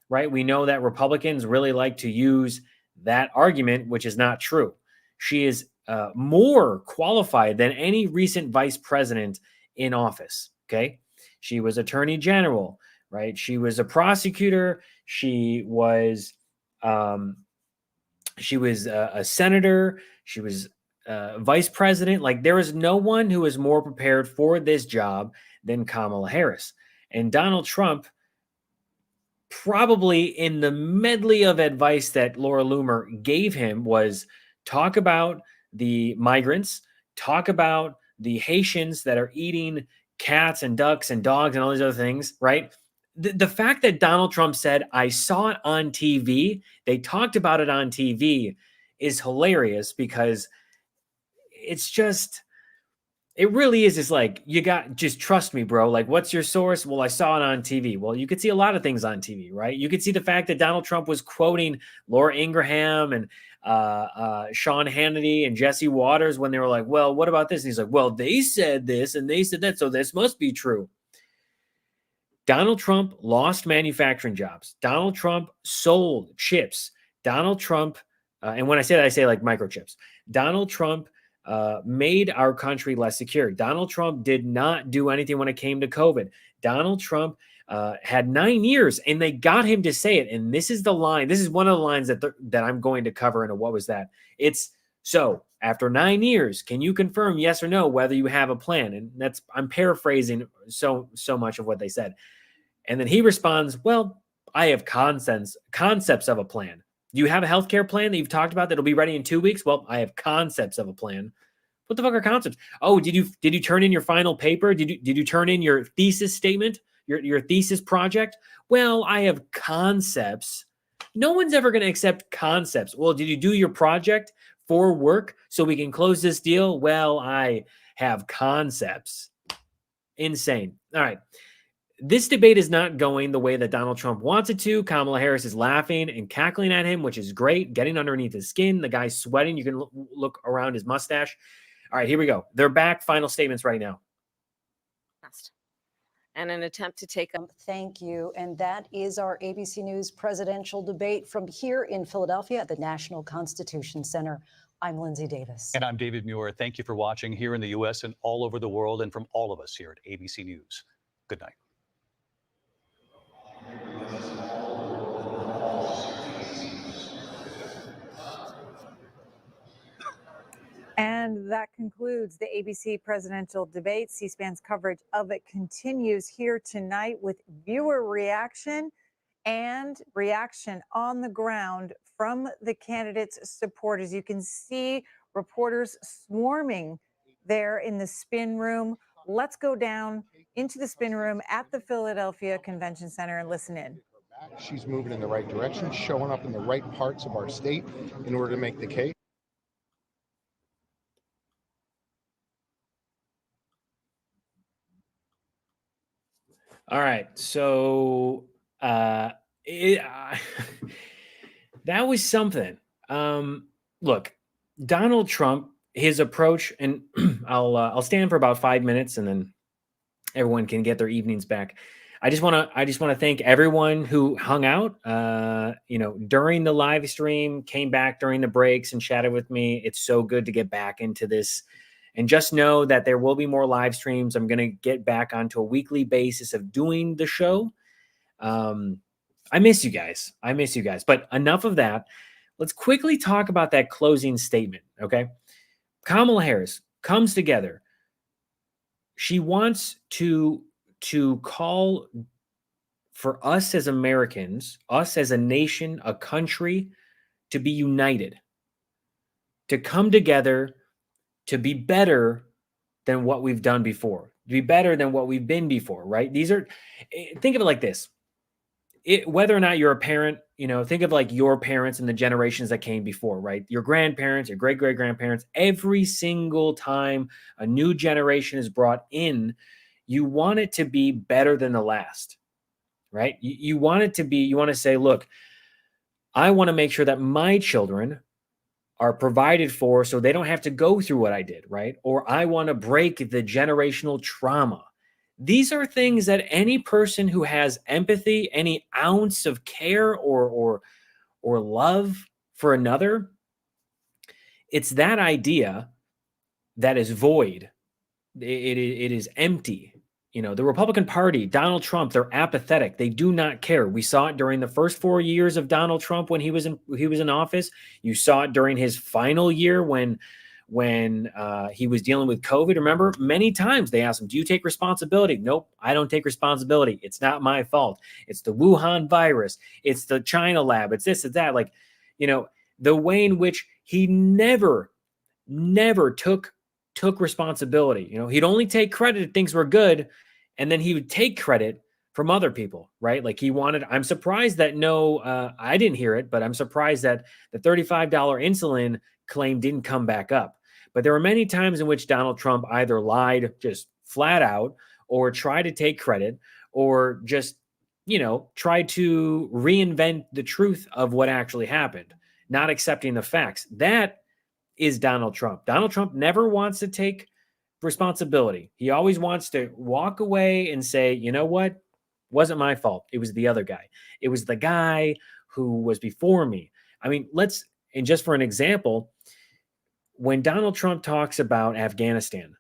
right? We know that Republicans really like to use that argument, which is not true. She is more qualified than any recent vice president in office. Okay. She was attorney general, right? She was a prosecutor. She was a senator. She was vice president. Like, there is no one who is more prepared for this job than Kamala Harris. And Donald Trump, probably in the medley of advice that Laura Loomer gave him, was talk about the migrants, talk about the Haitians that are eating cats and ducks and dogs and all these other things, right? The fact that Donald Trump said, I saw it on TV, they talked about it on TV, is hilarious, because it's just, it really is just like, just trust me, bro. Like, what's your source? Well, I saw it on TV. Well, you could see a lot of things on TV, right? You could see the fact that Donald Trump was quoting Laura Ingraham and Sean Hannity and Jesse Waters when they were like, well, what about this? And he's like, well, they said this and they said that, so this must be true. Donald Trump lost manufacturing jobs. Donald Trump sold chips. Donald Trump, and when I say that, I say like microchips. Donald Trump made our country less secure. Donald Trump did not do anything when it came to COVID. Donald Trump had 9 years, and they got him to say it. And this is the line. This is one of the lines that I'm going to cover in a What Was That? It's, so after 9 years, can you confirm yes or no whether you have a plan? And that's, I'm paraphrasing so much of what they said. And then he responds, well, I have concepts of a plan. Do you have a healthcare plan that you've talked about that'll be ready in 2 weeks? Well, I have concepts of a plan. What the fuck are concepts? Oh, did you turn in your final paper? Did you turn in your thesis statement, your thesis project? Well, I have concepts. No one's ever going to accept concepts. Well, did you do your project for work so we can close this deal? Well, I have concepts. Insane. All right. This debate is not going the way that Donald Trump wants it to. Kamala Harris is laughing and cackling at him, which is great, getting underneath his skin. The guy's sweating. You can look around his mustache. All right, here we go. They're back. Final statements right now. And an attempt to take up. Thank you. And that is our ABC News presidential debate from here in Philadelphia at the National Constitution Center. I'm Lindsay Davis. And I'm David Muir. Thank you for watching here in the U.S. and all over the world, and from all of us here at ABC News. Good night. And that concludes the ABC presidential debate. C-SPAN's coverage of it continues here tonight with viewer reaction and reaction on the ground from the candidates' supporters. You can see reporters swarming there in the spin room. Let's go down into the spin room at the Philadelphia Convention Center and listen in. She's moving in the right direction, showing up in the right parts of our state in order to make the case. All right. So that was something. Look, Donald Trump, his approach, and I'll stand for about 5 minutes and then everyone can get their evenings back. I just want to thank everyone who hung out, during the live stream, came back during the breaks and chatted with me. It's so good to get back into this. And just know that there will be more live streams. I'm going to get back onto a weekly basis of doing the show. I miss you guys. But enough of that. Let's quickly talk about that closing statement, okay? Kamala Harris comes together. She wants to call for us as Americans, us as a nation, a country, to be united, to come together, to be better than what we've done before, to be better than what we've been before, right? Think of it like this. Whether or not you're a parent, think of like your parents and the generations that came before, right? Your grandparents, your great-great-grandparents, every single time a new generation is brought in, you want it to be better than the last, right? You want to say, look, I want to make sure that my children are provided for so they don't have to go through what I did, right? Or I want to break the generational trauma. These are things that any person who has empathy, any ounce of care or love for another, it's that idea that is void. It is empty. The Republican Party, Donald Trump, they're apathetic. They do not care. We saw it during the first 4 years of Donald Trump when he was in office. You saw it during his final year when he was dealing with COVID. Remember, many times they asked him, do you take responsibility? Nope, I don't take responsibility. It's not my fault. It's the Wuhan virus. It's the China lab. It's this, it's that. The way in which he never took took responsibility. You know, he'd only take credit if things were good, and then he would take credit from other people, right? Like he wanted, I'm surprised that I didn't hear it, but I'm surprised that the $35 insulin claim didn't come back up. But there were many times in which Donald Trump either lied just flat out or tried to take credit or just, you know, tried to reinvent the truth of what actually happened, not accepting the facts. That is Donald Trump. Donald Trump never wants to take responsibility. He always wants to walk away and say, you know what? Wasn't my fault. It was the other guy. It was the guy who was before me. I mean, and just for an example, when Donald Trump talks about Afghanistan,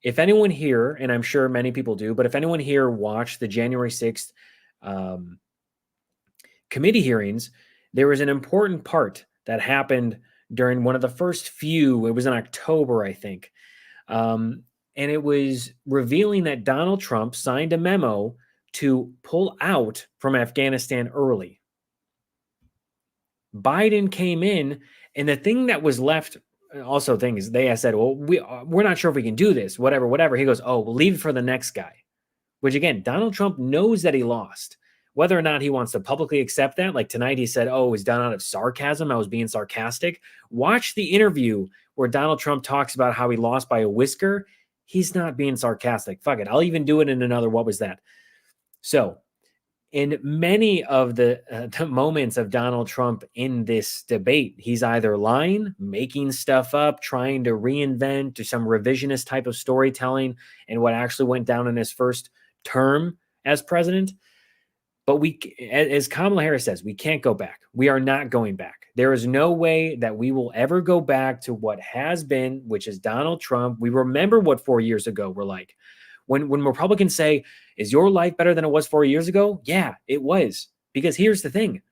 if anyone here, and I'm sure many people do, but if anyone here watched the January 6th committee hearings, there was an important part that happened during one of the first few, it was in October, I think. And it was revealing that Donald Trump signed a memo to pull out from Afghanistan early. Biden came in, and the thing that was left, also things they said, well, we're not sure if we can do this, whatever. He goes, oh, we'll leave it for the next guy, which again, Donald Trump knows that he lost. Whether or not he wants to publicly accept that, like tonight he said, oh, it was done out of sarcasm. I was being sarcastic. Watch the interview where Donald Trump talks about how he lost by a whisker. He's not being sarcastic. Fuck it. I'll even do it in another, what was that? So in many of the moments of Donald Trump in this debate, he's either lying, making stuff up, trying to reinvent to some revisionist type of storytelling and what actually went down in his first term as president. But as Kamala Harris says, we can't go back. We are not going back. There is no way that we will ever go back to what has been, which is Donald Trump. We remember what 4 years ago were like. When Republicans say, is your life better than it was 4 years ago? Yeah, it was. Because here's the thing.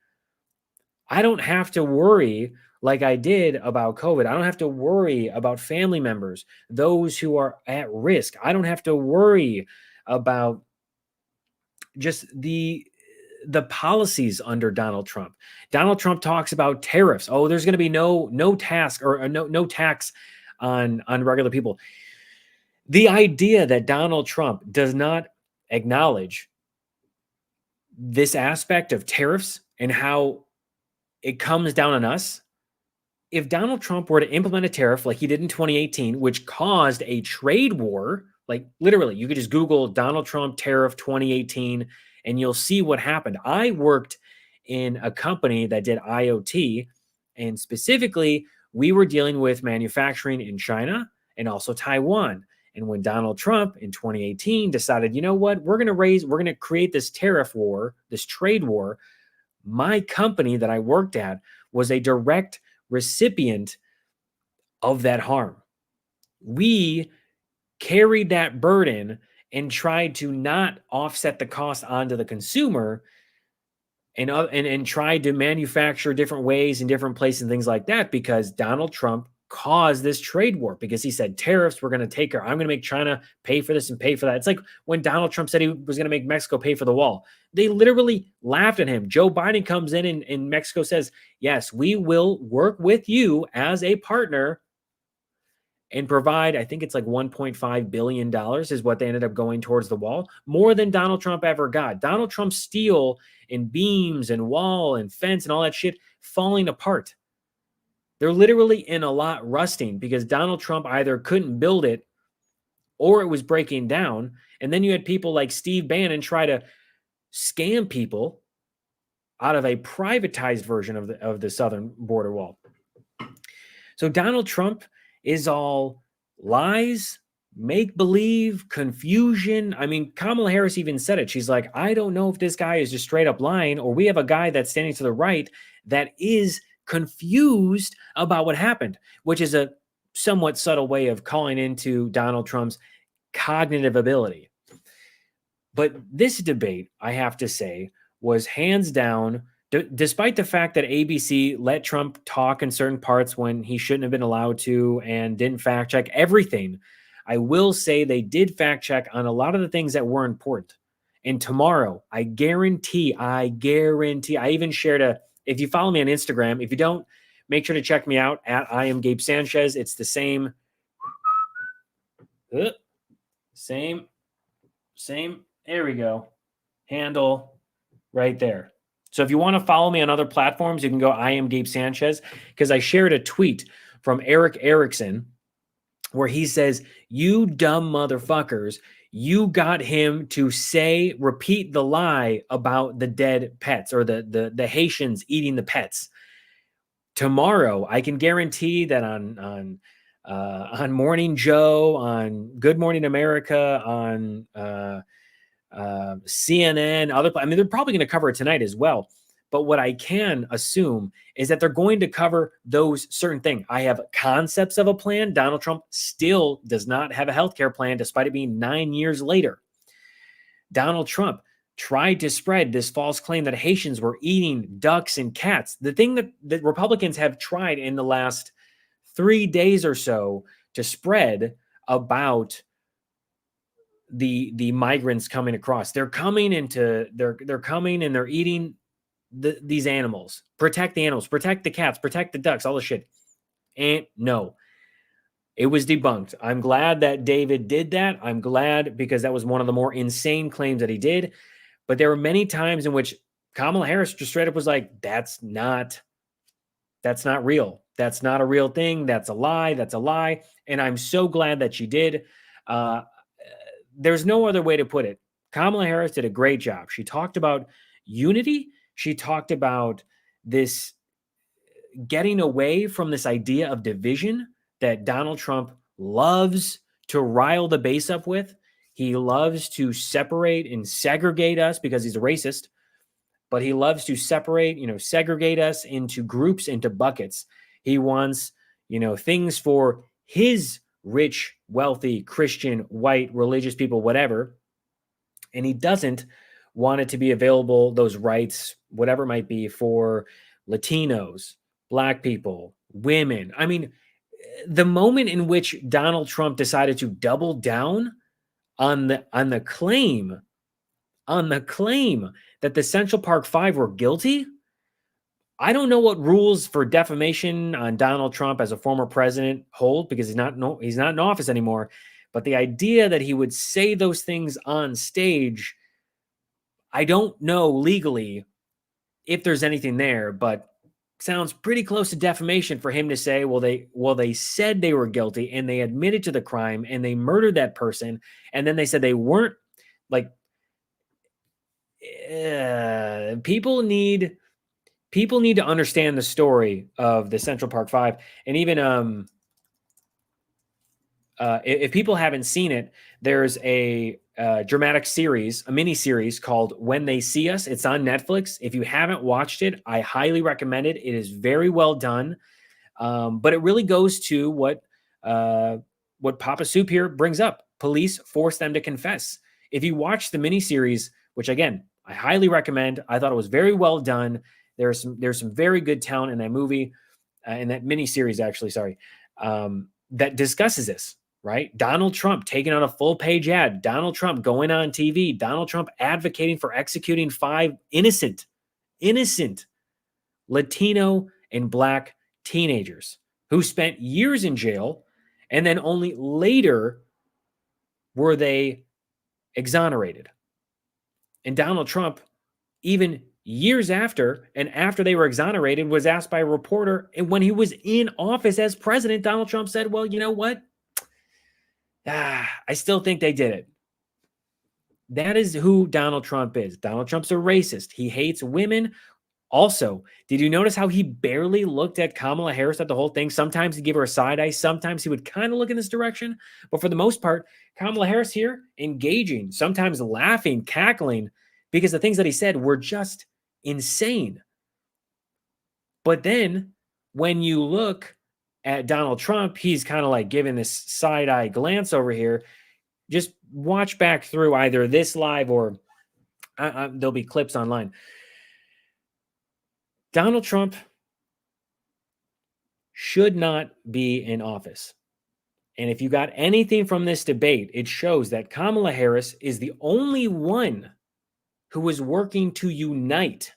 I don't have to worry like I did about COVID. I don't have to worry about family members, those who are at risk. I don't have to worry about just the policies under Donald Trump. Donald Trump talks about tariffs. Oh, there's going to be no tax on regular people. The idea that Donald Trump does not acknowledge this aspect of tariffs and how it comes down on us. If Donald Trump were to implement a tariff like he did in 2018, which caused a trade war, like literally, you could just Google Donald Trump tariff 2018 and you'll see what happened. I worked in a company that did IoT, and specifically, we were dealing with manufacturing in China and also Taiwan. And when Donald Trump in 2018 decided, you know what, we're going to create this tariff war, this trade war, my company that I worked at was a direct recipient of that harm. We carried that burden and tried to not offset the cost onto the consumer and tried to manufacture different ways in different places and things like that because Donald Trump caused this trade war because he said tariffs were going to take her. I'm going to make China pay for this and pay for that. It's like when Donald Trump said he was going to make Mexico pay for the wall. They literally laughed at him. Joe Biden comes in and Mexico says, yes, we will work with you as a partner and provide, I think it's like $1.5 billion is what they ended up going towards the wall, more than Donald Trump ever got. Donald Trump's steel and beams and wall and fence and all that shit falling apart. They're literally in a lot rusting because Donald Trump either couldn't build it or it was breaking down. And then you had people like Steve Bannon try to scam people out of a privatized version of the southern border wall. So Donald Trump is all lies, make-believe, confusion. I mean, Kamala Harris even said it. She's like, I don't know if this guy is just straight up lying or we have a guy that's standing to the right that is confused about what happened, which is a somewhat subtle way of calling into Donald Trump's cognitive ability. But this debate, I have to say, was hands down, despite the fact that ABC let Trump talk in certain parts when he shouldn't have been allowed to and didn't fact check everything, I will say they did fact check on a lot of the things that were important. And tomorrow, I guarantee, I even shared if you follow me on Instagram, if you don't, make sure to check me out at I am Gabe Sanchez. It's the same Same. There we go. Handle right there. So if you want to follow me on other platforms, you can go, I am Gabe Sanchez, because I shared a tweet from Eric Erickson where he says, you dumb motherfuckers, you got him to repeat the lie about the dead pets or the Haitians eating the pets. Tomorrow, I can guarantee that on Morning Joe, on Good Morning America, on CNN, they're probably going to cover it tonight as well. But what I can assume is that they're going to cover those certain things. I have concepts of a plan. Donald Trump still does not have a healthcare plan, despite it being 9 years later. Donald Trump tried to spread this false claim that Haitians were eating ducks and cats. The thing that Republicans have tried in the last 3 days or so to spread about the migrants coming across. They're coming and they're eating these animals. Protect the animals, protect the cats, protect the ducks, all the shit. And no, it was debunked. I'm glad that David did that. I'm glad, because that was one of the more insane claims that he did. But there were many times in which Kamala Harris just straight up was like, that's not real. That's not a real thing. That's a lie. That's a lie. And I'm so glad that she did. There's no other way to put it. Kamala Harris did a great job. She talked about unity. She talked about this getting away from this idea of division that Donald Trump loves to rile the base up with. He loves to separate and segregate us because he's a racist, but he loves to segregate us into groups, into buckets. He wants, things for his rich, wealthy, Christian, white, religious people, whatever. And he doesn't want it to be available, those rights, whatever it might be, for Latinos, Black people, women. I mean, the moment in which Donald Trump decided to double down on the claim that the Central Park Five were guilty, I don't know what rules for defamation on Donald Trump as a former president hold, because he's not in office anymore. But the idea that he would say those things on stage, I don't know legally if there's anything there, but sounds pretty close to defamation for him to say, well, they said they were guilty and they admitted to the crime and they murdered that person, and then they said they weren't. Like, people need to understand the story of the Central Park Five. And even if people haven't seen it, there's a dramatic series, a mini series called When They See Us. It's on Netflix. If you haven't watched it, I highly recommend it. It is very well done. But it really goes to what Papa Soup here brings up. Police force them to confess. If you watch the mini series, which again, I highly recommend, I thought it was very well done. There's some very good talent in that movie, in that mini series, actually, that discusses this. Right? Donald Trump taking out a full page ad, Donald Trump going on TV, Donald Trump advocating for executing 5 innocent Latino and Black teenagers who spent years in jail, and then only later were they exonerated. And Donald Trump, even years after, and after they were exonerated, was asked by a reporter, and when he was in office as president, Donald Trump said, well, you know what? I still think they did it. That is who Donald Trump is. Donald Trump's a racist. He hates women. Also, did you notice how he barely looked at Kamala Harris at the whole thing? Sometimes he'd give her a side eye. Sometimes he would kind of look in this direction. But for the most part, Kamala Harris here, engaging, sometimes laughing, cackling, because the things that he said were just insane. But then when you look at Donald Trump, he's kind of like giving this side-eye glance over here. Just watch back through either this live or there'll be clips online. Donald Trump should not be in office. And if you got anything from this debate, it shows that Kamala Harris is the only one who is working to unite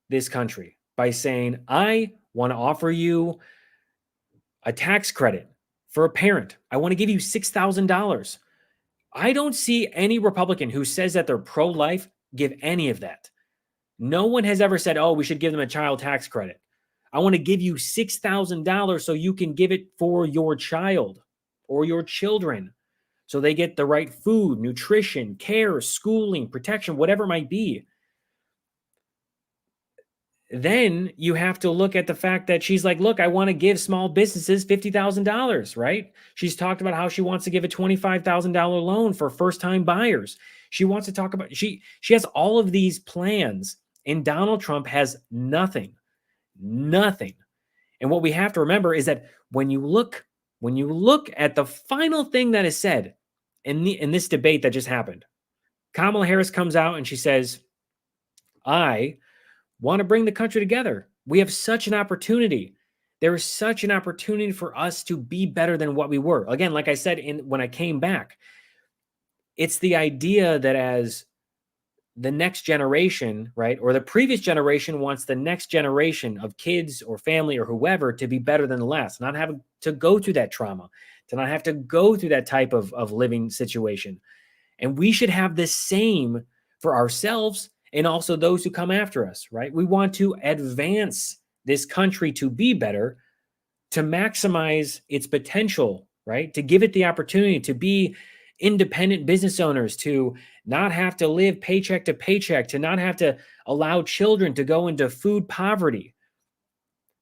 this country by saying, I want to offer you a tax credit for a parent. I want to give you $6,000. I don't see any Republican who says that they're pro-life give any of that. No one has ever said, oh, we should give them a child tax credit. I want to give you $6,000 so you can give it for your child or your children so they get the right food, nutrition, care, schooling, protection, whatever it might be. Then you have to look at the fact that she's like, look, I want to give small businesses $50,000, right? She's talked about how she wants to give a $25,000 loan for first-time buyers. She wants to talk about, she has all of these plans, and Donald Trump has nothing. And what we have to remember is that when you look at the final thing that is said in this debate that just happened, Kamala Harris comes out and she says, I want to bring the country together. We have such an opportunity. There is such an opportunity for us to be better than what we were. Again, like I said, when I came back, it's the idea that as the next generation, right, or the previous generation wants the next generation of kids or family or whoever to be better than the last, not having to go through that trauma, to not have to go through that type of living situation. And we should have the same for ourselves and also those who come after us, right? We want to advance this country to be better, to maximize its potential, right? To give it the opportunity to be independent business owners, to not have to live paycheck to paycheck, to not have to allow children to go into food poverty,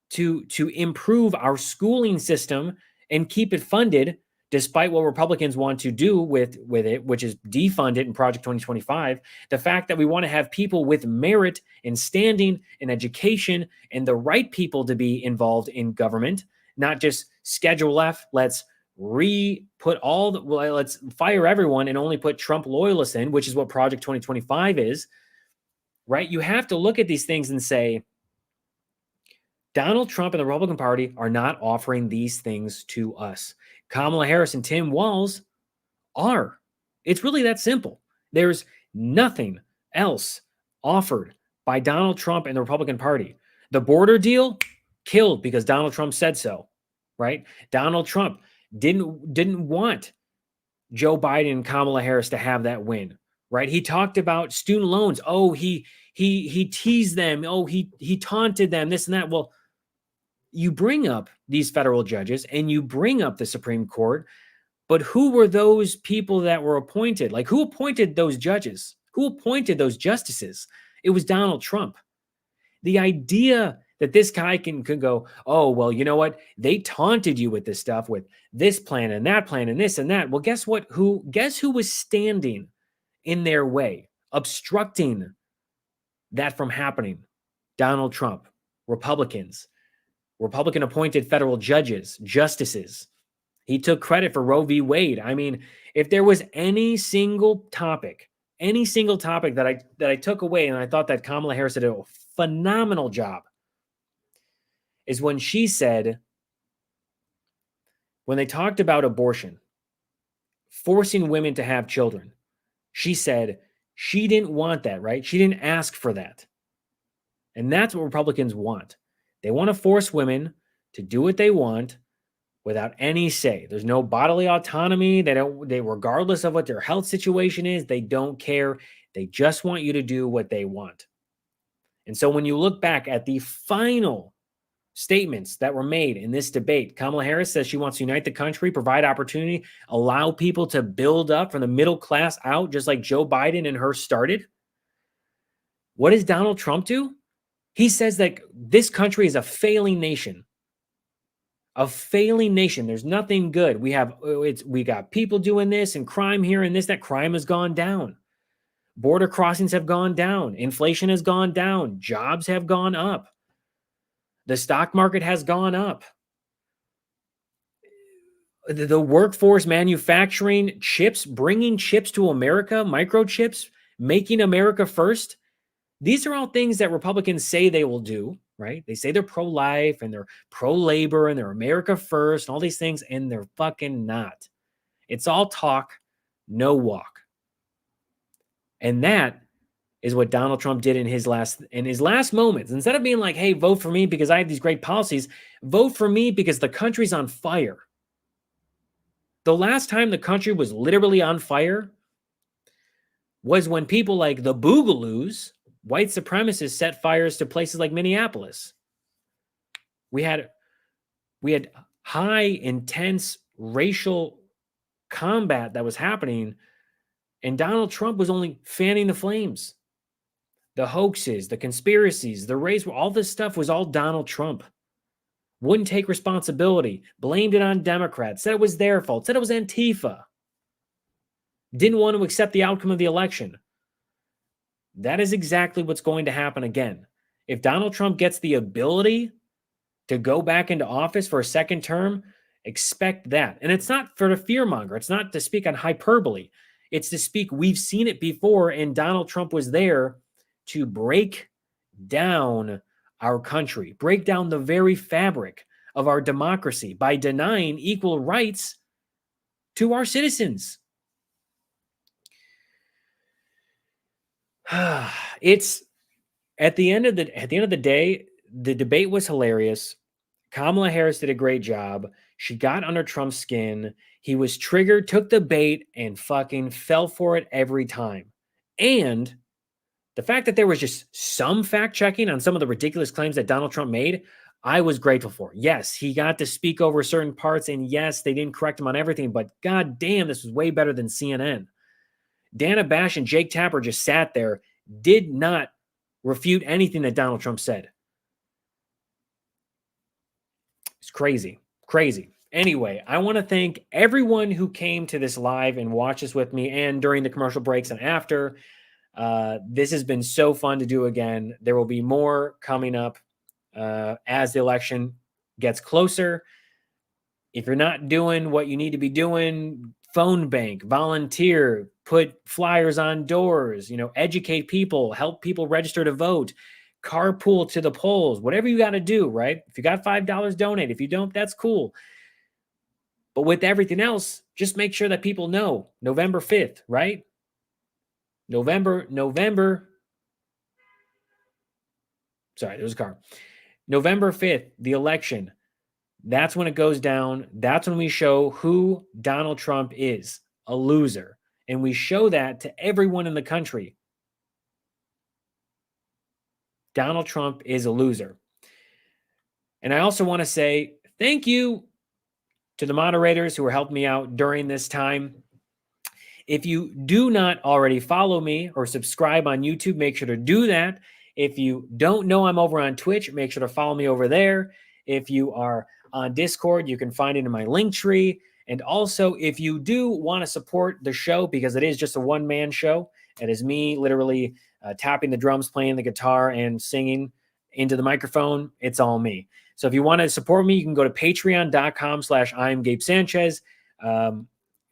to improve our schooling system and keep it funded, despite what Republicans want to do with it, which is defund it in Project 2025. The fact that we want to have people with merit and standing and education and the right people to be involved in government, not just Schedule F, let's fire everyone and only put Trump loyalists in, which is what Project 2025 is, right? You have to look at these things and say, Donald Trump and the Republican Party are not offering these things to us. Kamala Harris and Tim Walz are. It's really that simple. There's nothing else offered by Donald Trump and the Republican Party. The border deal, killed because Donald Trump said so, right? Donald Trump didn't want Joe Biden and Kamala Harris to have that win, right? He talked about student loans. Oh, he teased them. Oh, he taunted them, this and that. Well, you bring up these federal judges and you bring up the Supreme Court, but who were those people that were appointed? Like, who appointed those judges? Who appointed those justices? It was Donald Trump. The idea that this guy can go, oh, well, you know what? They taunted you with this stuff, with this plan and that plan and this and that. Well, guess what? Guess who was standing in their way, obstructing that from happening? Donald Trump, Republicans. Republican appointed federal judges, justices. He took credit for Roe v. Wade. I mean, if there was any single topic that I took away, and I thought that Kamala Harris did a phenomenal job, is when she said, when they talked about abortion, forcing women to have children, she said she didn't want that, right? She didn't ask for that. And that's what Republicans want. They want to force women to do what they want without any say. There's no bodily autonomy. They regardless of what their health situation is, they don't care. They just want you to do what they want. And so when you look back at the final statements that were made in this debate, Kamala Harris says she wants to unite the country, provide opportunity, allow people to build up from the middle class out, just like Joe Biden and her started. What does Donald Trump do? He says that this country is a failing nation. A failing nation. There's nothing good. We got people doing this and crime here and this, that. Crime has gone down. Border crossings have gone down. Inflation has gone down. Jobs have gone up. The stock market has gone up. The workforce manufacturing chips, bringing chips to America, microchips, making America first. These are all things that Republicans say they will do, right? They say they're pro-life and they're pro-labor and they're America first and all these things, and they're fucking not. It's all talk, no walk. And that is what Donald Trump did in his last moments. Instead of being like, hey, vote for me because I have these great policies, vote for me because the country's on fire. The last time the country was literally on fire was when people like the Boogaloos, white supremacists, set fires to places like Minneapolis. We had high, intense racial combat that was happening, and Donald Trump was only fanning the flames. The hoaxes, the conspiracies, the race, all this stuff was all Donald Trump. Wouldn't take responsibility, blamed it on Democrats, said it was their fault, said it was Antifa. Didn't want to accept the outcome of the election. That is exactly what's going to happen again. If Donald Trump gets the ability to go back into office for a second term, expect that. And it's not for the fearmonger. It's not to speak on hyperbole. It's to speak, we've seen it before, and Donald Trump was there to break down our country, break down the very fabric of our democracy by denying equal rights to our citizens. It's at the end of the day, the debate was hilarious. Kamala Harris did a great job. She got under Trump's skin. He was triggered, took the bait, and fucking fell for it every time. And the fact that there was just some fact checking on some of the ridiculous claims that Donald Trump made, I was grateful for. Yes, he got to speak over certain parts, and yes, they didn't correct him on everything, but god damn, this was way better than CNN. Dana Bash and Jake Tapper just sat there, did not refute anything that Donald Trump said. It's crazy. Crazy. Anyway, I want to thank everyone who came to this live and watched this with me and during the commercial breaks and after. This has been so fun to do again. There will be more coming up as the election gets closer. If you're not doing what you need to be doing, phone bank, volunteer, put flyers on doors, educate people, help people register to vote, carpool to the polls, whatever you got to do, right? If you got $5, donate. If you don't, that's cool. But with everything else, just make sure that people know November 5th, right? November. Sorry, there was a car. November 5th, the election. That's when it goes down. That's when we show who Donald Trump is, a loser. And we show that to everyone in the country. Donald Trump is a loser. And I also want to say thank you to the moderators who are helping me out during this time. If you do not already follow me or subscribe on YouTube, make sure to do that. If you don't know I'm over on Twitch, make sure to follow me over there. If you are on Discord, you can find it in my link tree. And also, if you do want to support the show, because it is just a one-man show, it is me literally tapping the drums, playing the guitar, and singing into the microphone. It's all me. So if you want to support me, you can go to patreon.com/IamGabeSanchez.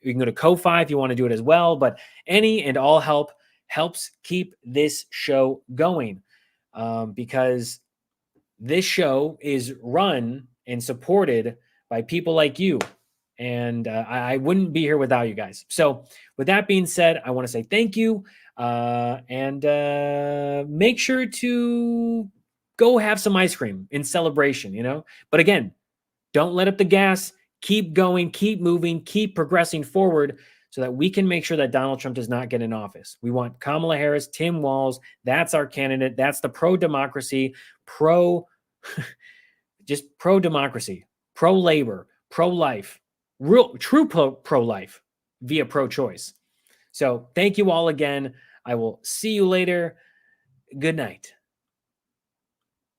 You can go to Ko-Fi if you want to do it as well. But any and all help helps keep this show going, because this show is run and supported by people like you. And I wouldn't be here without you guys. So with that being said, I want to say thank you. And make sure to go have some ice cream in celebration, But again, don't let up the gas. Keep going, keep moving, keep progressing forward so that we can make sure that Donald Trump does not get in office. We want Kamala Harris, Tim Walz. That's our candidate. That's the pro-democracy, just pro-democracy, pro-labor, pro-life, true pro-life via pro-choice. So thank you all again. I will see you later. Good night.